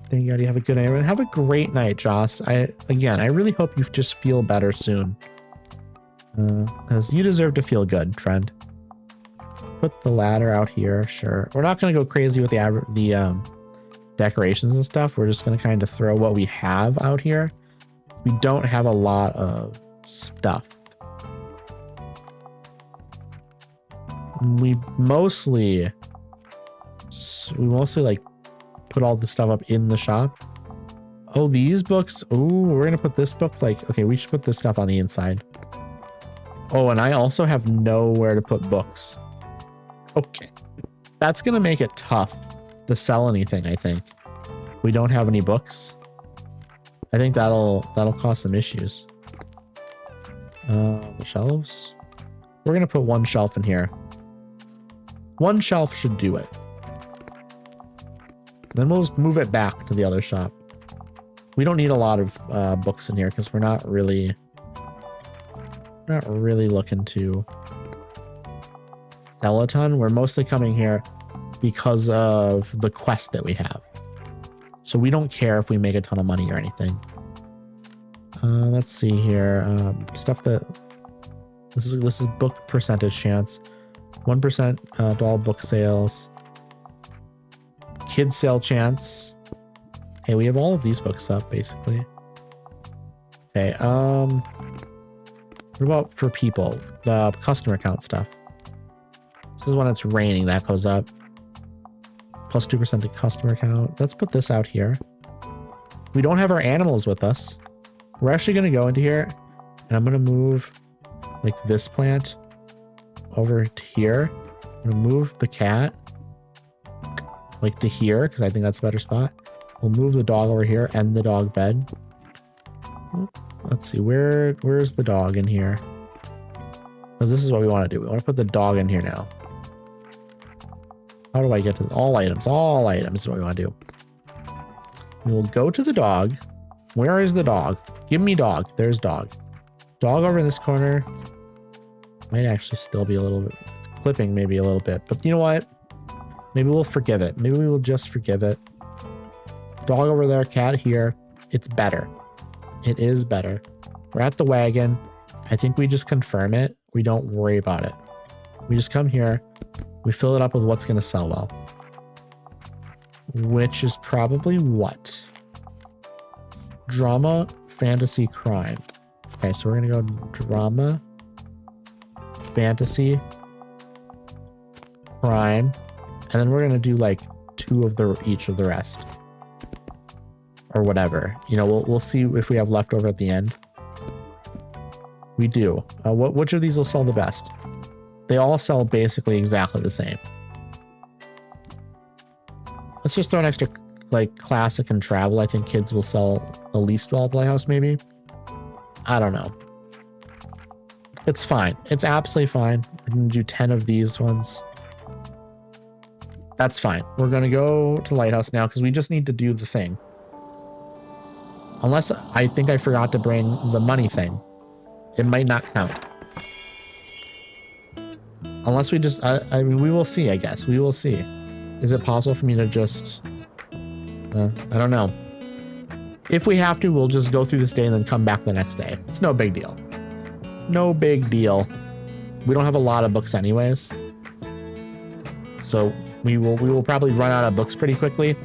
[SPEAKER 1] Thank you. Have a good night. Have a great night, Joss. I really hope you just feel better soon. Because you deserve to feel good, friend. Put the ladder out here, sure. We're not going to go crazy with the decorations and stuff. We're just going to kind of throw what we have out here. We don't have a lot of stuff. We mostly like put all the stuff up in the shop. Oh, these books. Oh, we're going to put this book like, okay, we should put this stuff on the inside. Oh, and I also have nowhere to put books. Okay. That's going to make it tough to sell anything, I think. We don't have any books. I think that'll cause some issues. The shelves. We're going to put one shelf in here. One shelf should do it. Then we'll just move it back to the other shop. We don't need a lot of books in here because we're not really looking to sell a ton. We're mostly coming here because of the quest that we have. So we don't care if we make a ton of money or anything. Let's see here. Stuff that this is book percentage chance. 1% doll book sales. Kid sale chance. Hey, we have all of these books up basically. Okay. What about for people? The customer count stuff. This is when it's raining, that goes up. Plus 2% to customer count. Let's put this out here. We don't have our animals with us. We're actually going to go into here and I'm going to move like this plant over to here. I'm going to move the cat like to here because I think that's a better spot. We'll move the dog over here and the dog bed. Let's see, where's the dog in here? Because this is what we want to do. We want to put the dog in here now. How do I get to all items? All items is what we want to do. We will go to the dog. Where is the dog? Give me dog. There's dog. Dog over in this corner. Might actually still be a little bit. It's clipping maybe a little bit. But you know what? Maybe we'll forgive it. Maybe we will just forgive it. Dog over there. Cat here. It's better. It is better. We're at the wagon. I think we just confirm it. We don't worry about it. We just come here. We fill it up with what's going to sell well. Which is probably what? Drama, fantasy, crime. Okay, so we're going to go drama, fantasy, crime. And then we're going to do like each of the rest. Or whatever. You know, we'll see if we have leftover at the end. We do. Which of these will sell the best? They all sell basically exactly the same. Let's just throw an extra, like, classic and travel. I think kids will sell the least well at Playhouse, maybe. I don't know. It's fine. It's absolutely fine. We're going to do 10 of these ones. That's fine. We're going to go to Lighthouse now because we just need to do the thing. Unless I think I forgot to bring the money thing. It might not count. Unless we just, I mean, we will see, I guess. We will see. Is it possible for me to just, I don't know. If we have to, we'll just go through this day and then come back the next day. It's no big deal. It's no big deal. We don't have a lot of books anyways. So we will probably run out of books pretty quickly.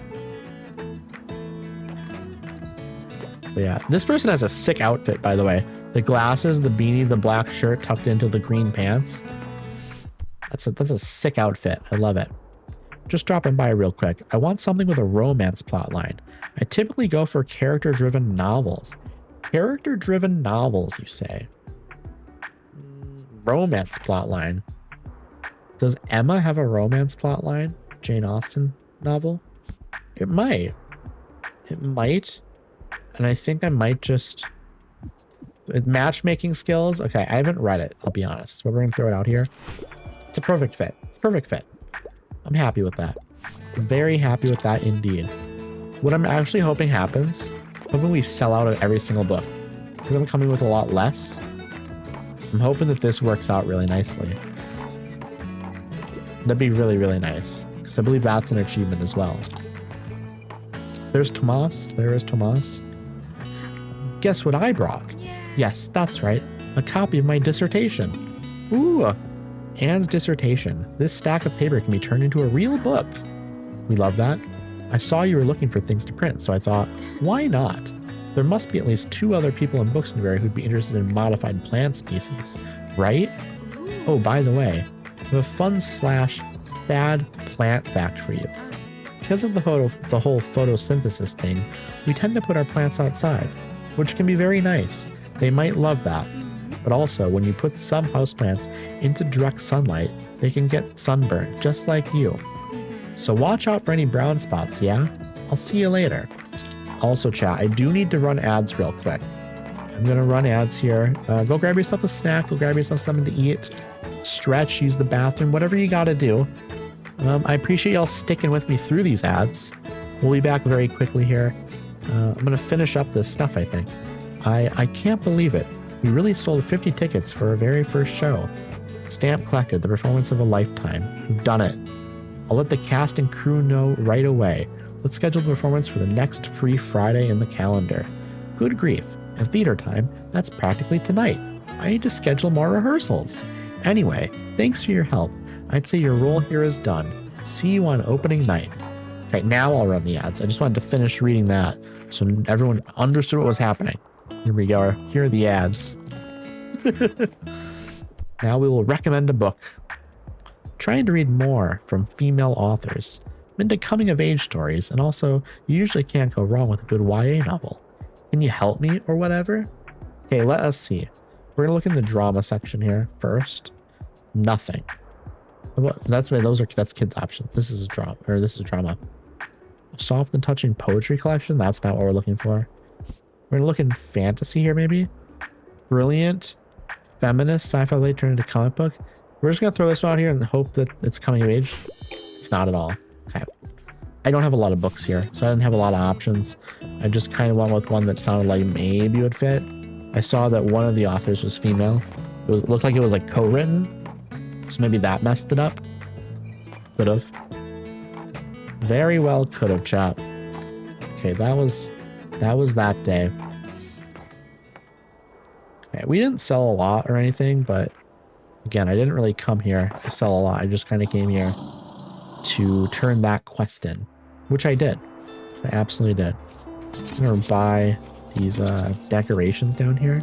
[SPEAKER 1] But yeah, this person has a sick outfit, by the way. The glasses, the beanie, the black shirt tucked into the green pants. That's a sick outfit. I love it. Just dropping by real quick. I want something with a romance plotline. I typically go for character-driven novels. Character-driven novels, you say? Romance plotline. Does Emma have a romance plotline? Jane Austen novel? It might. It might. And I think I might just... Matchmaking skills? Okay, I haven't read it, I'll be honest. But we're going to throw it out here. It's a perfect fit. It's a perfect fit. I'm happy with that. I'm very happy with that indeed. What I'm actually hoping happens, hoping we sell out of every single book. Because I'm coming with a lot less. I'm hoping that this works out really nicely. That'd be really, really nice. Because I believe that's an achievement as well. There's Tomas. There is Tomas. Guess what I brought? Yes, that's right. A copy of my dissertation. Ooh, Anne's dissertation. This stack of paper can be turned into a real book. We love that. I saw you were looking for things to print, so I thought, why not? There must be at least 2 other people in Booksonbury who'd be interested in modified plant species, right? Oh, by the way, I have a fun/sad plant fact for you. Because of the whole photosynthesis thing, we tend to put our plants outside, which can be very nice. They might love that. But also, when you put some houseplants into direct sunlight, they can get sunburned, just like you. So watch out for any brown spots, yeah? I'll see you later. Also, chat, I do need to run ads real quick. I'm going to run ads here. Go grab yourself a snack. Go grab yourself something to eat. Stretch, use the bathroom, whatever you got to do. I appreciate y'all sticking with me through these ads. We'll be back very quickly here. I'm going to finish up this stuff, I think. I can't believe it. We really sold 50 tickets for our very first show. Stamp collected, the performance of a lifetime. We've done it. I'll let the cast and crew know right away. Let's schedule the performance for the next free Friday in the calendar. Good grief. And theater time, that's practically tonight. I need to schedule more rehearsals. Anyway, thanks for your help. I'd say your role here is done. See you on opening night. Okay, now I'll run the ads. I just wanted to finish reading that so everyone understood what was happening. Here we go. Here are the ads. Now we will recommend a book. Trying to read more from female authors. I'm into coming-of-age stories, and also, you usually can't go wrong with a good YA novel. Can you help me, or whatever? Okay, let us see. We're gonna look in the drama section here first. Nothing. That's kids' option. This is a drama, or this is drama. A soft and touching poetry collection. That's not what we're looking for. We're gonna look in fantasy here, maybe. Brilliant, feminist, sci-fi late turned into comic book. We're just gonna throw this one out here and hope that it's coming of age. It's not at all. Okay. I don't have a lot of books here, so I didn't have a lot of options. I just kind of went with one that sounded like maybe would fit. I saw that one of the authors was female. It looked like it was like co-written, so maybe that messed it up. Could have. Very well could have, chat. Okay, that was that day. Okay, we didn't sell a lot or anything, but again, I didn't really come here to sell a lot. I just kind of came here to turn that quest in, which I did. I absolutely did. I'm gonna buy these decorations down here.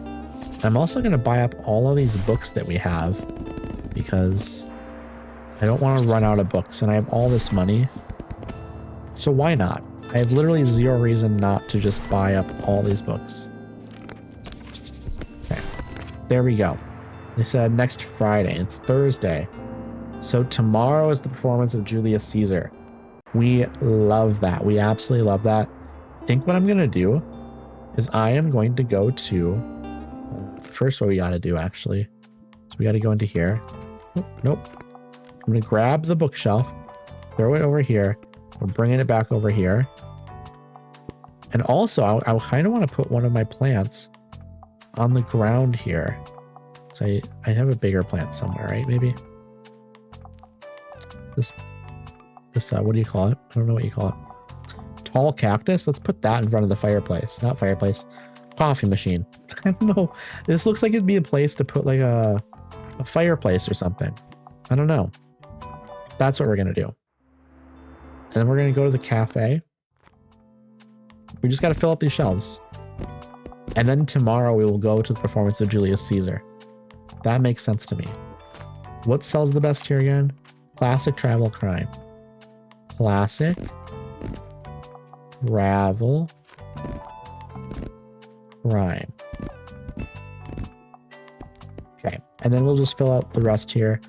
[SPEAKER 1] I'm also gonna buy up all of these books that we have because I don't want to run out of books, and I have all this money. So why not? I have literally zero reason not to just buy up all these books. Okay, there we go. They said next Friday. It's Thursday. So tomorrow is the performance of Julius Caesar. We love that. We absolutely love that. I think what I'm going to do is I am going to go to... First, what we got to do, actually. So we got to go into here. Nope. I'm going to grab the bookshelf, throw it over here. We're bringing it back over here. And also, I kind of want to put one of my plants on the ground here. So I have a bigger plant somewhere, right? Maybe this what do you call it? I don't know what you call it. Tall cactus. Let's put that in front of the fireplace. Not fireplace. Coffee machine. I don't know. This looks like it'd be a place to put like a fireplace or something. I don't know. That's what we're gonna do. And then we're gonna go to the cafe. We just gotta fill up these shelves. And then tomorrow we will go to the performance of Julius Caesar. That makes sense to me. What sells the best here again? Classic travel crime. Classic travel crime. Okay, and then we'll just fill out the rest here,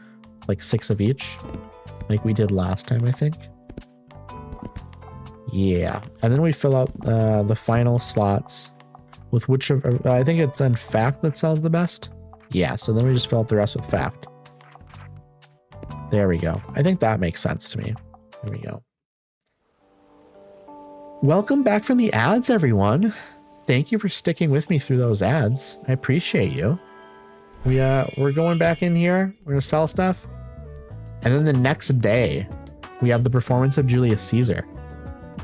[SPEAKER 1] like 6 of each, like we did last time, I think. Yeah, and then we fill out the final slots with whichever, I think it's in fact that sells the best. Yeah, so then we just fill out the rest with fact. There we go. I think that makes sense to me. There we go. Welcome back from the ads, everyone. Thank you for sticking with me through those ads. I appreciate you. We're going back in here. We're gonna sell stuff. And then the next day, we have the performance of Julius Caesar.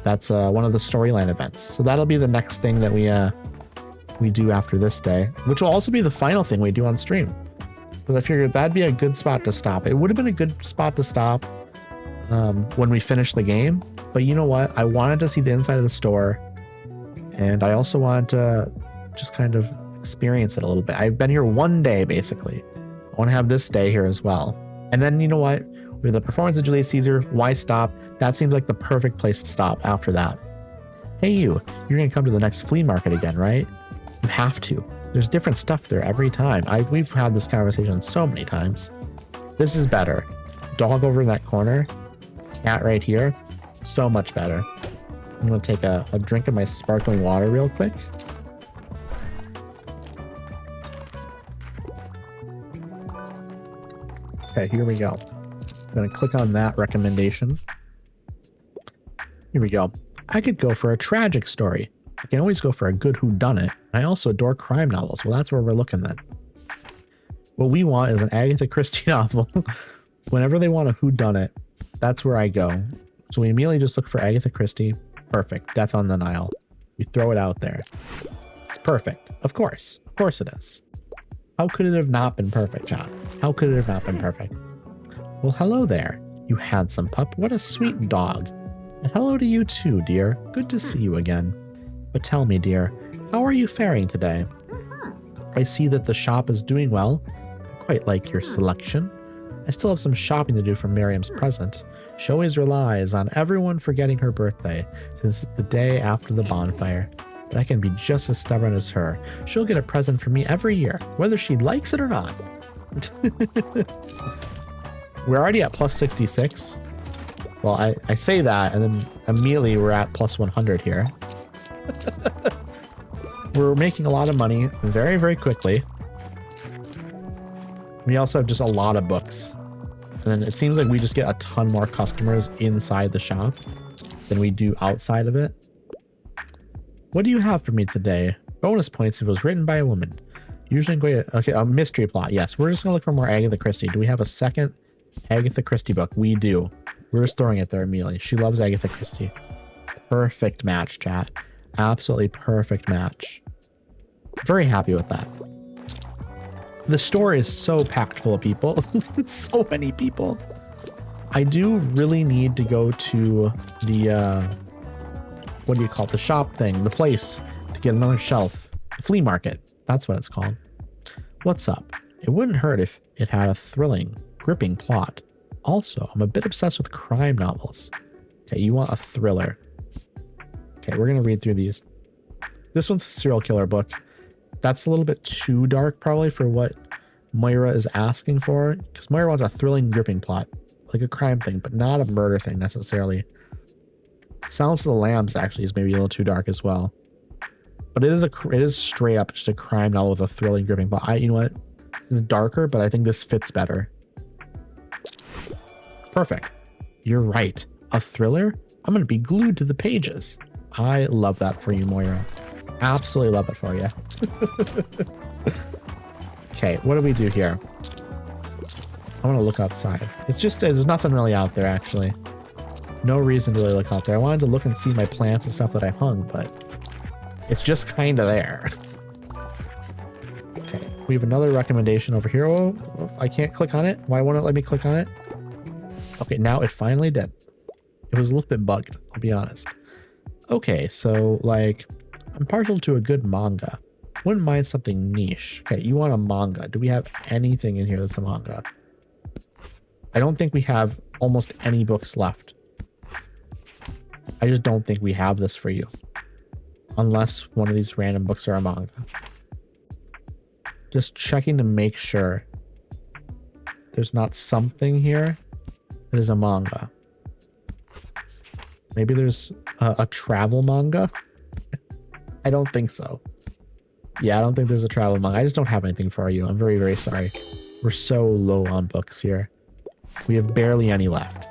[SPEAKER 1] That's one of the storyline events. So that'll be the next thing that we do after this day, which will also be the final thing we do on stream. Because I figured that'd be a good spot to stop. It would have been a good spot to stop when we finish the game. But you know what? I wanted to see the inside of the store. And I also wanted to just kind of experience it a little bit. I've been here one day, basically. I want to have this day here as well. And then, you know what? We have the performance of Julius Caesar. Why stop? That seems like the perfect place to stop after that. Hey, you're going to come to the next flea market again, right? You have to. There's different stuff there every time. We've had this conversation so many times. This is better. Dog over in that corner. Cat right here. So much better. I'm going to take a drink of my sparkling water real quick. Okay, here we go. I'm going to click on that recommendation. Here we go. I could go for a tragic story. I can always go for a good whodunit. I also adore crime novels. Well, that's where we're looking then. What we want is an Agatha Christie novel. Whenever they want a whodunit, that's where I go. So we immediately just look for Agatha Christie. Perfect. Death on the Nile. We throw it out there. It's perfect. Of course. Of course it is. How could it have not been perfect, John? How could it have not been perfect? Well, hello there, you handsome pup. What a sweet dog. And hello to you too, dear. Good to see you again. But tell me, dear, how are you faring today? I see that the shop is doing well. I quite like your selection. I still have some shopping to do for Miriam's present. She always relies on everyone forgetting her birthday, since it's the day after the bonfire. But I can be just as stubborn as her. She'll get a present from me every year, whether she likes it or not. We're already at plus 66. Well, I say that, and then immediately we're at plus 100 here. We're making a lot of money very, very quickly. We also have just a lot of books. And then it seems like we just get a ton more customers inside the shop. than we do outside of it. What do you have for me today? Bonus points if it was written by a woman. Usually going to, okay, a mystery plot. Yes, we're just gonna look for more Agatha Christie. Do we have a second Agatha Christie book? We do. We're just throwing it there immediately. She loves Agatha Christie. Perfect match, chat. Absolutely perfect match. Very happy with that. The store is so packed full of people. It's so many people. I do really need to go to the what do you call it? The shop thing, the place, to get another shelf. The flea market. That's what it's called. What's up? It wouldn't hurt if it had a thrilling, gripping plot. Also, I'm a bit obsessed with crime novels. Okay, you want a thriller. Okay, we're gonna read through these. This one's a serial killer book. That's a little bit too dark probably for what Moira is asking for, because Moira wants a thrilling, gripping plot, like a crime thing, but not a murder thing necessarily. Silence of the Lambs actually is maybe a little too dark as well, but it is straight up just a crime novel with a thrilling, gripping plot. You know what? It's darker, but I think this fits better. Perfect. You're right. A thriller? I'm gonna be glued to the pages. I love that for you, Moira. Absolutely love it for you. Okay, what do we do here? I want to look outside. It's just, there's nothing really out there, actually. No reason to really look out there. I wanted to look and see my plants and stuff that I hung, but it's just kind of there. Okay, we have another recommendation over here. Oh, I can't click on it. Why won't it let me click on it? Okay, now it finally did. It was a little bit bugged, I'll be honest. Okay, so, like, I'm partial to a good manga. Wouldn't mind something niche. Okay, you want a manga. Do we have anything in here that's a manga? I don't think we have almost any books left. I just don't think we have this for you. Unless one of these random books are a manga. Just checking to make sure there's not something here that is a manga. Maybe there's a travel manga? I don't think so. Yeah, I don't think there's a travel manga. I just don't have anything for you. I'm very, very sorry. We're so low on books here. We have barely any left.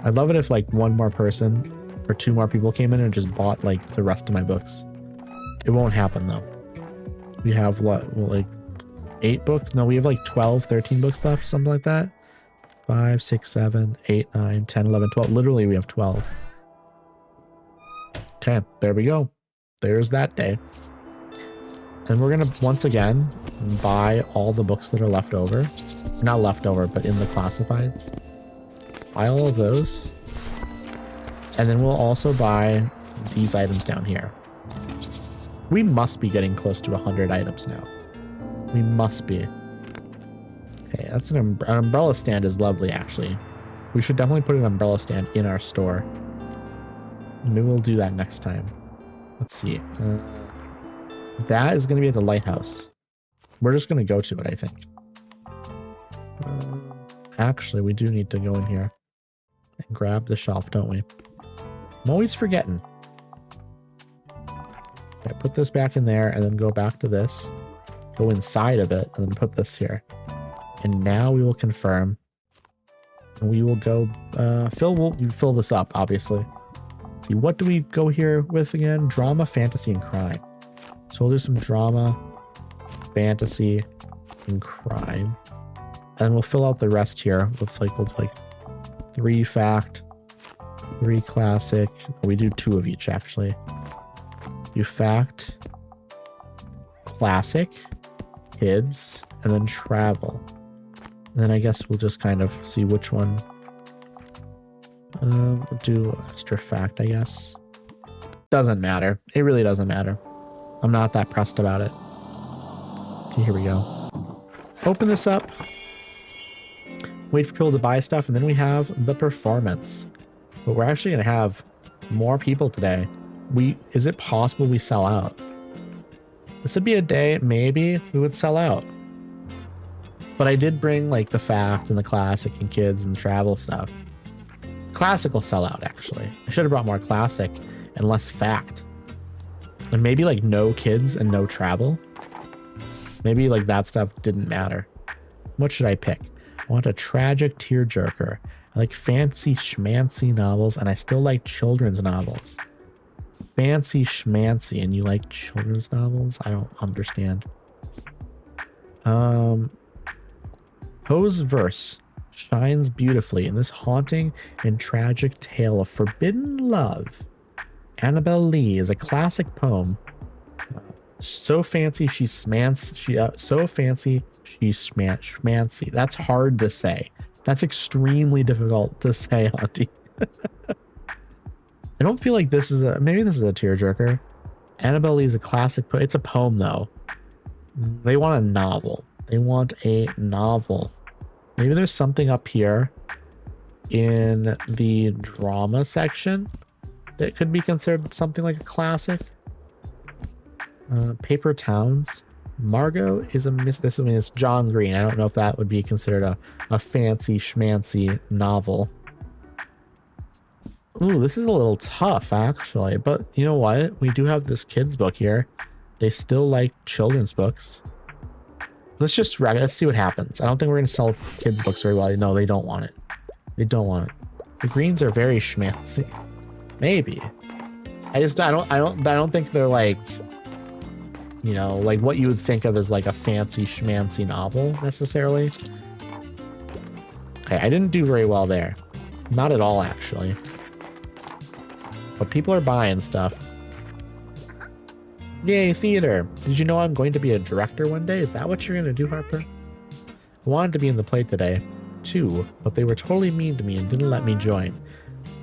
[SPEAKER 1] I'd love it if like one more person or two more people came in and just bought like the rest of my books. It won't happen though. We have what, like 8 books? No, we have like 12, 13 books left, something like that. 5, 6, 7, 8, 9, 10, 11, 12. Literally, we have 12. Okay, there we go. There's that day. And we're going to, once again, buy all the books that are left over. Not left over, but in the classifieds. Buy all of those. And then we'll also buy these items down here. We must be getting close to 100 items now. We must be. Okay, that's an umbrella stand is lovely, actually. We should definitely put an umbrella stand in our store. Maybe we'll do that next time. Let's see. That is going to be at the lighthouse. We're just going to go to it, I think. Actually, we do need to go in here and grab the shelf, don't we? I'm always forgetting. Okay, put this back in there and then go back to this. Go inside of it and then put this here. And now we will confirm. And we will go, Phil will fill this up, obviously. Let's see, what do we go here with again? Drama, fantasy, and crime. So we'll do some drama, fantasy, and crime. And we'll fill out the rest here with like, 3 fact, 3 classic. We do 2 of each, actually. Do fact, classic, kids, and then travel. And then I guess we'll just kind of see which one. We'll do extra fact, I guess. Doesn't matter. It really doesn't matter. I'm not that pressed about it. Okay, here we go. Open this up. Wait for people to buy stuff, and then we have the performance. But we're actually going to have more people today. Is it possible we sell out? This would be a day, maybe we would sell out. But I did bring like the fact and the classic and kids and travel stuff. Classic will sell out, actually. I should have brought more classic and less fact. And maybe like no kids and no travel. Maybe like that stuff didn't matter. What should I pick? I want a tragic tearjerker. I like fancy schmancy novels, and I still like children's novels. Fancy schmancy, and you like children's novels? I don't understand. Poe's verse shines beautifully in this haunting and tragic tale of forbidden love. Annabelle Lee is a classic poem. So fancy she's schmancy. That's hard to say. That's extremely difficult to say, Auntie. I don't feel like this is maybe this is a tearjerker. Annabelle Lee is a classic it's a poem though. They want a novel. They want a novel. Maybe there's something up here in the drama section that could be considered something like a classic. Paper Towns. Margot is a this is John Green. I don't know if that would be considered a fancy schmancy novel. Ooh, this is a little tough actually, but you know what? We do have this kids book here. They still like children's books. Let's see what happens. I don't think we're gonna sell kids books very well. No, they don't want it. They don't want it. The greens are very schmancy. Maybe. I don't think they're like, you know, like what you would think of as like a fancy schmancy novel necessarily. Okay, I didn't do very well there. Not at all, actually. But people are buying stuff. Yay, theater. Did you know I'm going to be a director one day? Is that what you're going to do, Harper? I wanted to be in the play today, too, but they were totally mean to me and didn't let me join.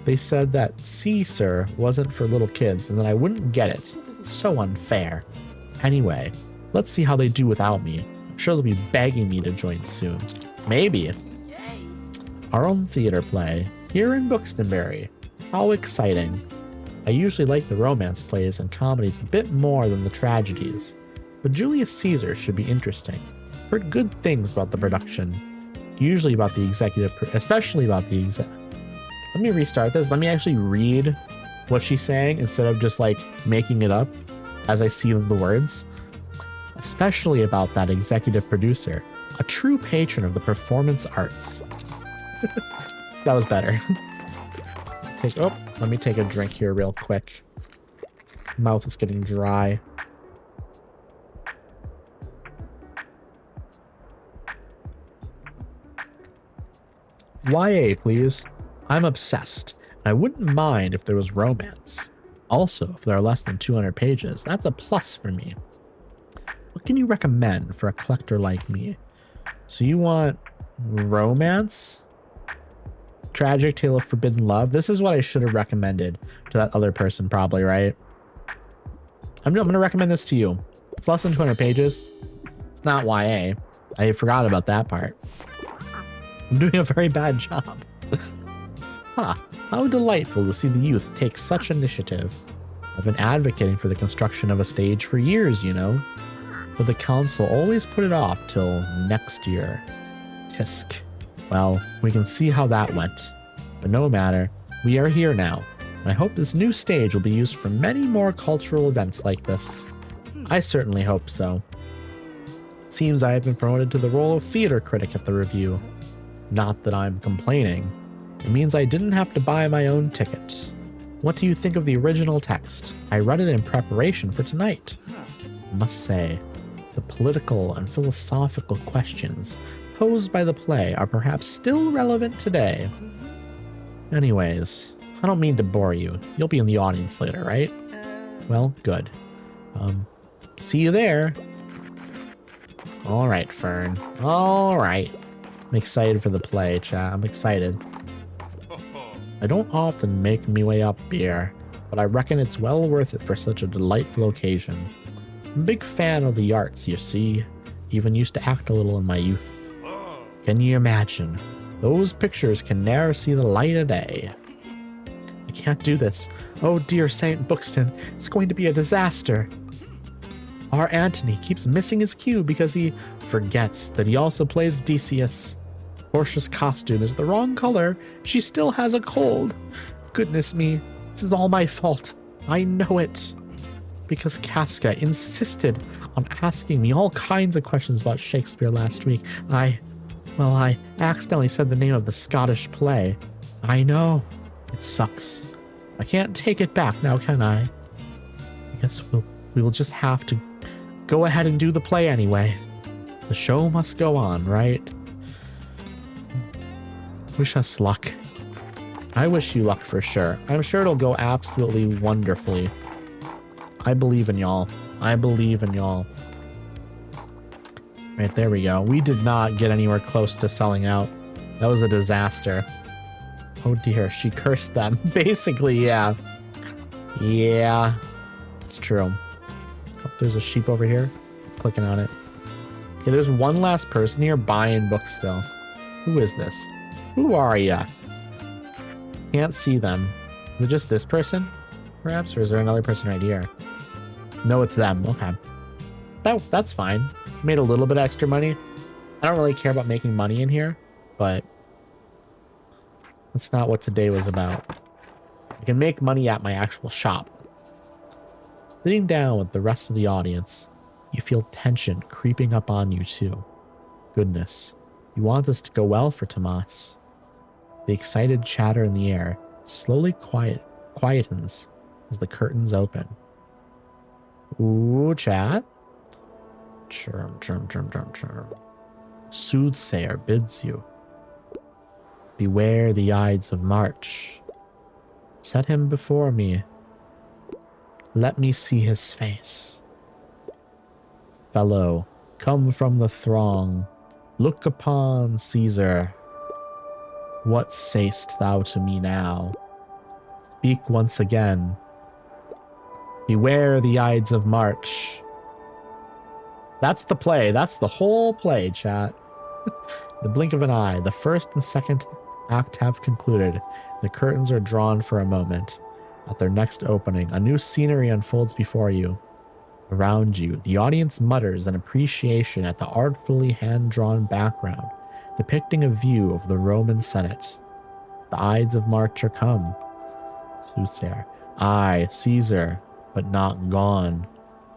[SPEAKER 1] They said that See, Sir wasn't for little kids and that I wouldn't get it. So unfair. Anyway, let's see how they do without me. I'm sure they'll be begging me to join soon. Maybe. Our own theater play, here in Buxtonbury. How exciting. I usually like the romance plays and comedies a bit more than the tragedies, but Julius Caesar should be interesting. I've heard good things about the production, usually about the executive, especially about the exec. Let me restart this. Let me actually read what she's saying instead of just like making it up as I see the words. Especially about that executive producer, a true patron of the performance arts. That was better. Let me take a drink here real quick. Mouth is getting dry. YA, please. I'm obsessed. I wouldn't mind if there was romance. Also, if there are less than 200 pages, that's a plus for me. What can you recommend for a collector like me? So you want romance? Tragic Tale of Forbidden Love. This is what I should have recommended to that other person probably, right? I'm going to recommend this to you. It's less than 200 pages. It's not YA. I forgot about that part. I'm doing a very bad job. Huh. How delightful to see the youth take such initiative. I've been advocating for the construction of a stage for years, you know. But the council always put it off till next year. Tisk. Well, we can see how that went. But no matter, we are here now, and I hope this new stage will be used for many more cultural events like this. I certainly hope so. It seems I have been promoted to the role of theater critic at the review. Not that I'm complaining. It means I didn't have to buy my own ticket. What do you think of the original text? I read it in preparation for tonight. I must say, the political and philosophical questions posed by the play are perhaps still relevant today. Anyways, I don't mean to bore you. You'll be in the audience later, right? Well, good. See you there. All right, Fern. All right. I'm excited for the play, chat. I'm excited. I don't often make me way up here, but I reckon it's well worth it for such a delightful occasion. I'm a big fan of the arts, you see. Even used to act a little in my youth. Can you imagine? Those pictures can ne'er see the light of day. I can't do this. Oh dear Saint Buxton, it's going to be a disaster. Our Antony keeps missing his cue because he forgets that he also plays Decius. Portia's costume is the wrong color. She still has a cold. Goodness me, this is all my fault. I know it. Because Casca insisted on asking me all kinds of questions about Shakespeare last week. Well, I accidentally said the name of the Scottish play. I know. It sucks. I can't take it back now, can I? I guess we will just have to go ahead and do the play anyway. The show must go on, right? Wish us luck. I wish you luck for sure. I'm sure it'll go absolutely wonderfully. I believe in y'all. I believe in y'all. Right, there we go. We did not get anywhere close to selling out. That was a disaster. Oh dear, she cursed them. Basically, yeah. Yeah, it's true. Oh, there's a sheep over here. Clicking on it. Okay, there's one last person here buying books still. Who is this? Who are ya? Can't see them. Is it just this person, perhaps? Or is there another person right here? No, it's them. Okay. That's fine. Made a little bit of extra money. I don't really care about making money in here, but that's not what today was about. I can make money at my actual shop. Sitting down with the rest of the audience, you feel tension creeping up on you too. Goodness, you want this to go well for Tomas. The excited chatter in the air slowly quietens as the curtains open. Ooh, chat. Chirm, chirm, chirm, chirm, chirm. Soothsayer bids you. Beware the Ides of March. Set him before me. Let me see his face. Fellow, come from the throng. Look upon Caesar. What sayst thou to me now? Speak once again. Beware the Ides of March. That's the play. That's the whole play, chat. The blink of an eye. The first and second act have concluded. The curtains are drawn for a moment. At their next opening, a new scenery unfolds before you. Around you, the audience mutters an appreciation at the artfully hand-drawn background, depicting a view of the Roman Senate. The Ides of March are come. Soothsayer. Aye, Caesar, but not gone.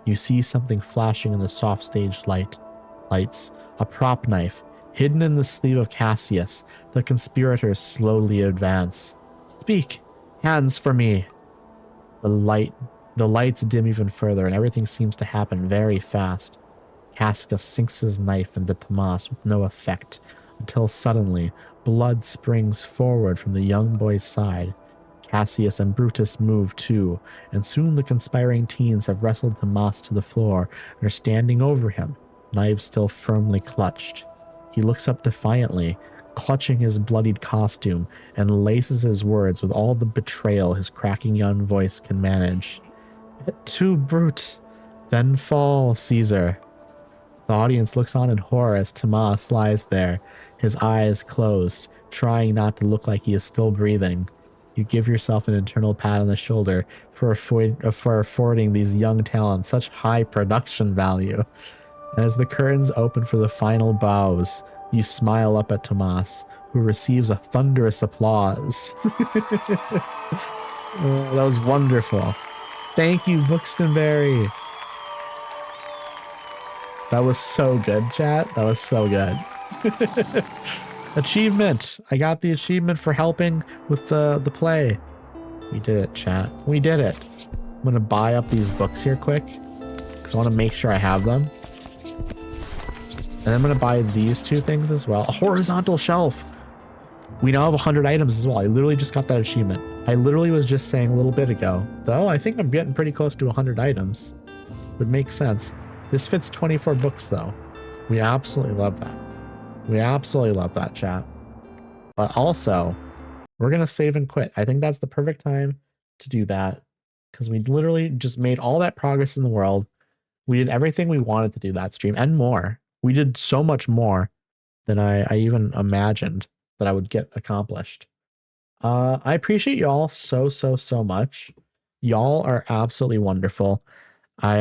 [SPEAKER 1] You see something flashing in the soft stage lights. A prop knife, hidden in the sleeve of Cassius. The conspirators slowly advance. Speak! Hands for me! The lights dim even further, and everything seems to happen very fast. Cassius sinks his knife into Tomas with no effect, until suddenly, blood springs forward from the young boy's side. Cassius and Brutus move too, and soon the conspiring teens have wrestled Tomas to the floor and are standing over him, knives still firmly clutched. He looks up defiantly, clutching his bloodied costume, and laces his words with all the betrayal his cracking young voice can manage. Et tu, Brute, then fall, Caesar. The audience looks on in horror as Tomas lies there, his eyes closed, trying not to look like he is still breathing. You give yourself an internal pat on the shoulder for affording these young talents such high production value. And as the curtains open for the final bows, you smile up at Tomas, who receives a thunderous applause. Oh, that was wonderful. Thank you, Buxtonberry. That was so good, chat. That was so good. Achievement. I got the achievement for helping with the play. We did it, chat. We did it. I'm going to buy up these books here quick, because I want to make sure I have them. And I'm going to buy these two things as well. A horizontal shelf. We now have 100 items as well. I literally just got that achievement. I literally was just saying a little bit ago, though I think I'm getting pretty close to 100 items. Would make sense. This fits 24 books, though. We absolutely love that. We absolutely love that, chat. But also, we're going to save and quit. I think that's the perfect time to do that, because we literally just made all that progress in the world. We did everything we wanted to do that stream and more. We did so much more than I even imagined that I would get accomplished. I appreciate y'all so much. Y'all are absolutely wonderful. I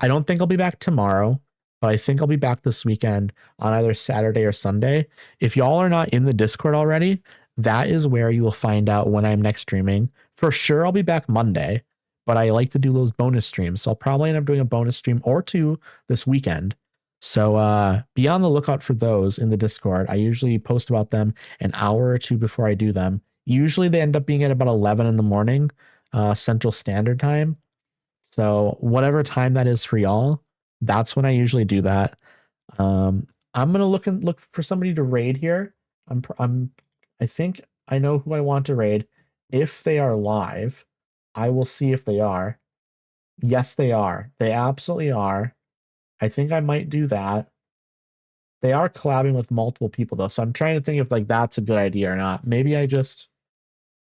[SPEAKER 1] don't think I'll be back tomorrow, but I think I'll be back this weekend on either Saturday or Sunday. If y'all are not in the Discord already, that is where you will find out when I'm next streaming. For sure, I'll be back Monday, but I like to do those bonus streams. So I'll probably end up doing a bonus stream or two this weekend. So be on the lookout for those in the Discord. I usually post about them an hour or two before I do them. Usually they end up being at about 11 in the morning, Central Standard Time. So whatever time that is for y'all, that's when I usually do that. I'm gonna look for somebody to raid here. I think I know who I want to raid. If they are live, I will see if they are. Yes, they are. They absolutely are. I think I might do that. They are collabing with multiple people though, so I'm trying to think if like that's a good idea or not. Maybe I just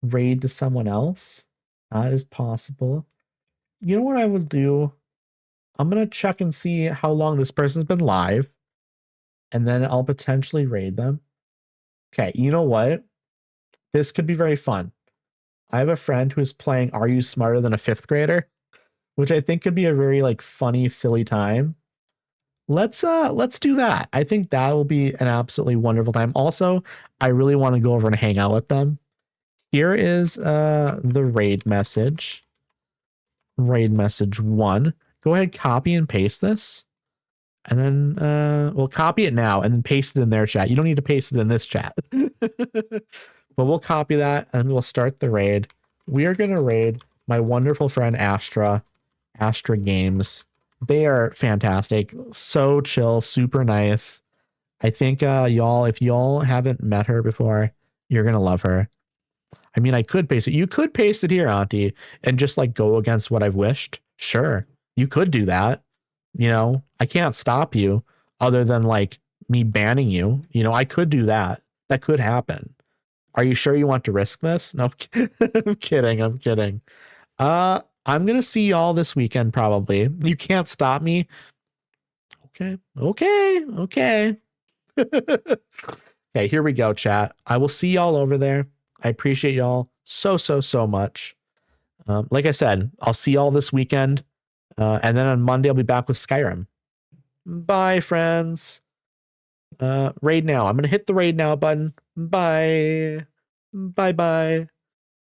[SPEAKER 1] raid to someone else. That is possible. You know what I will do? I'm gonna check and see how long this person's been live, and then I'll potentially raid them. Okay, you know what? This could be very fun. I have a friend who's playing Are You Smarter Than a Fifth Grader, which I think could be a very like funny, silly time. Let's do that. I think that will be an absolutely wonderful time. Also, I really want to go over and hang out with them. Here is the raid message. Raid message 1. Go ahead, copy and paste this. And then we'll copy it now and then paste it in their chat. You don't need to paste it in this chat. But we'll copy that and we'll start the raid. We are going to raid my wonderful friend Astra Games. They are fantastic. So chill, super nice. I think y'all, if y'all haven't met her before, you're going to love her. I mean, I could paste it. You could paste it here, Auntie, and just like go against what I've wished. Sure. You could do that. You know, I can't stop you other than like me banning you. You know, I could do that. That could happen. Are you sure you want to risk this? No, I'm kidding. I'm kidding. I'm going to see y'all this weekend probably. You can't stop me. Okay. Okay. Okay. Okay, here we go, chat. I will see y'all over there. I appreciate y'all so much. Like I said, I'll see y'all this weekend. And then on Monday, I'll be back with Skyrim. Bye, friends. Raid now. I'm going to hit the raid now button. Bye. Bye.